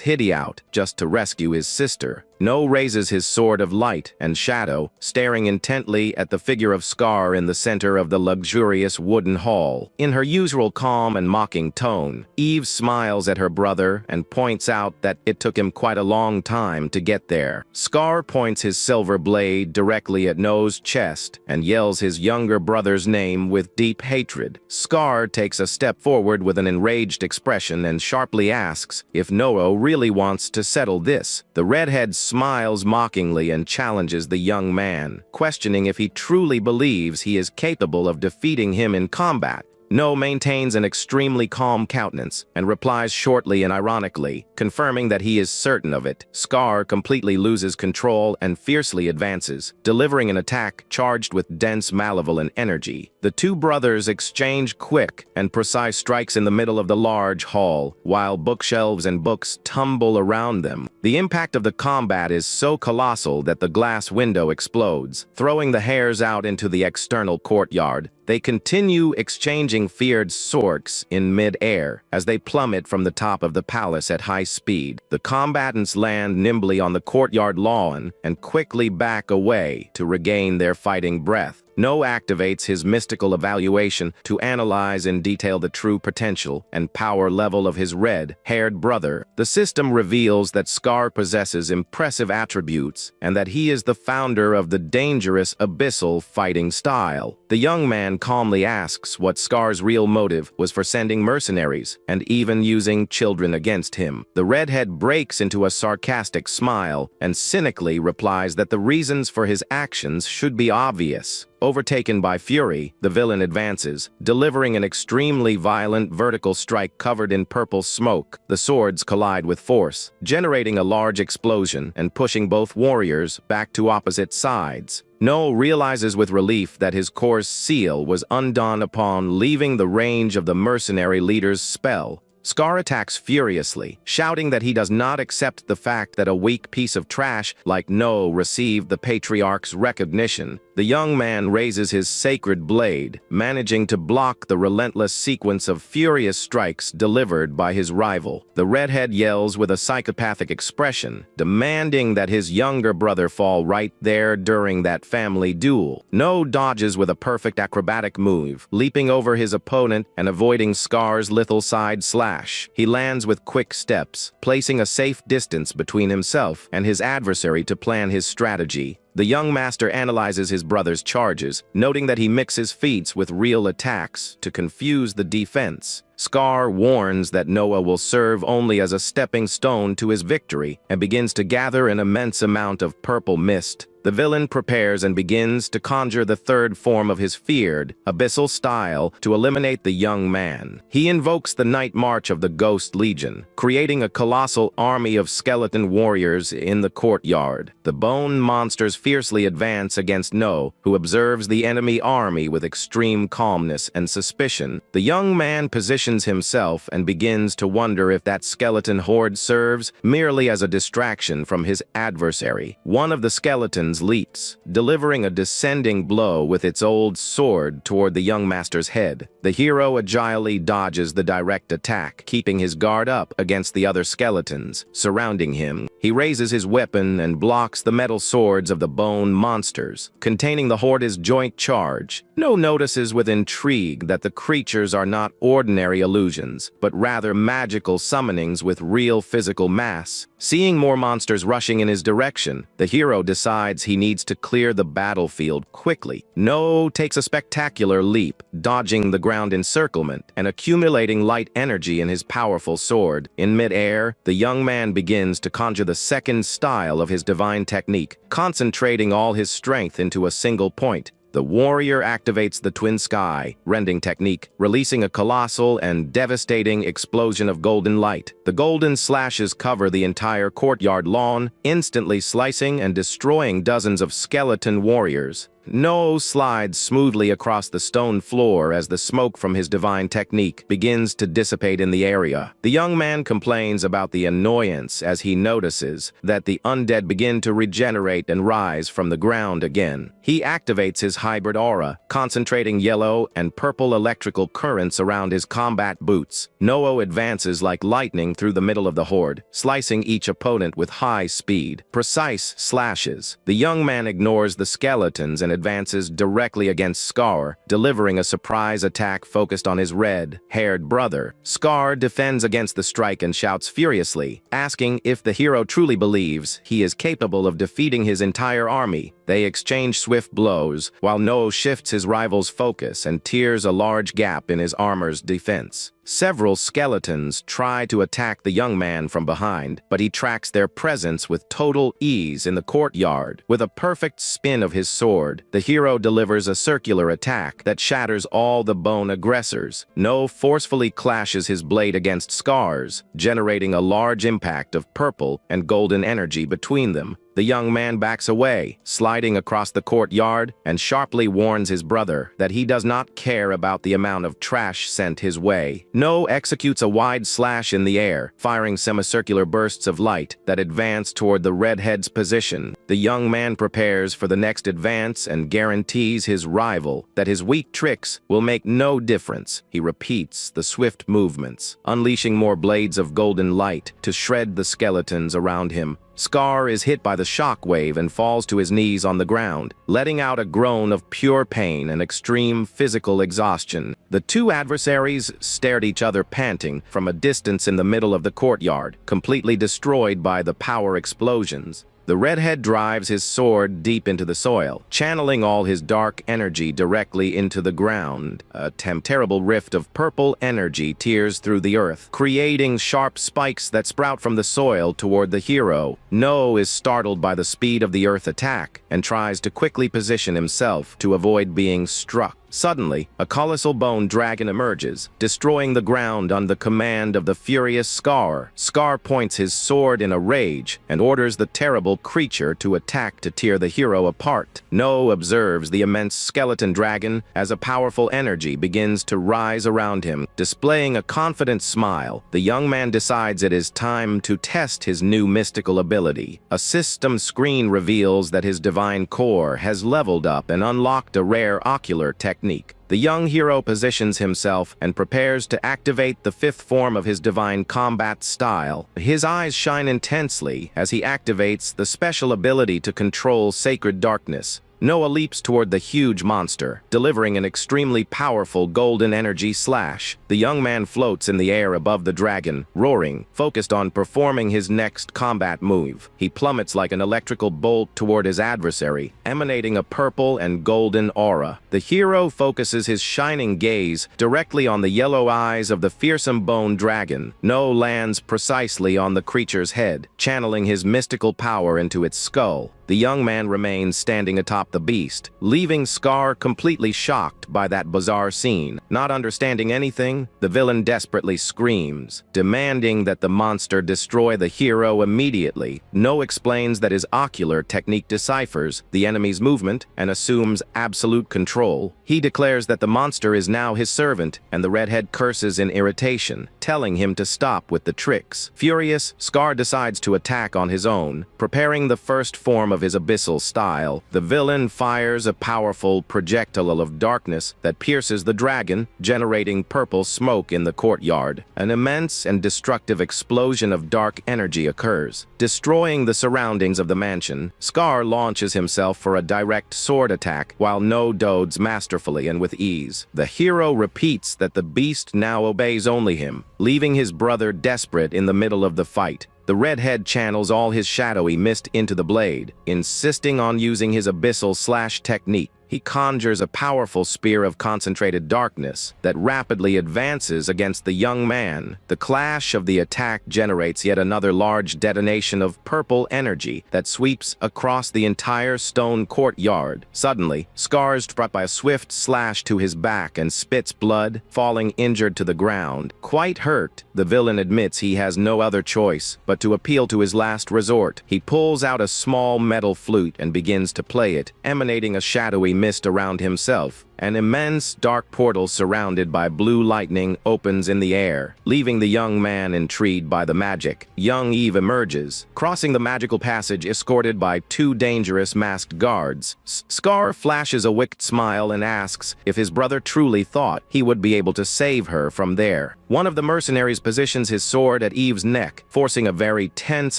hideout just to rescue his sister. No raises his sword of light and shadow, staring intently at the figure of Scar in the center of the luxurious wooden hall. In her usual calm and mocking tone, Eve smiles at her brother and points out that it took him quite a long time to get there. Scar points his silver blade directly at No's chest and yells his younger brother's name with deep hatred. Scar takes a step forward with an enraged expression and sharply asks if Noah really wants to settle this. The redhead smiles mockingly and challenges the young man, questioning if he truly believes he is capable of defeating him in combat. No maintains an extremely calm countenance and replies shortly and ironically, confirming that he is certain of it. Scar completely loses control and fiercely advances, delivering an attack charged with dense malevolent energy. The two brothers exchange quick and precise strikes in the middle of the large hall, while bookshelves and books tumble around them. The impact of the combat is so colossal that the glass window explodes, throwing the hairs out into the external courtyard. They continue exchanging feared sorks in mid-air as they plummet from the top of the palace at high speed. The combatants land nimbly on the courtyard lawn and quickly back away to regain their fighting breath. No activates his mystical evaluation to analyze in detail the true potential and power level of his red-haired brother. The system reveals that Scar possesses impressive attributes and that he is the founder of the dangerous abyssal fighting style. The young man calmly asks what Scar's real motive was for sending mercenaries and even using children against him. The redhead breaks into a sarcastic smile and cynically replies that the reasons for his actions should be obvious. Overtaken by fury, the villain advances, delivering an extremely violent vertical strike covered in purple smoke. The swords collide with force, generating a large explosion and pushing both warriors back to opposite sides. No realizes with relief that his core's seal was undone upon leaving the range of the mercenary leader's spell. Scar attacks furiously, shouting that he does not accept the fact that a weak piece of trash like No received the patriarch's recognition. The young man raises his sacred blade, managing to block the relentless sequence of furious strikes delivered by his rival. The redhead yells with a psychopathic expression, demanding that his younger brother fall right there during that family duel. No dodges with a perfect acrobatic move, leaping over his opponent and avoiding Scar's lethal side slash. He lands with quick steps, placing a safe distance between himself and his adversary to plan his strategy. The young master analyzes his brother's charges, noting that he mixes feats with real attacks to confuse the defense. Scar warns that Noah will serve only as a stepping stone to his victory and begins to gather an immense amount of purple mist. The villain prepares and begins to conjure the third form of his feared, abyssal style to eliminate the young man. He invokes the Night March of the Ghost Legion, creating a colossal army of skeleton warriors in the courtyard. The bone monsters fiercely advance against No, who observes the enemy army with extreme calmness and suspicion. The young man positions himself and begins to wonder if that skeleton horde serves merely as a distraction from his adversary. One of the skeletons leaps, delivering a descending blow with its old sword toward the young master's head. The hero agilely dodges the direct attack, keeping his guard up against the other skeletons surrounding him. He raises his weapon and blocks the metal swords of the bone monsters, containing the horde's joint charge. No notices with intrigue that the creatures are not ordinary illusions, but rather magical summonings with real physical mass. Seeing more monsters rushing in his direction, the hero decides he needs to clear the battlefield quickly. No takes a spectacular leap, dodging the ground encirclement and accumulating light energy in his powerful sword. In mid-air, the young man begins to conjure the second style of his divine technique, concentrating all his strength into a single point. The warrior activates the Twin Sky rending technique, releasing a colossal and devastating explosion of golden light. The golden slashes cover the entire courtyard lawn, instantly slicing and destroying dozens of skeleton warriors. No slides smoothly across the stone floor as the smoke from his divine technique begins to dissipate in the area. The young man complains about the annoyance as he notices that the undead begin to regenerate and rise from the ground again. He activates his hybrid aura, concentrating yellow and purple electrical currents around his combat boots. Noah advances like lightning through the middle of the horde, slicing each opponent with high speed, precise slashes. The young man ignores the skeletons and advances directly against Scar, delivering a surprise attack focused on his red-haired brother. Scar defends against the strike and shouts furiously, asking if the hero truly believes he is capable of defeating his entire army. They exchange swift blows, while No shifts his rival's focus and tears a large gap in his armor's defense. Several skeletons try to attack the young man from behind, but he tracks their presence with total ease in the courtyard. With a perfect spin of his sword, the hero delivers a circular attack that shatters all the bone aggressors. No forcefully clashes his blade against Scar's, generating a large impact of purple and golden energy between them. The young man backs away, sliding across the courtyard, and sharply warns his brother that he does not care about the amount of trash sent his way. No executes a wide slash in the air, firing semicircular bursts of light that advance toward the redhead's position. The young man prepares for the next advance and guarantees his rival that his weak tricks will make no difference. He repeats the swift movements, unleashing more blades of golden light to shred the skeletons around him. Scar is hit by the shockwave and falls to his knees on the ground, letting out a groan of pure pain and extreme physical exhaustion. The two adversaries stared each other panting from a distance in the middle of the courtyard, completely destroyed by the power explosions. The redhead drives his sword deep into the soil, channeling all his dark energy directly into the ground. A terrible rift of purple energy tears through the earth, creating sharp spikes that sprout from the soil toward the hero. No is startled by the speed of the earth attack and tries to quickly position himself to avoid being struck. Suddenly, a colossal bone dragon emerges, destroying the ground on the command of the furious Scar. Scar points his sword in a rage and orders the terrible creature to attack to tear the hero apart. No observes the immense skeleton dragon as a powerful energy begins to rise around him. Displaying a confident smile, the young man decides it is time to test his new mystical ability. A system screen reveals that his divine core has leveled up and unlocked a rare ocular technique. The young hero positions himself and prepares to activate the fifth form of his divine combat style. His eyes shine intensely as he activates the special ability to control sacred darkness. Noah leaps toward the huge monster, delivering an extremely powerful golden energy slash. The young man floats in the air above the dragon, roaring, focused on performing his next combat move. He plummets like an electrical bolt toward his adversary, emanating a purple and golden aura. The hero focuses his shining gaze directly on the yellow eyes of the fearsome bone dragon. Noah lands precisely on the creature's head, channeling his mystical power into its skull. The young man remains standing atop the beast, leaving Scar completely shocked by that bizarre scene. Not understanding anything, the villain desperately screams, demanding that the monster destroy the hero immediately. No explains that his ocular technique deciphers the enemy's movement and assumes absolute control. He declares that the monster is now his servant, and the redhead curses in irritation, telling him to stop with the tricks. Furious, Scar decides to attack on his own, preparing the first form of his abyssal style. The villain fires a powerful projectile of darkness that pierces the dragon, generating purple smoke in the courtyard. An immense and destructive explosion of dark energy occurs, destroying the surroundings of the mansion. Scar launches himself for a direct sword attack, while No dodges masterfully and with ease. The hero repeats that the beast now obeys only him, leaving his brother desperate in the middle of the fight. The redhead channels all his shadowy mist into the blade, insisting on using his abyssal slash technique. He conjures a powerful spear of concentrated darkness that rapidly advances against the young man. The clash of the attack generates yet another large detonation of purple energy that sweeps across the entire stone courtyard. Suddenly, Scar is struck by a swift slash to his back and spits blood, falling injured to the ground. Quite hurt, the villain admits he has no other choice but to appeal to his last resort. He pulls out a small metal flute and begins to play it, emanating a shadowy mist around himself. An immense dark portal surrounded by blue lightning opens in the air, leaving the young man intrigued by the magic. Young Eve emerges, crossing the magical passage escorted by two dangerous masked guards. Scar flashes a wicked smile and asks if his brother truly thought he would be able to save her from there. One of the mercenaries positions his sword at Eve's neck, forcing a very tense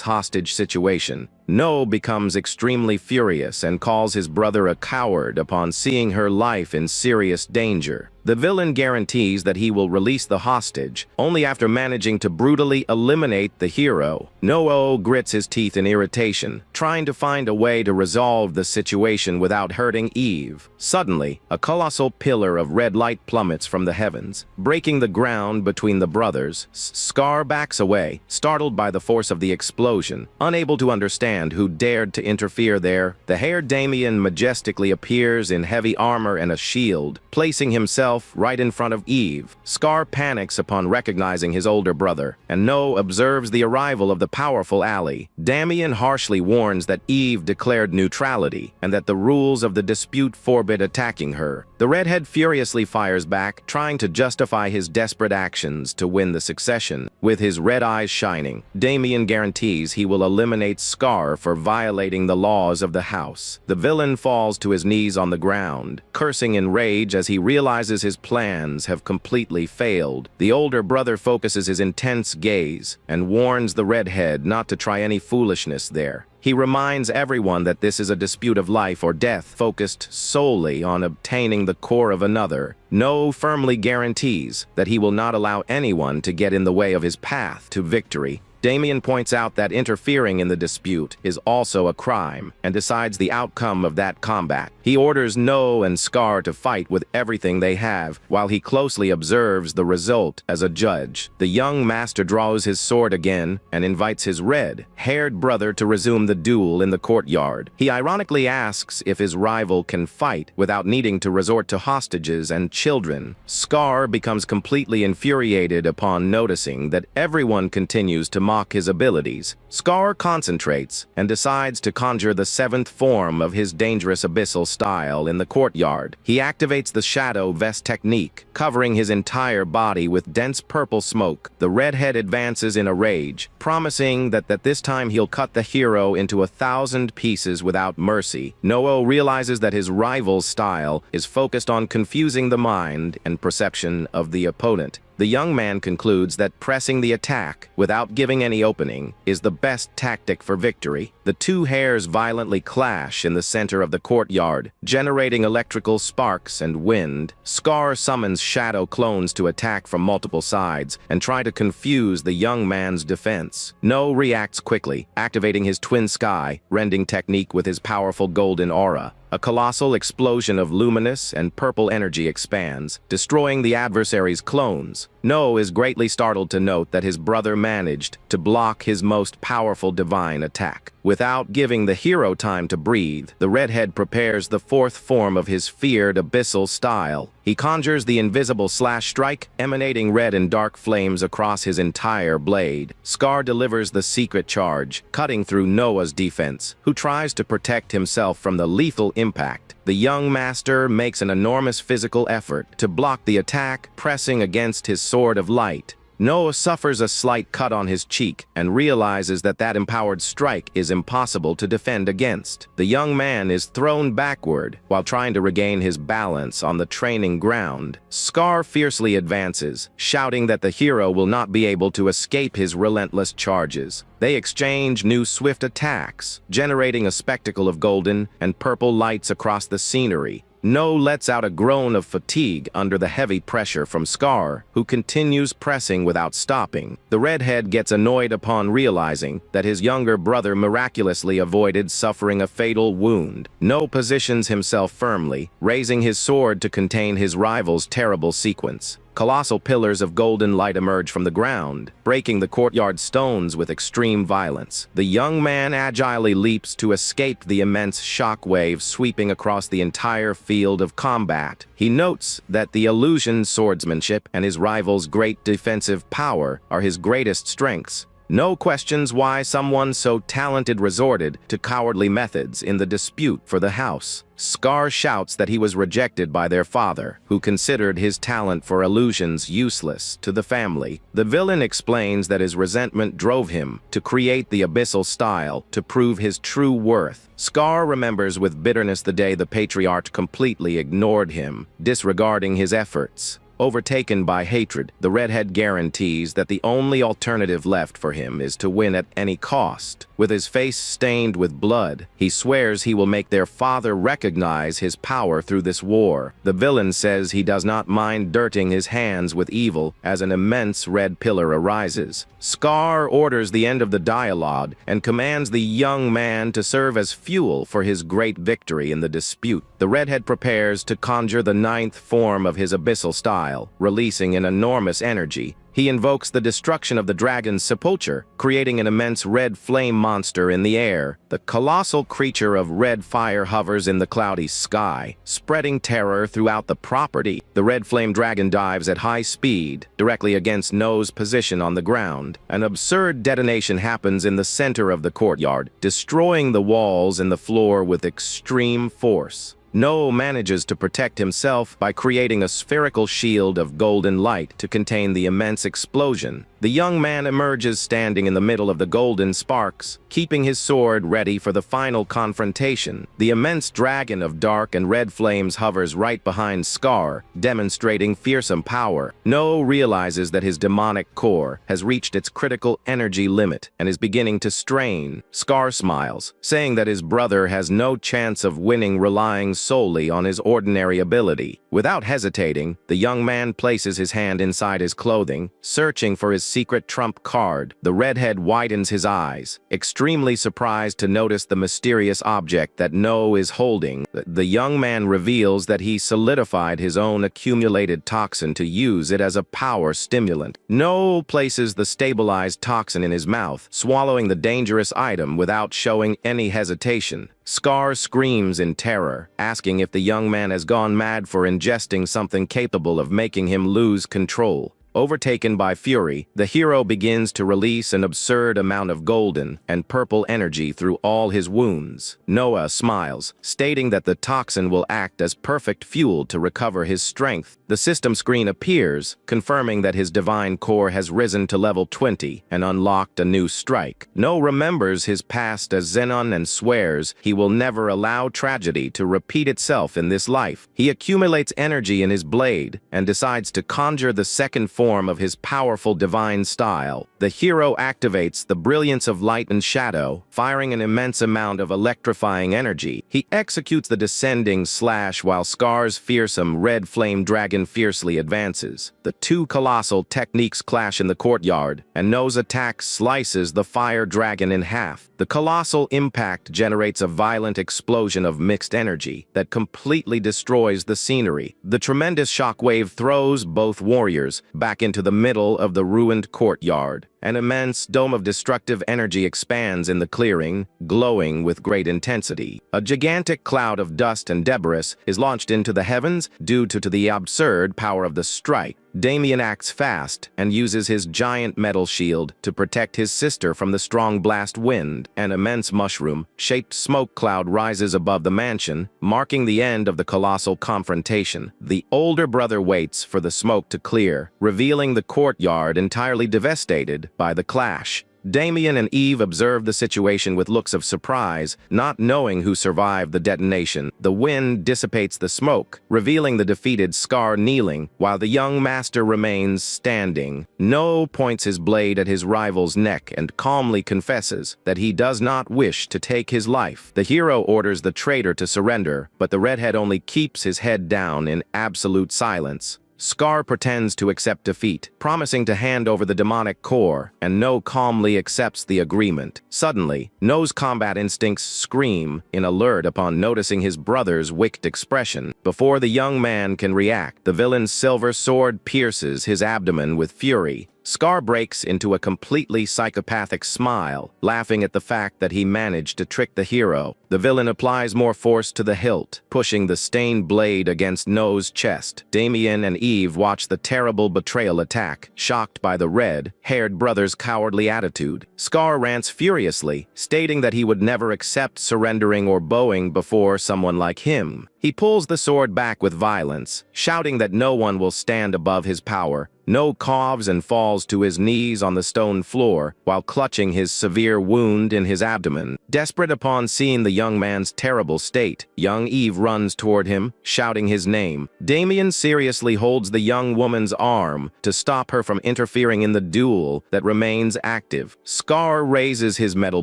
hostage situation. No becomes extremely furious and calls his brother a coward upon seeing her life in serious danger. The villain guarantees that he will release the hostage, only after managing to brutally eliminate the hero. No grits his teeth in irritation, trying to find a way to resolve the situation without hurting Eve. Suddenly, a colossal pillar of red light plummets from the heavens, breaking the ground between the brothers. Scar backs away, startled by the force of the explosion, unable to understand who dared to interfere there. The Herr Damien majestically appears in heavy armor and a shield, placing himself right in front of Eve. Scar panics upon recognizing his older brother, and No observes the arrival of the powerful ally. Damien harshly warns that Eve declared neutrality, and that the rules of the dispute forbid attacking her. The redhead furiously fires back, trying to justify his desperate actions to win the succession. With his red eyes shining, Damien guarantees he will eliminate Scar for violating the laws of the house. The villain falls to his knees on the ground, cursing in rage as he realizes his plans have completely failed. The older brother focuses his intense gaze and warns the redhead not to try any foolishness there. He reminds everyone that this is a dispute of life or death focused solely on obtaining the core of another. No firmly guarantees that he will not allow anyone to get in the way of his path to victory. Damien points out that interfering in the dispute is also a crime and decides the outcome of that combat. He orders No and Scar to fight with everything they have, while he closely observes the result as a judge. The young master draws his sword again and invites his red-haired brother to resume the duel in the courtyard. He ironically asks if his rival can fight without needing to resort to hostages and children. Scar becomes completely infuriated upon noticing that everyone continues to mock his abilities. Scar concentrates and decides to conjure the 7th form of his dangerous abyssal style in the courtyard. He activates the shadow vest technique, covering his entire body with dense purple smoke. The redhead advances in a rage, promising that this time he'll cut the hero into 1,000 pieces without mercy. Noah realizes that his rival's style is focused on confusing the mind and perception of the opponent. The young man concludes that pressing the attack without giving any opening is the best tactic for victory. The two hairs violently clash in the center of the courtyard, generating electrical sparks and wind. Scar summons shadow clones to attack from multiple sides and try to confuse the young man's defense. No reacts quickly, activating his twin sky rending technique with his powerful golden aura. A colossal explosion of luminous and purple energy expands, destroying the adversary's clones. No is greatly startled to note that his brother managed to block his most powerful divine attack. Without giving the hero time to breathe, the redhead prepares the 4th form of his feared abyssal style. He conjures the invisible slash strike, emanating red and dark flames across his entire blade. Scar delivers the secret charge, cutting through Noah's defense, who tries to protect himself from the lethal impact. The young master makes an enormous physical effort to block the attack, pressing against his sword of light. Noah suffers a slight cut on his cheek and realizes that empowered strike is impossible to defend against. The young man is thrown backward while trying to regain his balance on the training ground. Scar fiercely advances, shouting that the hero will not be able to escape his relentless charges. They exchange new swift attacks, generating a spectacle of golden and purple lights across the scenery. No lets out a groan of fatigue under the heavy pressure from Scar, who continues pressing without stopping. The redhead gets annoyed upon realizing that his younger brother miraculously avoided suffering a fatal wound. No positions himself firmly, raising his sword to contain his rival's terrible sequence. Colossal pillars of golden light emerge from the ground, breaking the courtyard stones with extreme violence. The young man agilely leaps to escape the immense shockwave sweeping across the entire field of combat. He notes that the illusion swordsmanship and his rival's great defensive power are his greatest strengths. No questions why someone so talented resorted to cowardly methods in the dispute for the house. Scar shouts that he was rejected by their father, who considered his talent for illusions useless to the family. The villain explains that his resentment drove him to create the abyssal style to prove his true worth. Scar remembers with bitterness the day the patriarch completely ignored him, disregarding his efforts. Overtaken by hatred, the redhead guarantees that the only alternative left for him is to win at any cost. With his face stained with blood, he swears he will make their father recognize his power through this war. The villain says he does not mind dirting his hands with evil as an immense red pillar arises. Scar orders the end of the dialogue and commands the young man to serve as fuel for his great victory in the dispute. The redhead prepares to conjure the 9th form of his abyssal style, releasing an enormous energy. He invokes the destruction of the dragon's sepulchre, creating an immense red flame monster in the air. The colossal creature of red fire hovers in the cloudy sky, spreading terror throughout the property. The red flame dragon dives at high speed, directly against No's position on the ground. An absurd detonation happens in the center of the courtyard, destroying the walls and the floor with extreme force. No manages to protect himself by creating a spherical shield of golden light to contain the immense explosion. The young man emerges standing in the middle of the golden sparks, keeping his sword ready for the final confrontation. The immense dragon of dark and red flames hovers right behind Scar, demonstrating fearsome power. No realizes that his demonic core has reached its critical energy limit and is beginning to strain. Scar smiles, saying that his brother has no chance of winning, relying solely on his ordinary ability. Without hesitating, the young man places his hand inside his clothing, searching for his secret trump card. The redhead widens his eyes, extremely surprised to notice the mysterious object that No is holding. The young man reveals that he solidified his own accumulated toxin to use it as a power stimulant. No places the stabilized toxin in his mouth, swallowing the dangerous item without showing any hesitation. Scar screams in terror, asking if the young man has gone mad for ingesting something capable of making him lose control. Overtaken by fury, the hero begins to release an absurd amount of golden and purple energy through all his wounds. Noah smiles, stating that the toxin will act as perfect fuel to recover his strength. The system screen appears, confirming that his divine core has risen to level 20 and unlocked a new strike. Noah remembers his past as Zenon and swears he will never allow tragedy to repeat itself in this life. He accumulates energy in his blade and decides to conjure the second form of his powerful divine style. The hero activates the brilliance of light and shadow, firing an immense amount of electrifying energy. He executes the descending slash while Scar's fearsome red flame dragon fiercely advances. The two colossal techniques clash in the courtyard, and No's attack slices the fire dragon in half. The colossal impact generates a violent explosion of mixed energy that completely destroys the scenery. The tremendous shockwave throws both warriors back into the middle of the ruined courtyard. An immense dome of destructive energy expands in the clearing, glowing with great intensity. A gigantic cloud of dust and debris is launched into the heavens due to the absurd power of the strike. Damien acts fast and uses his giant metal shield to protect his sister from the strong blast wind. An immense mushroom-shaped smoke cloud rises above the mansion, marking the end of the colossal confrontation. The older brother waits for the smoke to clear, revealing the courtyard entirely devastated by the clash. Damien and Eve observe the situation with looks of surprise, not knowing who survived the detonation. The wind dissipates the smoke, revealing the defeated Scar kneeling, while the young master remains standing. No points his blade at his rival's neck and calmly confesses that he does not wish to take his life. The hero orders the traitor to surrender, but the redhead only keeps his head down in absolute silence. Scar pretends to accept defeat, promising to hand over the demonic core, and No calmly accepts the agreement. Suddenly, No's combat instincts scream in alert upon noticing his brother's wicked expression. Before the young man can react, the villain's silver sword pierces his abdomen with fury. Scar breaks into a completely psychopathic smile, laughing at the fact that he managed to trick the hero. The villain applies more force to the hilt, pushing the stained blade against No's chest. Damien and Eve watch the terrible betrayal attack, shocked by the red-haired brother's cowardly attitude. Scar rants furiously, stating that he would never accept surrendering or bowing before someone like him. He pulls the sword back with violence, shouting that no one will stand above his power. No coughs and falls to his knees on the stone floor while clutching his severe wound in his abdomen. Desperate upon seeing the young man's terrible state, young Eve runs toward him, shouting his name. Damien seriously holds the young woman's arm to stop her from interfering in the duel that remains active. Scar raises his metal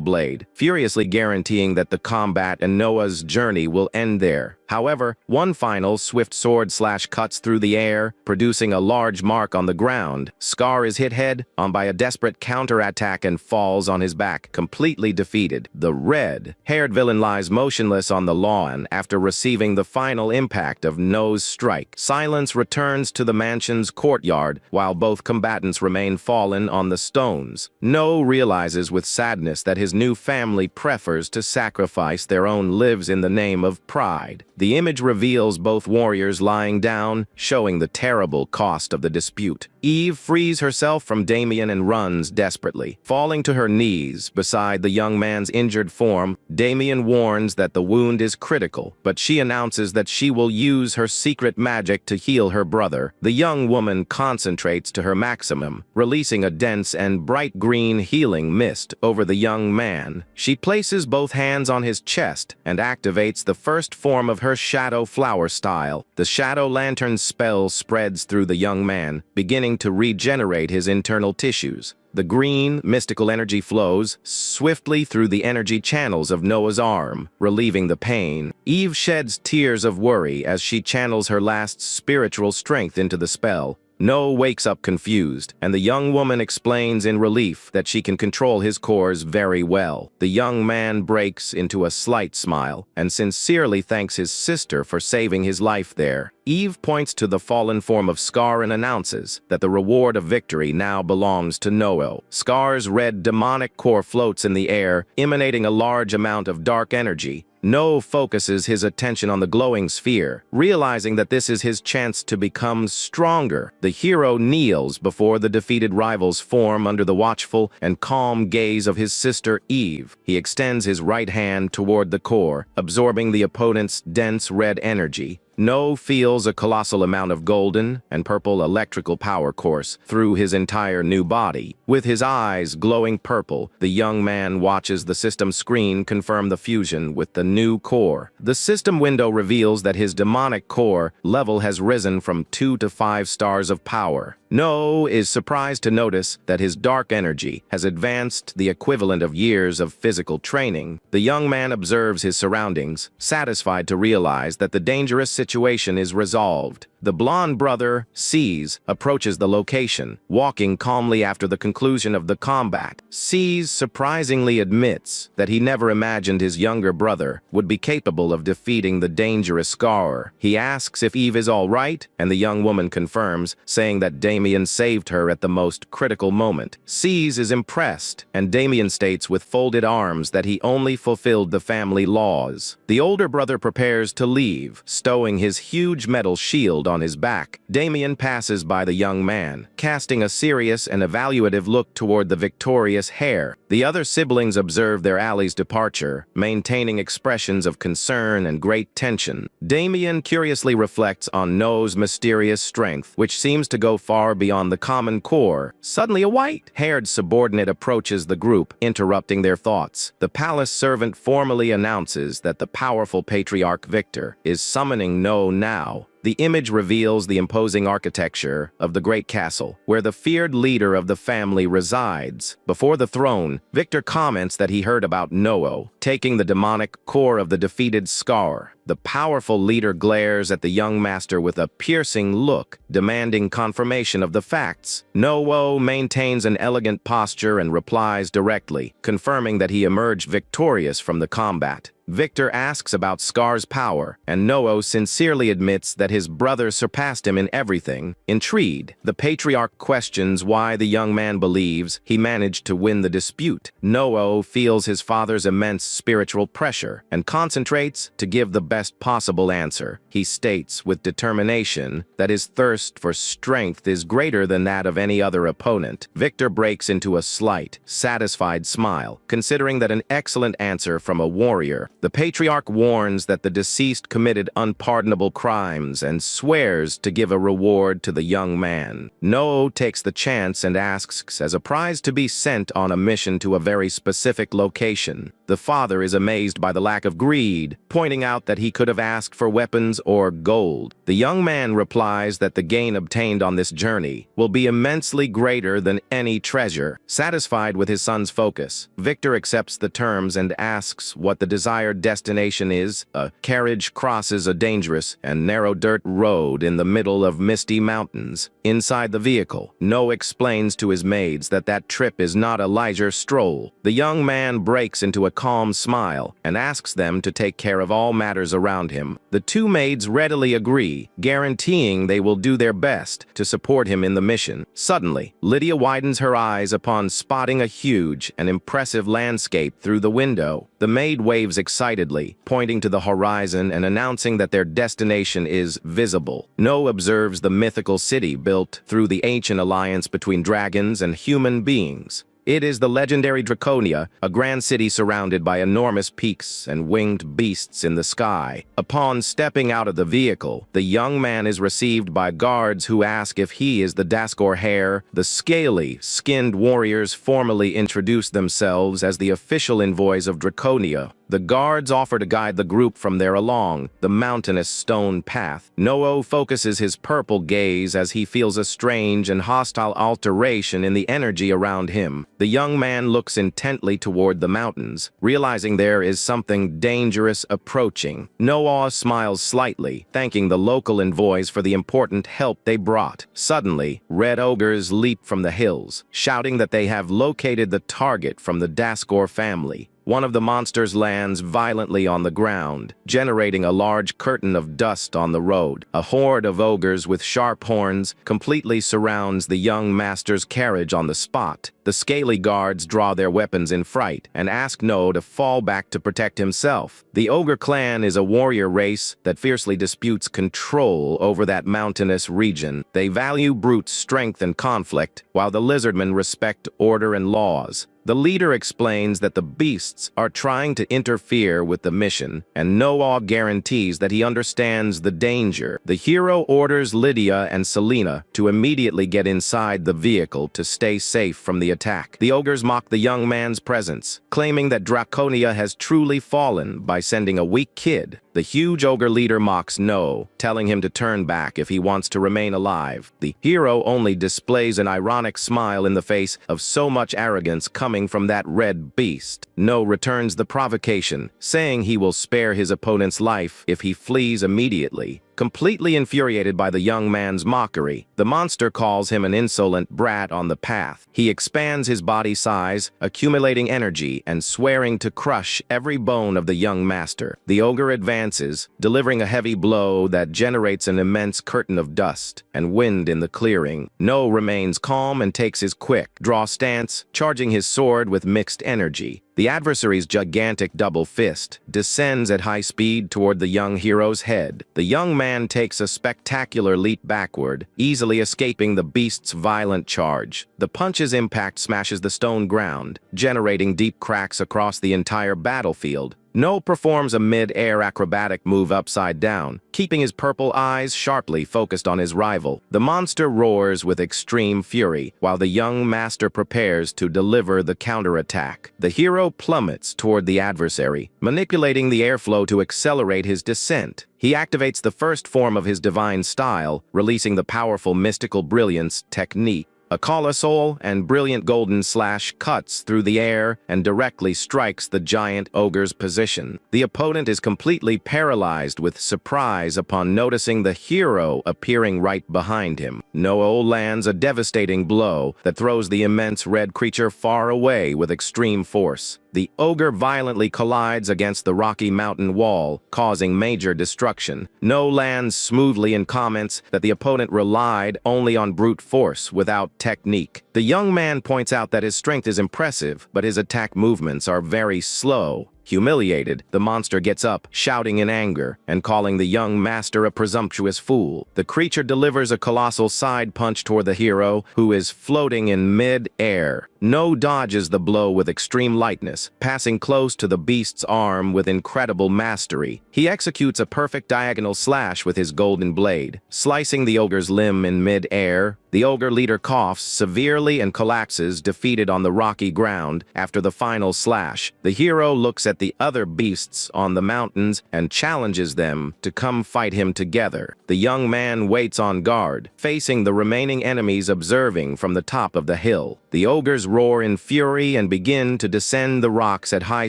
blade, furiously guaranteeing that the combat and Noah's journey will end there. However, one final swift sword slash cuts through the air, producing a large mark on the ground. Scar is hit head-on by a desperate counterattack and falls on his back, completely defeated. The red-haired villain lies motionless on the lawn after receiving the final impact of No's strike. Silence returns to the mansion's courtyard while both combatants remain fallen on the stones. No realizes with sadness that his new family prefers to sacrifice their own lives in the name of pride. The image reveals both warriors lying down, showing the terrible cost of the dispute. Eve frees herself from Damien and runs desperately. Falling to her knees beside the young man's injured form, Damien warns that the wound is critical, but she announces that she will use her secret magic to heal her brother. The young woman concentrates to her maximum, releasing a dense and bright green healing mist over the young man. She places both hands on his chest and activates the first form of her her shadow flower style. The shadow lantern spell spreads through the young man, beginning to regenerate his internal tissues. The green, mystical energy flows swiftly through the energy channels of Noah's arm, relieving the pain. Eve sheds tears of worry as she channels her last spiritual strength into the spell. Noah wakes up confused, and the young woman explains in relief that she can control his cores very well. The young man breaks into a slight smile and sincerely thanks his sister for saving his life there. Eve points to the fallen form of Scar and announces that the reward of victory now belongs to Noah. Scar's red demonic core floats in the air, emanating a large amount of dark energy. Noah focuses his attention on the glowing sphere, realizing that this is his chance to become stronger. The hero kneels before the defeated rivals form under the watchful and calm gaze of his sister Eve. He extends his right hand toward the core, absorbing the opponent's dense red energy. Noah feels a colossal amount of golden and purple electrical power course through his entire new body. With his eyes glowing purple, the young man watches the system screen confirm the fusion with the new core. The system window reveals that his demonic core level has risen from 2 to 5 stars of power. Noah is surprised to notice that his dark energy has advanced the equivalent of years of physical training. The young man observes his surroundings, satisfied to realize that the dangerous situation is resolved. The blonde brother, C's, approaches the location, walking calmly after the conclusion of the combat. C's surprisingly admits that he never imagined his younger brother would be capable of defeating the dangerous Scar. He asks if Eve is all right, and the young woman confirms, saying that Damien saved her at the most critical moment. C's is impressed, and Damien states with folded arms that he only fulfilled the family laws. The older brother prepares to leave, stowing his huge metal shield on his back. Damien passes by the young man, casting a serious and evaluative look toward the victorious heir. The other siblings observe their ally's departure, maintaining expressions of concern and great tension. Damien curiously reflects on Noah's mysterious strength, which seems to go far beyond the common core. Suddenly, a white-haired subordinate approaches the group, interrupting their thoughts. The palace servant formally announces that the powerful patriarch Victor is summoning Noah now. The image reveals the imposing architecture of the great castle, where the feared leader of the family resides. Before the throne, Victor comments that he heard about Noah taking the demonic core of the defeated Scar. The powerful leader glares at the young master with a piercing look, demanding confirmation of the facts. Noah maintains an elegant posture and replies directly, confirming that he emerged victorious from the combat. Victor asks about Scar's power, and Noah sincerely admits that his brother surpassed him in everything. Intrigued, the patriarch questions why the young man believes he managed to win the dispute. Noah feels his father's immense spiritual pressure and concentrates to give the best possible answer. He states with determination that his thirst for strength is greater than that of any other opponent. Victor breaks into a slight, satisfied smile, considering that an excellent answer from a warrior. The patriarch warns that the deceased committed unpardonable crimes and swears to give a reward to the young man. Noah takes the chance and asks as a prize to be sent on a mission to a very specific location. The father is amazed by the lack of greed, pointing out that he could have asked for weapons or gold. The young man replies that the gain obtained on this journey will be immensely greater than any treasure. Satisfied with his son's focus, Victor accepts the terms and asks what the desired destination is. A carriage crosses a dangerous and narrow dirt road in the middle of misty mountains. Inside the vehicle, Noah explains to his maids that that trip is not a leisure stroll. The young man breaks into a calm smile and asks them to take care of all matters around him. The two maids readily agree, guaranteeing they will do their best to support him in the mission. Suddenly, Lydia widens her eyes upon spotting a huge and impressive landscape through the window. The maid waves excitedly, pointing to the horizon and announcing that their destination is visible. Noah observes the mythical city built through the ancient alliance between dragons and human beings. It is the legendary Draconia, a grand city surrounded by enormous peaks and winged beasts in the sky. Upon stepping out of the vehicle, the young man is received by guards who ask if he is the Daskor heir. The scaly, skinned warriors formally introduce themselves as the official envoys of Draconia. The guards offer to guide the group from there along the mountainous stone path. No focuses his purple gaze as he feels a strange and hostile alteration in the energy around him. The young man looks intently toward the mountains, realizing there is something dangerous approaching. Noah smiles slightly, thanking the local envoys for the important help they brought. Suddenly, red ogres leap from the hills, shouting that they have located the target from the Daskor family. One of the monsters lands violently on the ground, generating a large curtain of dust on the road. A horde of ogres with sharp horns completely surrounds the young master's carriage on the spot. The scaly guards draw their weapons in fright and ask No to fall back to protect himself. The ogre clan is a warrior race that fiercely disputes control over that mountainous region. They value brute strength and conflict, while the lizardmen respect order and laws. The leader explains that the beasts are trying to interfere with the mission, and Noah guarantees that he understands the danger. The hero orders Lydia and Selena to immediately get inside the vehicle to stay safe from the attack. The ogres mock the young man's presence, claiming that Draconia has truly fallen by sending a weak kid. The huge ogre leader mocks No, telling him to turn back if he wants to remain alive. The hero only displays an ironic smile in the face of so much arrogance coming from that red beast. No returns the provocation, saying he will spare his opponent's life if he flees immediately. Completely infuriated by the young man's mockery, the monster calls him an insolent brat on the path. He expands his body size, accumulating energy and swearing to crush every bone of the young master. The ogre advances, delivering a heavy blow that generates an immense curtain of dust and wind in the clearing. No remains calm and takes his quick draw stance, charging his sword with mixed energy. The adversary's gigantic double fist descends at high speed toward the young hero's head. The young man takes a spectacular leap backward, easily escaping the beast's violent charge. The punch's impact smashes the stone ground, generating deep cracks across the entire battlefield. No performs a mid-air acrobatic move upside down, keeping his purple eyes sharply focused on his rival. The monster roars with extreme fury, while the young master prepares to deliver the counterattack. The hero plummets toward the adversary, manipulating the airflow to accelerate his descent. He activates the first form of his divine style, releasing the powerful mystical brilliance technique. A colossal and brilliant golden slash cuts through the air and directly strikes the giant ogre's position. The opponent is completely paralyzed with surprise upon noticing the hero appearing right behind him. Noah lands a devastating blow that throws the immense red creature far away with extreme force. The ogre violently collides against the rocky mountain wall, causing major destruction. No lands smoothly and comments that the opponent relied only on brute force without technique. The young man points out that his strength is impressive, but his attack movements are very slow. Humiliated, the monster gets up, shouting in anger, and calling the young master a presumptuous fool. The creature delivers a colossal side punch toward the hero, who is floating in mid-air. No dodges the blow with extreme lightness, passing close to the beast's arm with incredible mastery. He executes a perfect diagonal slash with his golden blade, slicing the ogre's limb in mid-air. The ogre leader coughs severely and collapses, defeated on the rocky ground after the final slash. The hero looks at the other beasts on the mountains and challenges them to come fight him together. The young man waits on guard, facing the remaining enemies observing from the top of the hill. The ogres roar in fury and begin to descend the rocks at high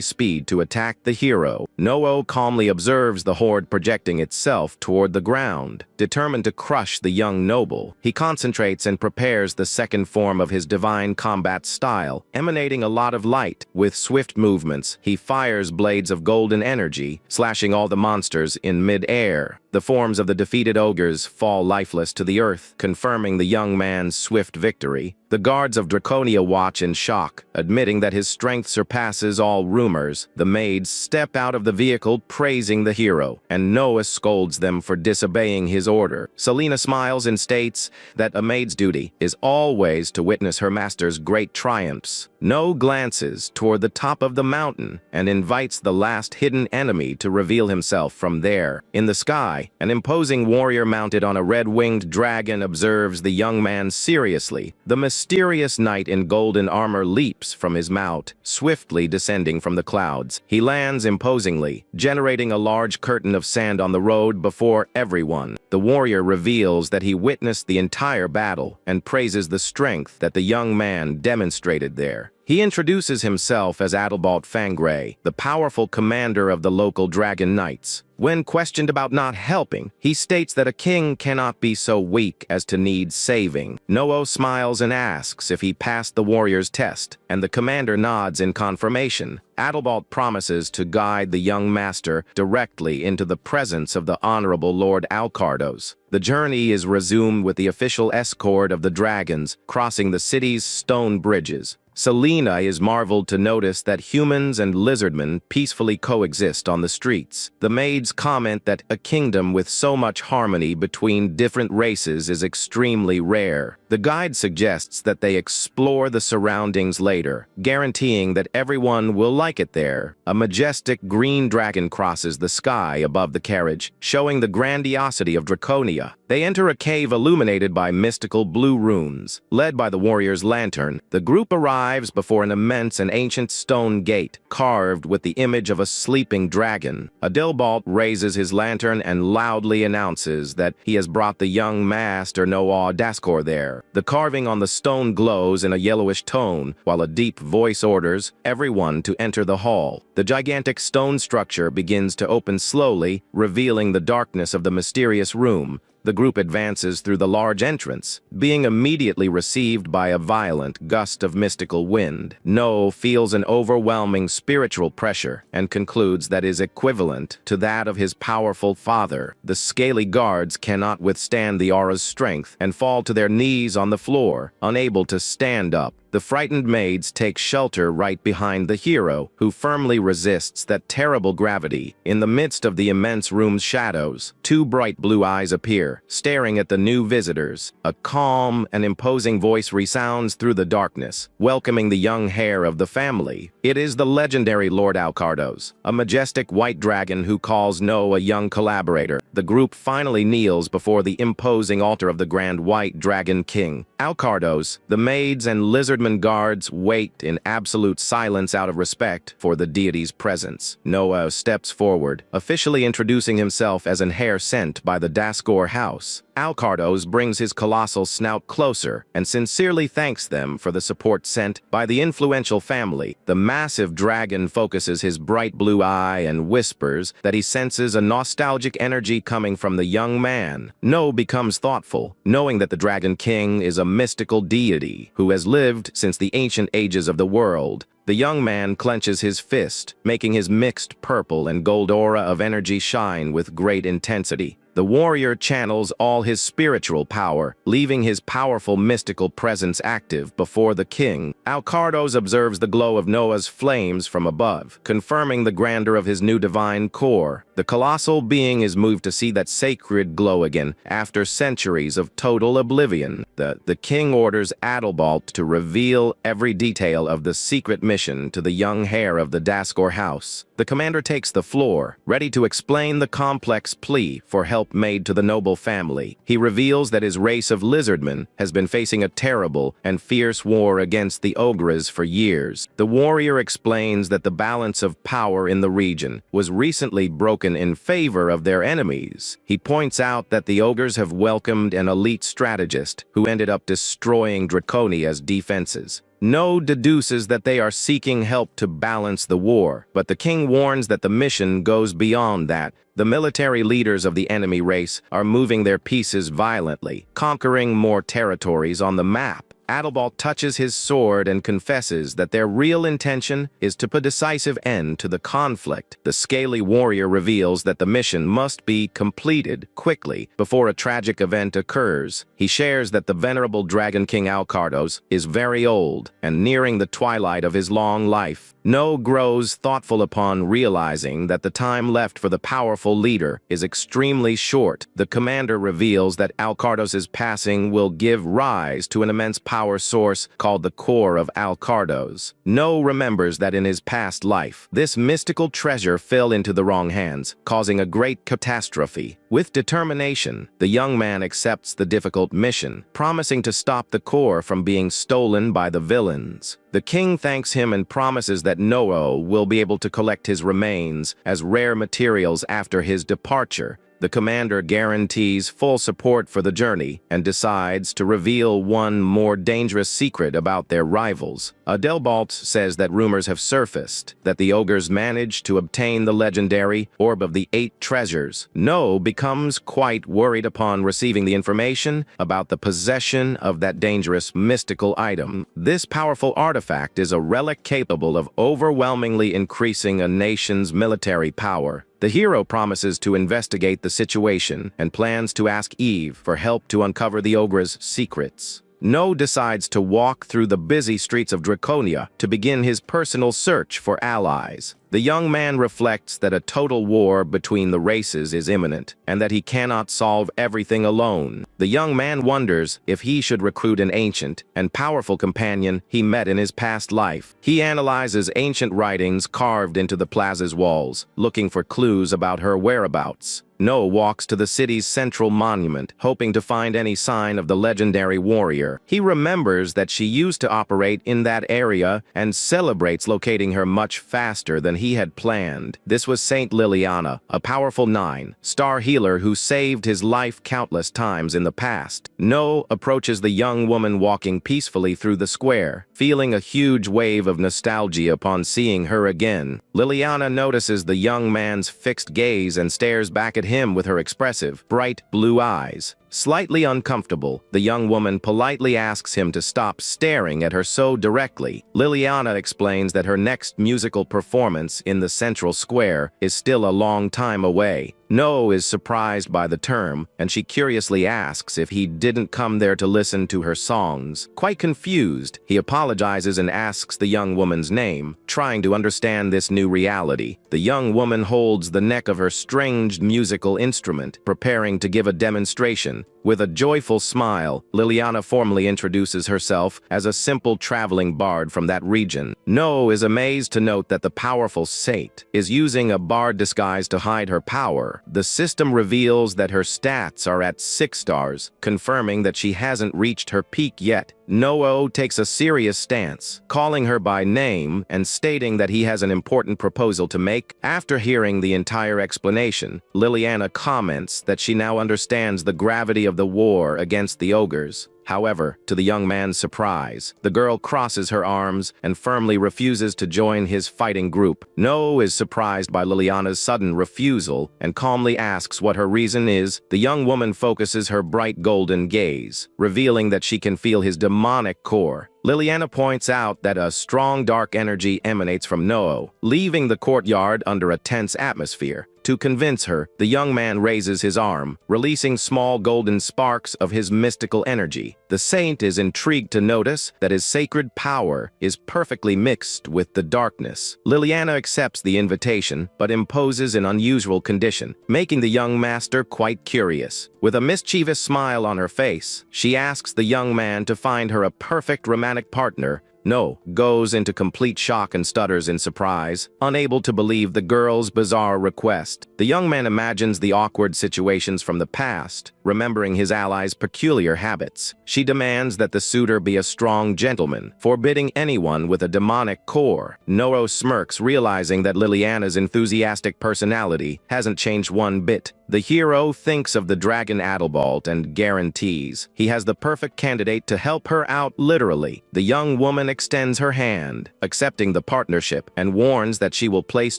speed to attack the hero. Noah calmly observes the horde projecting itself toward the ground. Determined to crush the young noble, he concentrates and prepares the second form of his divine combat style, emanating a lot of light. With swift movements, he fires blades of golden energy, slashing all the monsters in mid-air. The forms of the defeated ogres fall lifeless to the earth, confirming the young man's swift victory. The guards of Draconia watch in shock, admitting that his strength surpasses all rumors. The maids step out of the vehicle praising the hero, and Noah scolds them for disobeying his order. Selena smiles and states that a maid's duty is always to witness her master's great triumphs. No glances toward the top of the mountain and invites the last hidden enemy to reveal himself from there. In the sky, nearby. An imposing warrior mounted on a red-winged dragon observes the young man seriously. The mysterious knight in golden armor leaps from his mount, swiftly descending from the clouds. He lands imposingly, generating a large curtain of sand on the road before everyone. The warrior reveals that he witnessed the entire battle and praises the strength that the young man demonstrated there. He introduces himself as Adalbalt Fangray, the powerful commander of the local Dragon Knights. When questioned about not helping, he states that a king cannot be so weak as to need saving. Noah smiles and asks if he passed the warrior's test, and the commander nods in confirmation. Adalbalt promises to guide the young master directly into the presence of the Honorable Lord Alcardos. The journey is resumed with the official escort of the dragons, crossing the city's stone bridges. Selena is marveled to notice that humans and lizardmen peacefully coexist on the streets. The maids comment that a kingdom with so much harmony between different races is extremely rare. The guide suggests that they explore the surroundings later, guaranteeing that everyone will like it there. A majestic green dragon crosses the sky above the carriage, showing the grandiosity of Draconia. They enter a cave illuminated by mystical blue runes. Led by the warrior's lantern, the group arrives before an immense and ancient stone gate, carved with the image of a sleeping dragon. Adalbalt raises his lantern and loudly announces that he has brought the young master Noah Daskor there. The carving on the stone glows in a yellowish tone, while a deep voice orders everyone to enter the hall. The gigantic stone structure begins to open slowly, revealing the darkness of the mysterious room. The group advances through the large entrance, being immediately received by a violent gust of mystical wind. No feels an overwhelming spiritual pressure and concludes that is equivalent to that of his powerful father. The scaly guards cannot withstand the aura's strength and fall to their knees on the floor, unable to stand up. The frightened maids take shelter right behind the hero, who firmly resists that terrible gravity. In the midst of the immense room's shadows, two bright blue eyes appear, staring at the new visitors. A calm and imposing voice resounds through the darkness, welcoming the young heir of the family. It is the legendary Lord Alcardos, a majestic white dragon who calls No a young collaborator. The group finally kneels before the imposing altar of the Grand White Dragon King. Alcardos, the maids and lizardmen guards wait in absolute silence out of respect for the deity's presence. Noah steps forward, officially introducing himself as an heir sent by the Daskor house. Alcardos brings his colossal snout closer and sincerely thanks them for the support sent by the influential family. The massive dragon focuses his bright blue eye and whispers that he senses a nostalgic energy coming from the young man. No becomes thoughtful, knowing that the Dragon King is a mystical deity who has lived since the ancient ages of the world. The young man clenches his fist, making his mixed purple and gold aura of energy shine with great intensity. The warrior channels all his spiritual power, leaving his powerful mystical presence active before the king. Alcardos observes the glow of Noah's flames from above, confirming the grandeur of his new divine core. The colossal being is moved to see that sacred glow again after centuries of total oblivion. The king orders Adalbalt to reveal every detail of the secret mission to the young heir of the Daskor house. The commander takes the floor, ready to explain the complex plea for help made to the noble family. He reveals that his race of lizardmen has been facing a terrible and fierce war against the ogres for years. The warrior explains that the balance of power in the region was recently broken in favor of their enemies. He points out that the ogres have welcomed an elite strategist who ended up destroying Draconia's defenses. No deduces that they are seeking help to balance the war, but the king warns that the mission goes beyond that. The military leaders of the enemy race are moving their pieces violently, conquering more territories on the map. Adalbalt touches his sword and confesses that their real intention is to put a decisive end to the conflict. The scaly warrior reveals that the mission must be completed quickly before a tragic event occurs. He shares that the venerable Dragon King Alcardos is very old and nearing the twilight of his long life. No grows thoughtful upon realizing that the time left for the powerful leader is extremely short. The commander reveals that Alcardos' passing will give rise to an immense power source called the core of Alcardos. No remembers that in his past life, this mystical treasure fell into the wrong hands, causing a great catastrophe. With determination, the young man accepts the difficult mission, promising to stop the core from being stolen by the villains. The king thanks him and promises that Noah will be able to collect his remains as rare materials after his departure. The commander guarantees full support for the journey and decides to reveal one more dangerous secret about their rivals. Adelbalt says that rumors have surfaced that the ogres managed to obtain the legendary Orb of the Eight Treasures. No becomes quite worried upon receiving the information about the possession of that dangerous mystical item. This powerful artifact is a relic capable of overwhelmingly increasing a nation's military power. The hero promises to investigate the situation and plans to ask Eve for help to uncover the ogre's secrets. No decides to walk through the busy streets of Draconia to begin his personal search for allies. The young man reflects that a total war between the races is imminent and that he cannot solve everything alone. The young man wonders if he should recruit an ancient and powerful companion he met in his past life. He analyzes ancient writings carved into the plaza's walls, looking for clues about her whereabouts. Noah walks to the city's central monument, hoping to find any sign of the legendary warrior. He remembers that she used to operate in that area and celebrates locating her much faster than he had planned. This was Saint Liliana, a powerful 9-star healer who saved his life countless times in the past. Noah approaches the young woman walking peacefully through the square, feeling a huge wave of nostalgia upon seeing her again. Liliana notices the young man's fixed gaze and stares back at him with her expressive, bright blue eyes. Slightly uncomfortable, the young woman politely asks him to stop staring at her so directly. Liliana explains that her next musical performance in the central square is still a long time away. Noah is surprised by the term, and she curiously asks if he didn't come there to listen to her songs. Quite confused, he apologizes and asks the young woman's name, trying to understand this new reality. The young woman holds the neck of her strange musical instrument, preparing to give a demonstration. With a joyful smile, Liliana formally introduces herself as a simple traveling bard from that region. Noah is amazed to note that the powerful saint is using a bard disguise to hide her power. The system reveals that her stats are at 6 stars, confirming that she hasn't reached her peak yet. Noah takes a serious stance, calling her by name and stating that he has an important proposal to make. After hearing the entire explanation, Liliana comments that she now understands the gravity of the war against the ogres. However, to the young man's surprise, the girl crosses her arms and firmly refuses to join his fighting group. Noah is surprised by Liliana's sudden refusal and calmly asks what her reason is. The young woman focuses her bright golden gaze, revealing that she can feel his demonic core. Liliana points out that a strong dark energy emanates from Noah, leaving the courtyard under a tense atmosphere. To convince her, the young man raises his arm, releasing small golden sparks of his mystical energy. The saint is intrigued to notice that his sacred power is perfectly mixed with the darkness. Liliana accepts the invitation, but imposes an unusual condition, making the young master quite curious. With a mischievous smile on her face, she asks the young man to find her a perfect romantic partner. Noah goes into complete shock and stutters in surprise, unable to believe the girl's bizarre request. The young man imagines the awkward situations from the past, remembering his ally's peculiar habits. She demands that the suitor be a strong gentleman, forbidding anyone with a demonic core. Noah smirks, realizing that Liliana's enthusiastic personality hasn't changed one bit. The hero thinks of the dragon Adelbalt and guarantees he has the perfect candidate to help her out literally. The young woman extends her hand, accepting the partnership, and warns that she will place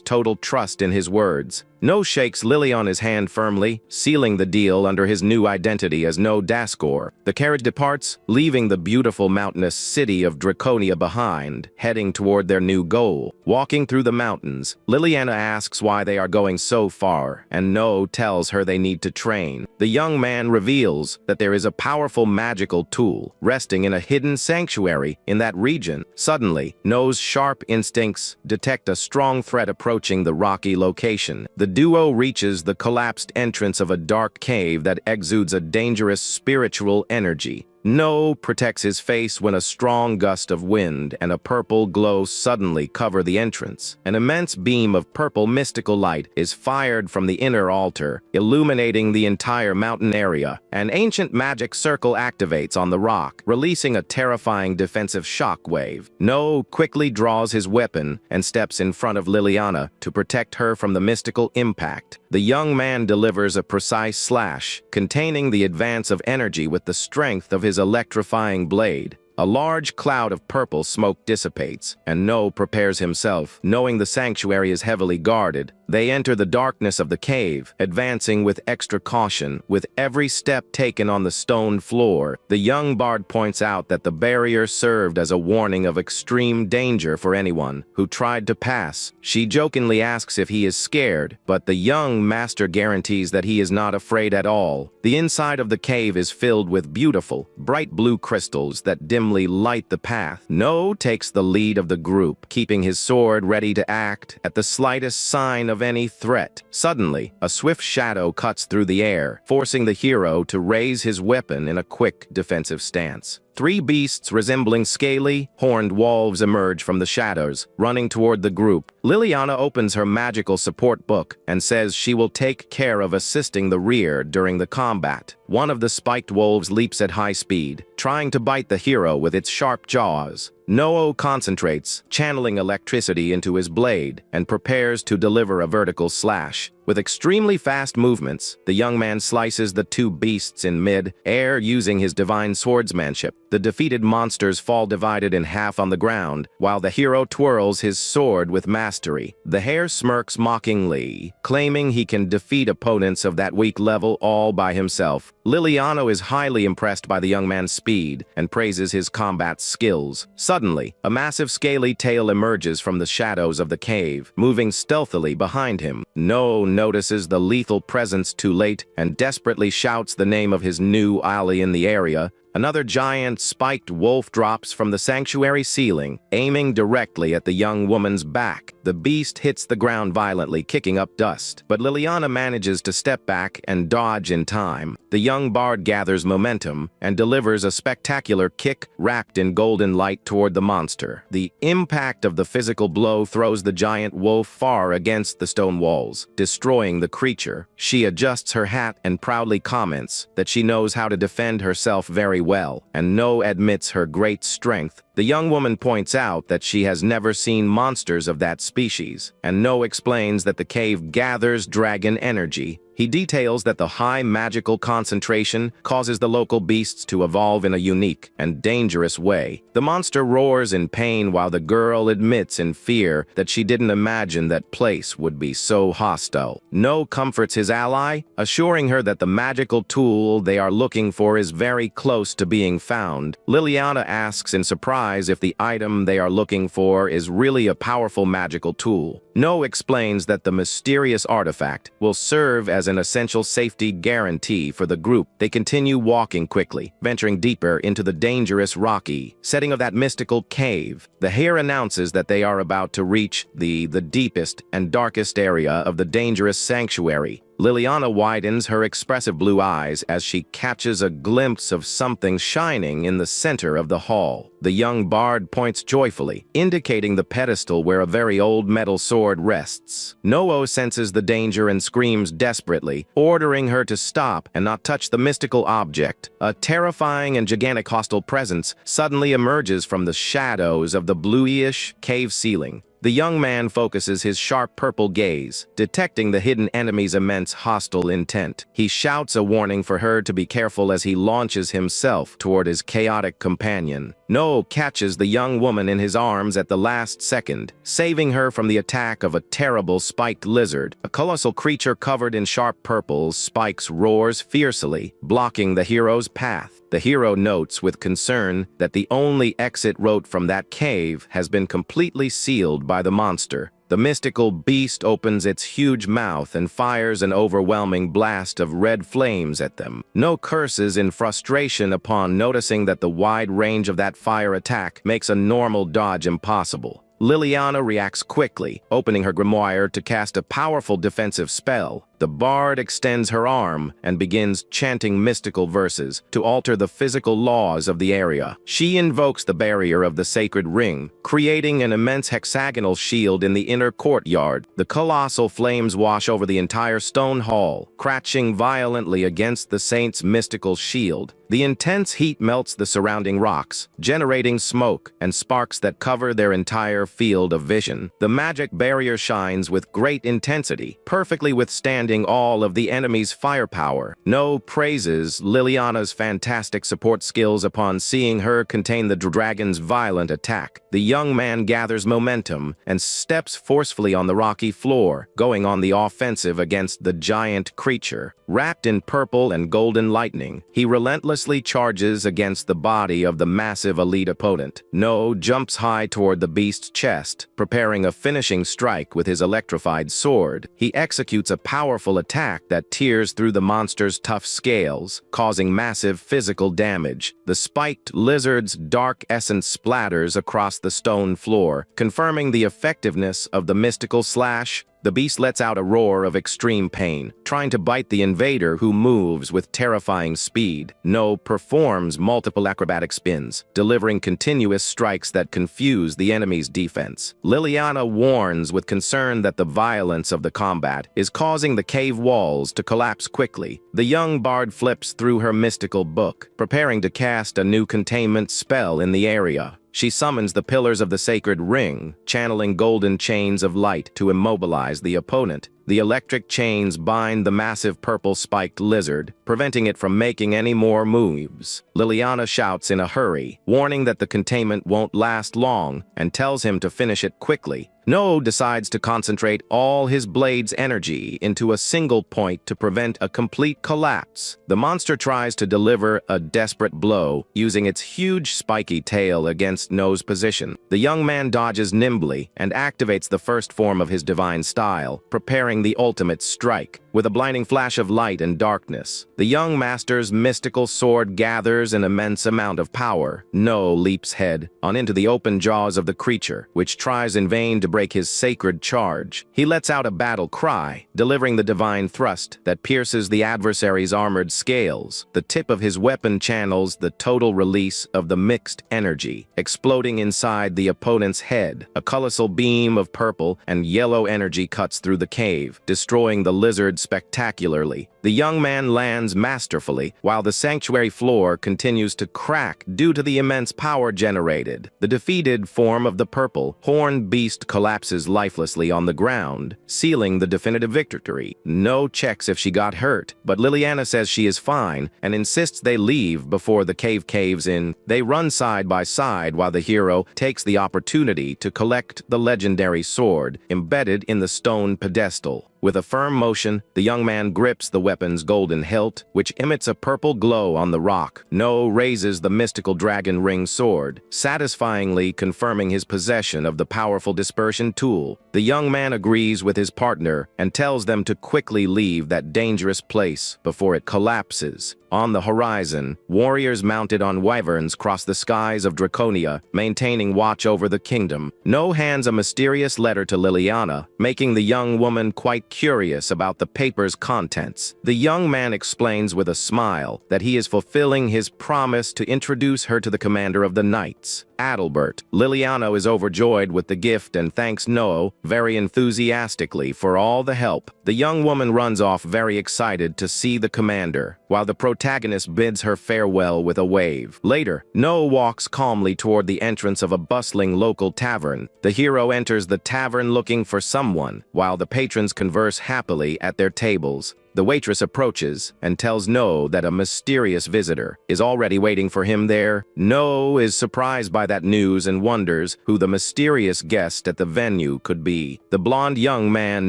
total trust in his words. No shakes Liliana's hand firmly, sealing the deal under his new identity as No Daskor. The carriage departs, leaving the beautiful mountainous city of Draconia behind, heading toward their new goal. Walking through the mountains, Liliana asks why they are going so far, and No tells her they need to train. The young man reveals that there is a powerful magical tool resting in a hidden sanctuary in that region. Suddenly, No's sharp instincts detect a strong threat approaching the rocky location. The duo reaches the collapsed entrance of a dark cave that exudes a dangerous spiritual energy. No protects his face when a strong gust of wind and a purple glow suddenly cover the entrance. An immense beam of purple mystical light is fired from the inner altar, illuminating the entire mountain area. An ancient magic circle activates on the rock, releasing a terrifying defensive shockwave. No quickly draws his weapon and steps in front of Liliana to protect her from the mystical impact. The young man delivers a precise slash, containing the advance of energy with the strength of his electrifying blade. A large cloud of purple smoke dissipates, and No prepares himself, knowing the sanctuary is heavily guarded. They enter the darkness of the cave, advancing with extra caution. With every step taken on the stone floor, the young bard points out that the barrier served as a warning of extreme danger for anyone who tried to pass. She jokingly asks if he is scared, but the young master guarantees that he is not afraid at all. The inside of the cave is filled with beautiful, bright blue crystals that dimly light the path. No takes the lead of the group, keeping his sword ready to act at the slightest sign of any threat. Suddenly, a swift shadow cuts through the air, forcing the hero to raise his weapon in a quick defensive stance. Three beasts resembling scaly, horned wolves emerge from the shadows, running toward the group. Liliana opens her magical support book and says she will take care of assisting the rear during the combat. One of the spiked wolves leaps at high speed, trying to bite the hero with its sharp jaws. No concentrates, channeling electricity into his blade, and prepares to deliver a vertical slash. With extremely fast movements, the young man slices the two beasts in mid-air using his divine swordsmanship. The defeated monsters fall divided in half on the ground, while the hero twirls his sword with mastery. The hare smirks mockingly, claiming he can defeat opponents of that weak level all by himself. Liliana is highly impressed by the young man's speed and praises his combat skills. Suddenly, a massive scaly tail emerges from the shadows of the cave, moving stealthily behind him. No notices the lethal presence too late and desperately shouts the name of his new ally in the area. Another giant spiked wolf drops from the sanctuary ceiling, aiming directly at the young woman's back. The beast hits the ground violently, kicking up dust, but Liliana manages to step back and dodge in time. The young bard gathers momentum and delivers a spectacular kick wrapped in golden light toward the monster. The impact of the physical blow throws the giant wolf far against the stone walls, destroying the creature. She adjusts her hat and proudly comments that she knows how to defend herself very well, and No admits her great strength. The young woman points out that she has never seen monsters of that species, and No explains that the cave gathers dragon energy. He details that the high magical concentration causes the local beasts to evolve in a unique and dangerous way. The monster roars in pain while the girl admits in fear that she didn't imagine that place would be so hostile. No comforts his ally, assuring her that the magical tool they are looking for is very close to being found. Liliana asks in surprise if the item they are looking for is really a powerful magical tool. No explains that the mysterious artifact will serve as an essential safety guarantee for the group. They continue walking quickly, venturing deeper into the dangerous rocky setting of that mystical cave. The hare announces that they are about to reach the deepest and darkest area of the dangerous sanctuary. Liliana widens her expressive blue eyes as she catches a glimpse of something shining in the center of the hall. The young bard points joyfully, indicating the pedestal where a very old metal sword rests. No senses the danger and screams desperately, ordering her to stop and not touch the mystical object. A terrifying and gigantic hostile presence suddenly emerges from the shadows of the bluish cave ceiling. The young man focuses his sharp purple gaze, detecting the hidden enemy's immense hostile intent. He shouts a warning for her to be careful as he launches himself toward his chaotic companion. No catches the young woman in his arms at the last second, saving her from the attack of a terrible spiked lizard. A colossal creature covered in sharp purple spikes roars fiercely, blocking the hero's path. The hero notes with concern that the only exit route from that cave has been completely sealed by the monster. The mystical beast opens its huge mouth and fires an overwhelming blast of red flames at them. No curses in frustration upon noticing that the wide range of that fire attack makes a normal dodge impossible. Liliana reacts quickly, opening her grimoire to cast a powerful defensive spell. The bard extends her arm and begins chanting mystical verses to alter the physical laws of the area. She invokes the barrier of the sacred ring, creating an immense hexagonal shield in the inner courtyard. The colossal flames wash over the entire stone hall, crashing violently against the saint's mystical shield. The intense heat melts the surrounding rocks, generating smoke and sparks that cover their entire field of vision. The magic barrier shines with great intensity, perfectly withstanding all of the enemy's firepower. No praises Liliana's fantastic support skills upon seeing her contain the dragon's violent attack. The young man gathers momentum and steps forcefully on the rocky floor, going on the offensive against the giant creature. Wrapped in purple and golden lightning, he relentlessly charges against the body of the massive elite opponent. No jumps high toward the beast's chest, preparing a finishing strike with his electrified sword. He executes a powerful attack that tears through the monster's tough scales, causing massive physical damage. The spiked lizard's dark essence splatters across the stone floor, confirming the effectiveness of the mystical slash. The beast lets out a roar of extreme pain, trying to bite the invader who moves with terrifying speed. No performs multiple acrobatic spins, delivering continuous strikes that confuse the enemy's defense. Liliana warns with concern that the violence of the combat is causing the cave walls to collapse quickly. The young bard flips through her mystical book, preparing to cast a new containment spell in the area. She summons the pillars of the sacred ring, channeling golden chains of light to immobilize the opponent. The electric chains bind the massive purple spiked lizard, preventing it from making any more moves. Liliana shouts in a hurry, warning that the containment won't last long, and tells him to finish it quickly. No decides to concentrate all his blade's energy into a single point to prevent a complete collapse. The monster tries to deliver a desperate blow, using its huge spiky tail against No's position. The young man dodges nimbly and activates the first form of his divine style, preparing the ultimate strike. With a blinding flash of light and darkness, the young master's mystical sword gathers an immense amount of power. No leaps head on into the open jaws of the creature, which tries in vain to break his sacred charge. He lets out a battle cry, delivering the divine thrust that pierces the adversary's armored scales. The tip of his weapon channels the total release of the mixed energy, exploding inside the opponent's head. A colossal beam of purple and yellow energy cuts through the cave, destroying the lizard spectacularly. The young man lands masterfully, while the sanctuary floor continues to crack due to the immense power generated. The defeated form of the purple, horned beast collapses lifelessly on the ground, sealing the definitive victory. No checks if she got hurt, but Liliana says she is fine and insists they leave before the cave caves in. They run side by side while the hero takes the opportunity to collect the legendary sword embedded in the stone pedestal. With a firm motion, the young man grips the weapon's golden hilt, which emits a purple glow on the rock. No raises the mystical dragon ring sword, satisfyingly confirming his possession of the powerful dispersion tool. The young man agrees with his partner and tells them to quickly leave that dangerous place before it collapses. On the horizon, warriors mounted on wyverns cross the skies of Draconia, maintaining watch over the kingdom. No hands a mysterious letter to Liliana, making the young woman quite curious about the paper's contents. The young man explains with a smile that he is fulfilling his promise to introduce her to the commander of the knights, Adalbert. Liliana is overjoyed with the gift and thanks No very enthusiastically for all the help. The young woman runs off very excited to see the commander, while the protagonist bids her farewell with a wave. Later, No walks calmly toward the entrance of a bustling local tavern. The hero enters the tavern looking for someone, while the patrons converse happily at their tables. The waitress approaches and tells No that a mysterious visitor is already waiting for him there. No is surprised by that news and wonders who the mysterious guest at the venue could be. The blonde young man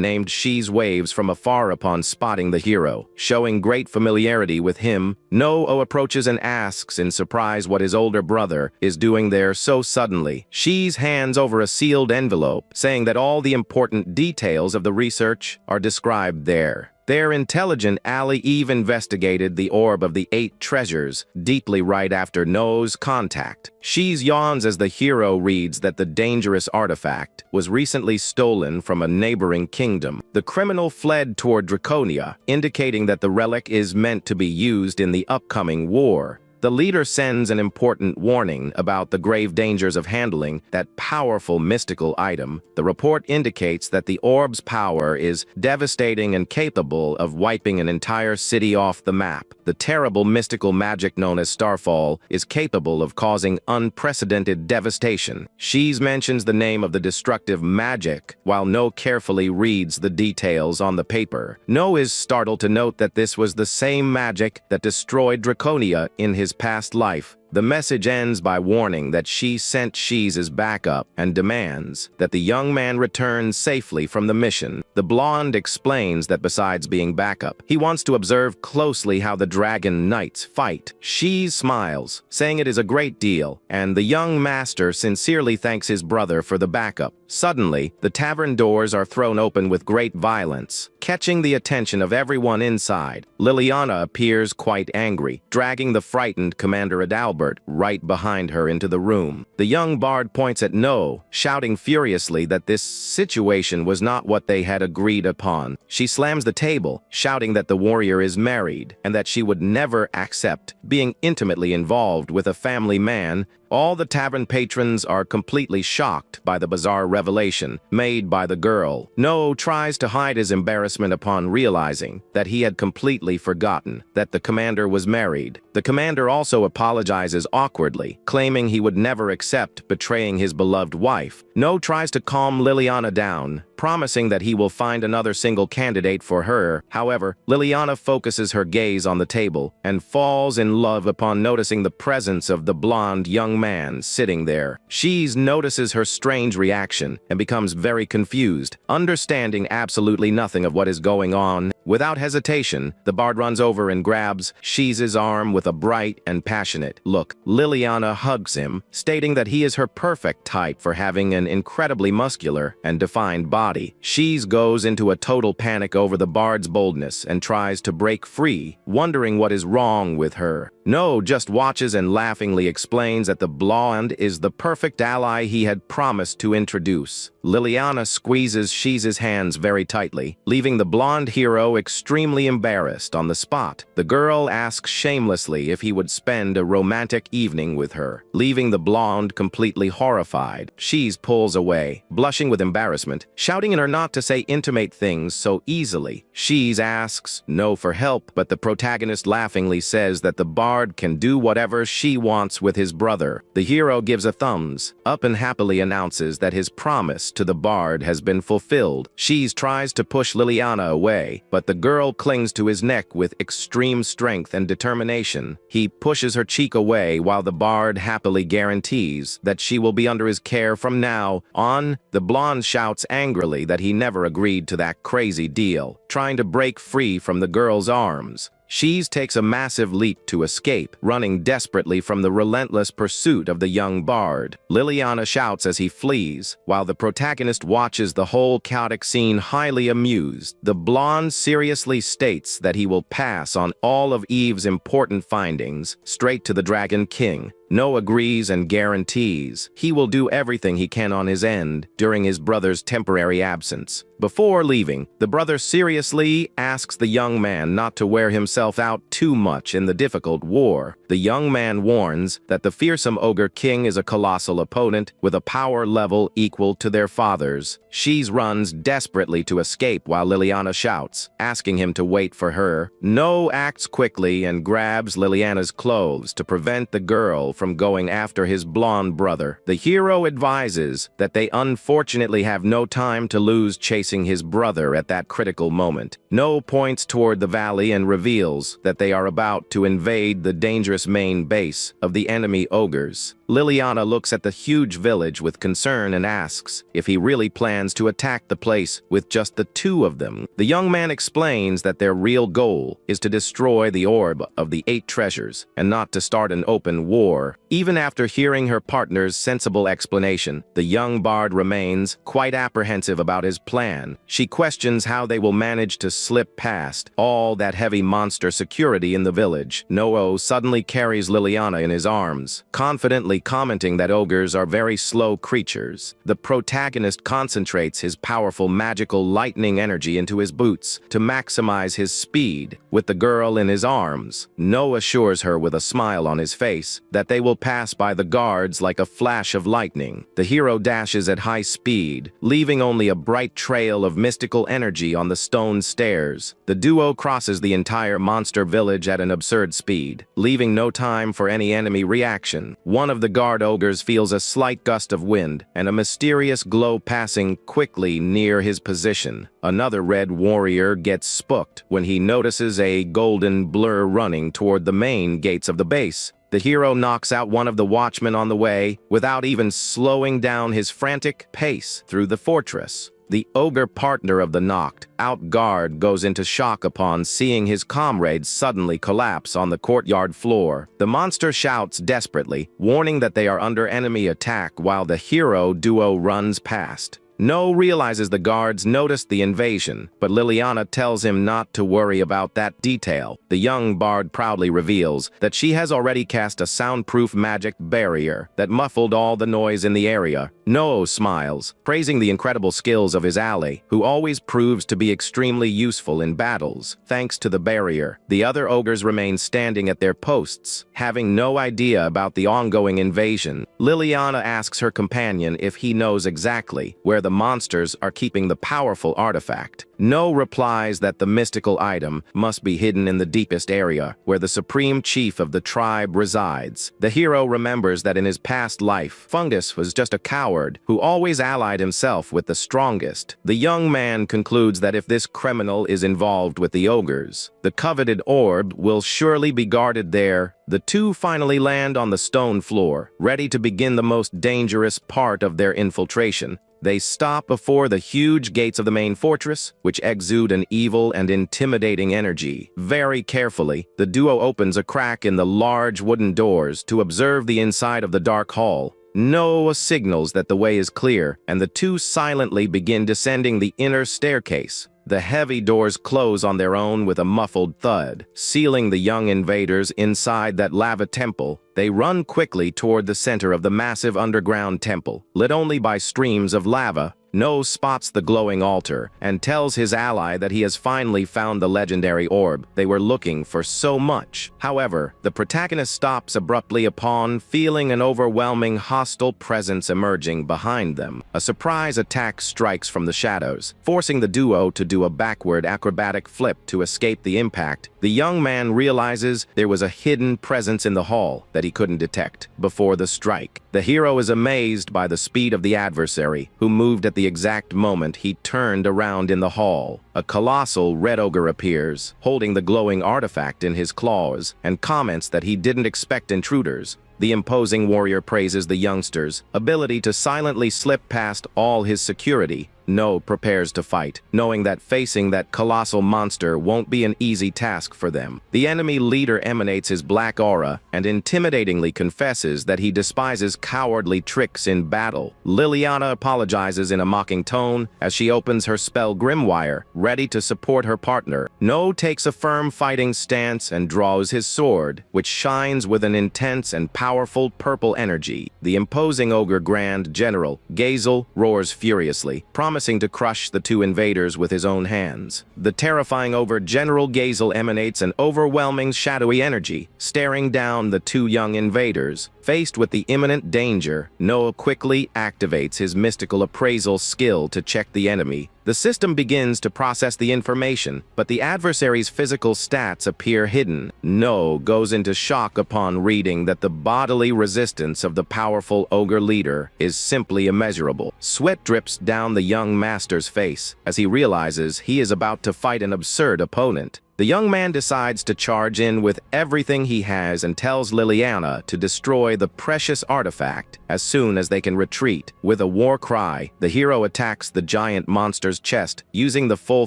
named She's waves from afar upon spotting the hero. Showing great familiarity with him, No approaches and asks in surprise what his older brother is doing there so suddenly. She's hands over a sealed envelope, saying that all the important details of the research are described there. Their intelligent ally Eve investigated the orb of the 8 treasures deeply right after No's contact. She's yawns as the hero reads that the dangerous artifact was recently stolen from a neighboring kingdom. The criminal fled toward Draconia, indicating that the relic is meant to be used in the upcoming war. The leader sends an important warning about the grave dangers of handling that powerful mystical item. The report indicates that the orb's power is devastating and capable of wiping an entire city off the map. The terrible mystical magic known as Starfall is capable of causing unprecedented devastation. She's mentions the name of the destructive magic, while No carefully reads the details on the paper. No is startled to note that this was the same magic that destroyed Draconia in his past life. The message ends by warning that she sent She's as backup and demands that the young man return safely from the mission. The blonde explains that besides being backup, he wants to observe closely how the dragon knights fight. She smiles, saying it is a great deal, and the young master sincerely thanks his brother for the backup. Suddenly, the tavern doors are thrown open with great violence, catching the attention of everyone inside. Liliana appears quite angry, dragging the frightened Commander Adalbert right behind her into the room. The young bard points at No, shouting furiously that this situation was not what they had agreed upon. She slams the table, shouting that the warrior is married and that she would never accept being intimately involved with a family man. All the tavern patrons are completely shocked by the bizarre revelation made by the girl. No tries to hide his embarrassment upon realizing that he had completely forgotten that the commander was married. The commander also apologizes awkwardly, claiming he would never accept betraying his beloved wife. No tries to calm Liliana down, promising that he will find another single candidate for her. However, Liliana focuses her gaze on the table and falls in love upon noticing the presence of the blonde young man sitting there. She notices her strange reaction and becomes very confused, understanding absolutely nothing of what is going on. Without hesitation, the bard runs over and grabs She's arm with a bright and passionate look. Liliana hugs him, stating that he is her perfect type for having an incredibly muscular and defined body. She's goes into a total panic over the bard's boldness and tries to break free, wondering what is wrong with her. No just watches and laughingly explains that the blonde is the perfect ally he had promised to introduce. Liliana squeezes She's hands very tightly, leaving the blonde hero extremely embarrassed on the spot. The girl asks shamelessly if he would spend a romantic evening with her, leaving the blonde completely horrified. She's pulls away, blushing with embarrassment, shouting in her not to say intimate things so easily. She's asks No for help, but the protagonist laughingly says that the bard can do whatever she wants with his brother. The hero gives a thumbs up and happily announces that his promise to the bard has been fulfilled. She's tries to push Liliana away, but the girl clings to his neck with extreme strength and determination. He pushes her cheek away while the bard happily guarantees that she will be under his care from now on. The blonde shouts angrily that he never agreed to that crazy deal, trying to break free from the girl's arms. She's takes a massive leap to escape, running desperately from the relentless pursuit of the young bard. Liliana shouts as he flees, while the protagonist watches the whole chaotic scene highly amused. The blonde seriously states that he will pass on all of Eve's important findings straight to the Dragon King. No agrees and guarantees. He will do everything he can on his end during his brother's temporary absence. Before leaving, the brother seriously asks the young man not to wear himself out too much in the difficult war. The young man warns that the fearsome ogre king is a colossal opponent with a power level equal to their father's. She runs desperately to escape while Liliana shouts, asking him to wait for her. No acts quickly and grabs Liliana's clothes to prevent the girl from going after his blonde brother. The hero advises that they unfortunately have no time to lose chasing his brother at that critical moment. No points toward the valley and reveals that they are about to invade the dangerous main base of the enemy ogres. Liliana looks at the huge village with concern and asks if he really plans to attack the place with just the two of them. The young man explains that their real goal is to destroy the orb of the 8 treasures and not to start an open war. Even after hearing her partner's sensible explanation, the young bard remains quite apprehensive about his plan. She questions how they will manage to slip past all that heavy monster security in the village. Noah suddenly carries Liliana in his arms, confidently commenting that ogres are very slow creatures. The protagonist concentrates his powerful magical lightning energy into his boots to maximize his speed. With the girl in his arms, Noah assures her with a smile on his face that they will pass by the guards like a flash of lightning. The hero dashes at high speed, leaving only a bright trail of mystical energy on the stone stairs. The duo crosses the entire monster village at an absurd speed, leaving no time for any enemy reaction. One of the guard ogres feels a slight gust of wind and a mysterious glow passing quickly near his position. Another red warrior gets spooked when he notices a golden blur running toward the main gates of the base. The hero knocks out one of the watchmen on the way without even slowing down his frantic pace through the fortress. The ogre partner of the knocked out guard goes into shock upon seeing his comrades suddenly collapse on the courtyard floor. The monster shouts desperately, warning that they are under enemy attack while the hero duo runs past. No realizes the guards noticed the invasion, but Liliana tells him not to worry about that detail. The young bard proudly reveals that she has already cast a soundproof magic barrier that muffled all the noise in the area. Noah smiles, praising the incredible skills of his ally, who always proves to be extremely useful in battles. Thanks to the barrier, the other ogres remain standing at their posts, having no idea about the ongoing invasion. Liliana asks her companion if he knows exactly where the monsters are keeping the powerful artifact. No replies that the mystical item must be hidden in the deepest area where the supreme chief of the tribe resides. The hero remembers that in his past life, Fungus was just a coward who always allied himself with the strongest. The young man concludes that if this criminal is involved with the ogres, the coveted orb will surely be guarded there. The two finally land on the stone floor, ready to begin the most dangerous part of their infiltration. They stop before the huge gates of the main fortress, which exude an evil and intimidating energy. Very carefully, the duo opens a crack in the large wooden doors to observe the inside of the dark hall. Noah signals that the way is clear, and the two silently begin descending the inner staircase. The heavy doors close on their own with a muffled thud, sealing the young invaders inside that lava temple. They run quickly toward the center of the massive underground temple, lit only by streams of lava. Noah spots the glowing altar and tells his ally that he has finally found the legendary orb they were looking for so much. However, the protagonist stops abruptly upon feeling an overwhelming hostile presence emerging behind them. A surprise attack strikes from the shadows, forcing the duo to do a backward acrobatic flip to escape the impact. The young man realizes there was a hidden presence in the hall that he couldn't detect before the strike. The hero is amazed by the speed of the adversary, who moved at the exact moment he turned around in the hall. A colossal red ogre appears, holding the glowing artifact in his claws, and comments that he didn't expect intruders. The imposing warrior praises the youngster's ability to silently slip past all his security, No prepares to fight, knowing that facing that colossal monster won't be an easy task for them. The enemy leader emanates his black aura and intimidatingly confesses that he despises cowardly tricks in battle. Liliana apologizes in a mocking tone as she opens her spell Grimoire, ready to support her partner. No takes a firm fighting stance and draws his sword, which shines with an intense and powerful purple energy. The imposing Ogre Grand General, Gazel, roars furiously, promising to crush the two invaders with his own hands. The terrifying Ogre General Gazel emanates an overwhelming shadowy energy, staring down the two young invaders. Faced with the imminent danger, Noah quickly activates his mystical appraisal skill to check the enemy. The system begins to process the information, but the adversary's physical stats appear hidden. No goes into shock upon reading that the bodily resistance of the powerful ogre leader is simply immeasurable. Sweat drips down the young master's face as he realizes he is about to fight an absurd opponent. The young man decides to charge in with everything he has and tells Liliana to destroy the precious artifact as soon as they can retreat. With a war cry, the hero attacks the giant monster's chest using the full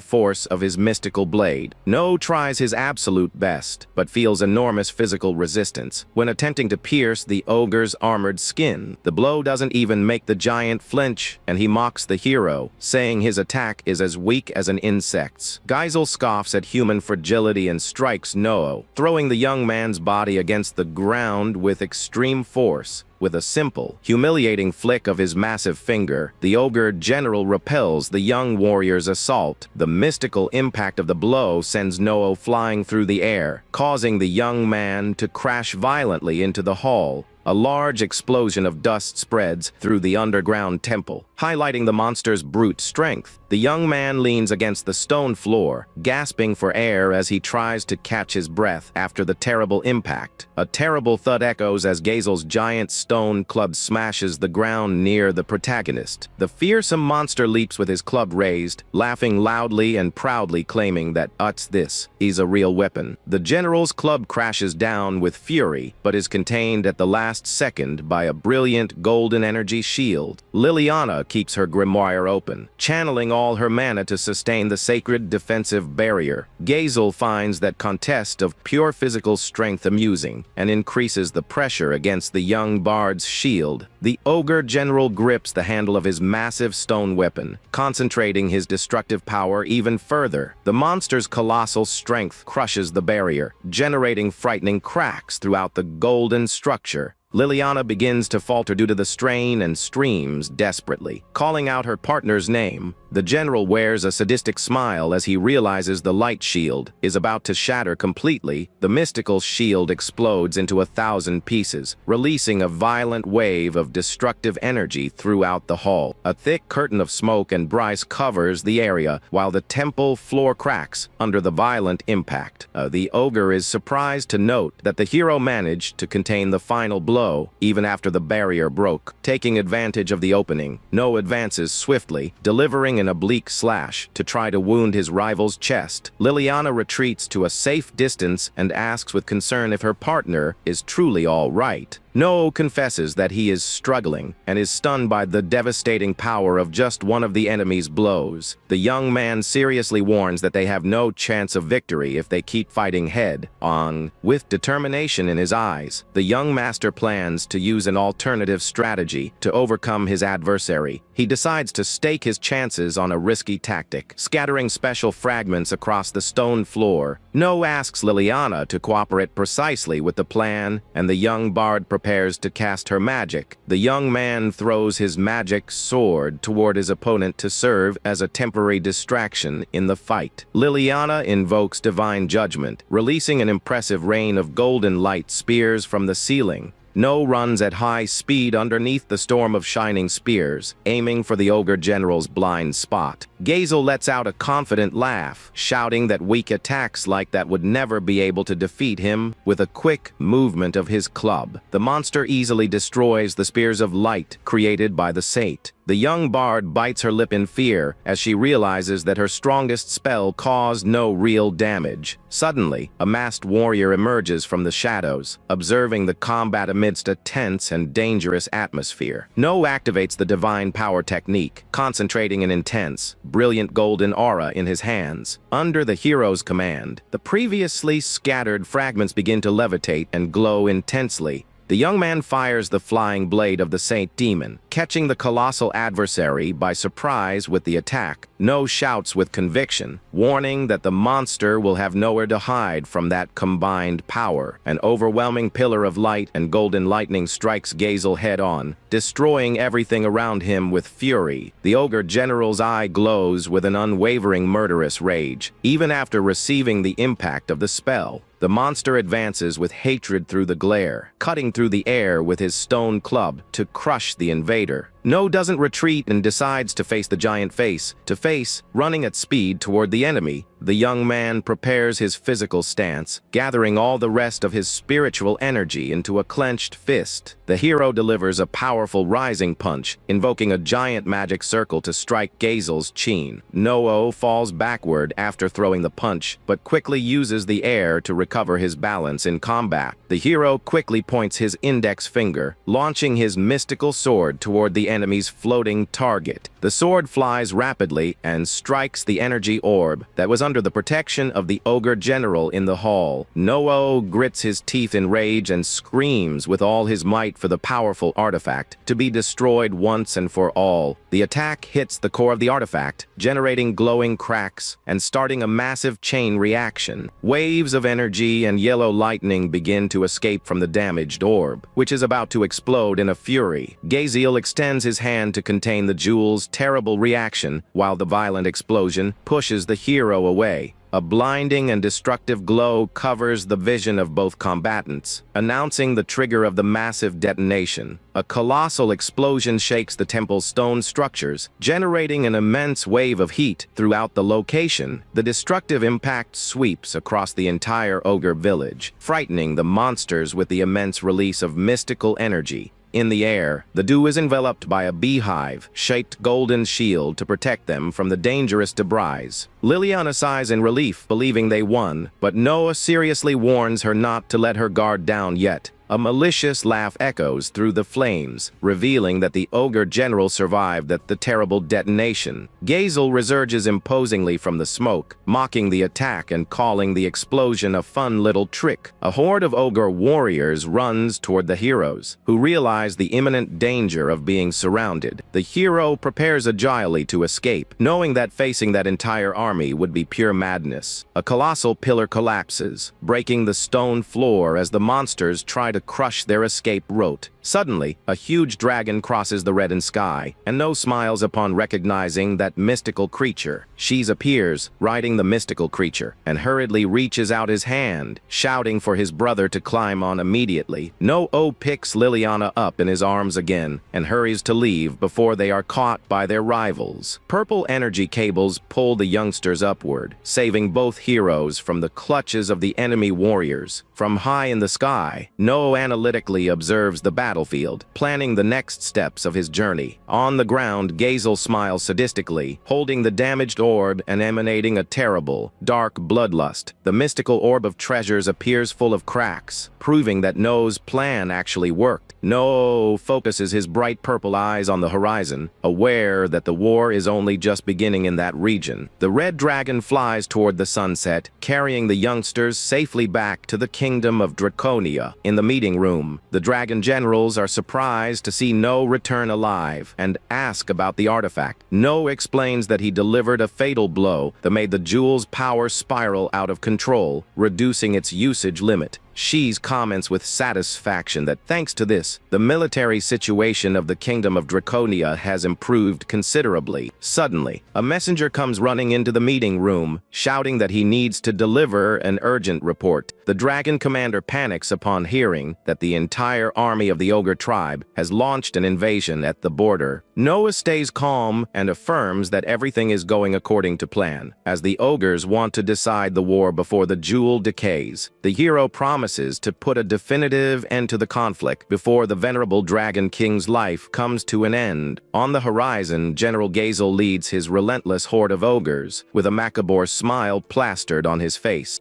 force of his mystical blade. No tries his absolute best, but feels enormous physical resistance when attempting to pierce the ogre's armored skin. The blow doesn't even make the giant flinch, and he mocks the hero, saying his attack is as weak as an insect's. Geisel scoffs at human fragility and strikes Noah, throwing the young man's body against the ground with extreme force. With a simple, humiliating flick of his massive finger, the ogre general repels the young warrior's assault. The mystical impact of the blow sends Noah flying through the air, causing the young man to crash violently into the hall. A large explosion of dust spreads through the underground temple, highlighting the monster's brute strength. The young man leans against the stone floor, gasping for air as he tries to catch his breath after the terrible impact. A terrible thud echoes as Gazel's giant stone club smashes the ground near the protagonist. The fearsome monster leaps with his club raised, laughing loudly and proudly, claiming that this is a real weapon. The general's club crashes down with fury, but is contained at the last second by a brilliant golden energy shield. Liliana keeps her grimoire open, channeling all her mana to sustain the sacred defensive barrier. Gazel finds that contest of pure physical strength amusing and increases the pressure against the young bard's shield. The ogre general grips the handle of his massive stone weapon, concentrating his destructive power even further. The monster's colossal strength crushes the barrier, generating frightening cracks throughout the golden structure. Liliana begins to falter due to the strain and screams desperately, calling out her partner's name. The general wears a sadistic smile as he realizes the light shield is about to shatter completely. The mystical shield explodes into 1,000 pieces, releasing a violent wave of destructive energy throughout the hall. A thick curtain of smoke and brine covers the area, while the temple floor cracks under the violent impact. The ogre is surprised to note that the hero managed to contain the final blow, even after the barrier broke. Taking advantage of the opening, No advances swiftly, delivering an oblique slash to try to wound his rival's chest. Liliana retreats to a safe distance and asks with concern if her partner is truly all right. No confesses that he is struggling and is stunned by the devastating power of just one of the enemy's blows. The young man seriously warns that they have no chance of victory if they keep fighting head on. With determination in his eyes, the young master plans to use an alternative strategy to overcome his adversary. He decides to stake his chances on a risky tactic, scattering special fragments across the stone floor. No asks Liliana to cooperate precisely with the plan, and the young bard prepares to cast her magic. The young man throws his magic sword toward his opponent to serve as a temporary distraction in the fight. Liliana invokes divine judgment, releasing an impressive rain of golden light spears from the ceiling. No runs at high speed underneath the storm of shining spears, aiming for the ogre general's blind spot. Gazel lets out a confident laugh, shouting that weak attacks like that would never be able to defeat him. With a quick movement of his club, the monster easily destroys the spears of light created by the Sate. The young bard bites her lip in fear as she realizes that her strongest spell caused no real damage. Suddenly, a masked warrior emerges from the shadows, observing the combat amidst a tense and dangerous atmosphere. No activates the divine power technique, concentrating an intense, brilliant golden aura in his hands. Under the hero's command, the previously scattered fragments begin to levitate and glow intensely. The young man fires the flying blade of the Saint Demon, catching the colossal adversary by surprise with the attack. No shouts with conviction, warning that the monster will have nowhere to hide from that combined power. An overwhelming pillar of light and golden lightning strikes Gazel head-on, destroying everything around him with fury. The ogre general's eye glows with an unwavering murderous rage, even after receiving the impact of the spell. The monster advances with hatred through the glare, cutting through the air with his stone club to crush the invader. No doesn't retreat and decides to face the giant face-to-face, running at speed toward the enemy. The young man prepares his physical stance, gathering all the rest of his spiritual energy into a clenched fist. The hero delivers a powerful rising punch, invoking a giant magic circle to strike Gazel's chin. No falls backward after throwing the punch, but quickly uses the air to recover his balance in combat. The hero quickly points his index finger, launching his mystical sword toward the enemy's floating target. The sword flies rapidly and strikes the energy orb that was under the protection of the ogre general in the hall. No grits his teeth in rage and screams with all his might for the powerful artifact to be destroyed once and for all. The attack hits the core of the artifact, generating glowing cracks and starting a massive chain reaction. Waves of energy and yellow lightning begin to escape from the damaged orb, which is about to explode in a fury. Gazel extends his hand to contain the jewel's terrible reaction, while the violent explosion pushes the hero away. A blinding and destructive glow covers the vision of both combatants, announcing the trigger of the massive detonation. A colossal explosion shakes the temple's stone structures, generating an immense wave of heat throughout the location. The destructive impact sweeps across the entire ogre village, frightening the monsters with the immense release of mystical energy. In the air, the duo is enveloped by a beehive-shaped golden shield to protect them from the dangerous debris. Liliana sighs in relief, believing they won, but Noah seriously warns her not to let her guard down yet. A malicious laugh echoes through the flames, revealing that the ogre general survived the terrible detonation. Gazel resurges imposingly from the smoke, mocking the attack and calling the explosion a fun little trick. A horde of ogre warriors runs toward the heroes, who realize the imminent danger of being surrounded. The hero prepares agilely to escape, knowing that facing that entire army would be pure madness. A colossal pillar collapses, breaking the stone floor as the monsters try to crush their escape route. Suddenly, a huge dragon crosses the reddened sky, and No smiles upon recognizing that mystical creature. Shees appears, riding the mystical creature, and hurriedly reaches out his hand, shouting for his brother to climb on immediately. No picks Liliana up in his arms again, and hurries to leave before they are caught by their rivals. Purple energy cables pull the youngsters upward, saving both heroes from the clutches of the enemy warriors. From high in the sky, No analytically observes the battlefield, planning the next steps of his journey. On the ground, Gazel smiles sadistically, holding the damaged orb and emanating a terrible, dark bloodlust. The mystical orb of treasures appears full of cracks, proving that No's plan actually worked. No focuses his bright purple eyes on the horizon, aware that the war is only just beginning in that region. The red dragon flies toward the sunset, carrying the youngsters safely back to the kingdom of Draconia. In the meeting room, the dragon generals are surprised to see No return alive and ask about the artifact. No explains that he delivered a fatal blow that made the jewel's power spiral out of control, reducing its usage limit. Shees comments with satisfaction that thanks to this, the military situation of the Kingdom of Draconia has improved considerably. Suddenly, a messenger comes running into the meeting room, shouting that he needs to deliver an urgent report. The dragon commander panics upon hearing that the entire army of the ogre tribe has launched an invasion at the border. Noah stays calm and affirms that everything is going according to plan, as the ogres want to decide the war before the jewel decays. The hero promises promises to put a definitive end to the conflict before the venerable Dragon King's life comes to an end. On the horizon, General Gazel leads his relentless horde of ogres, with a macabre smile plastered on his face.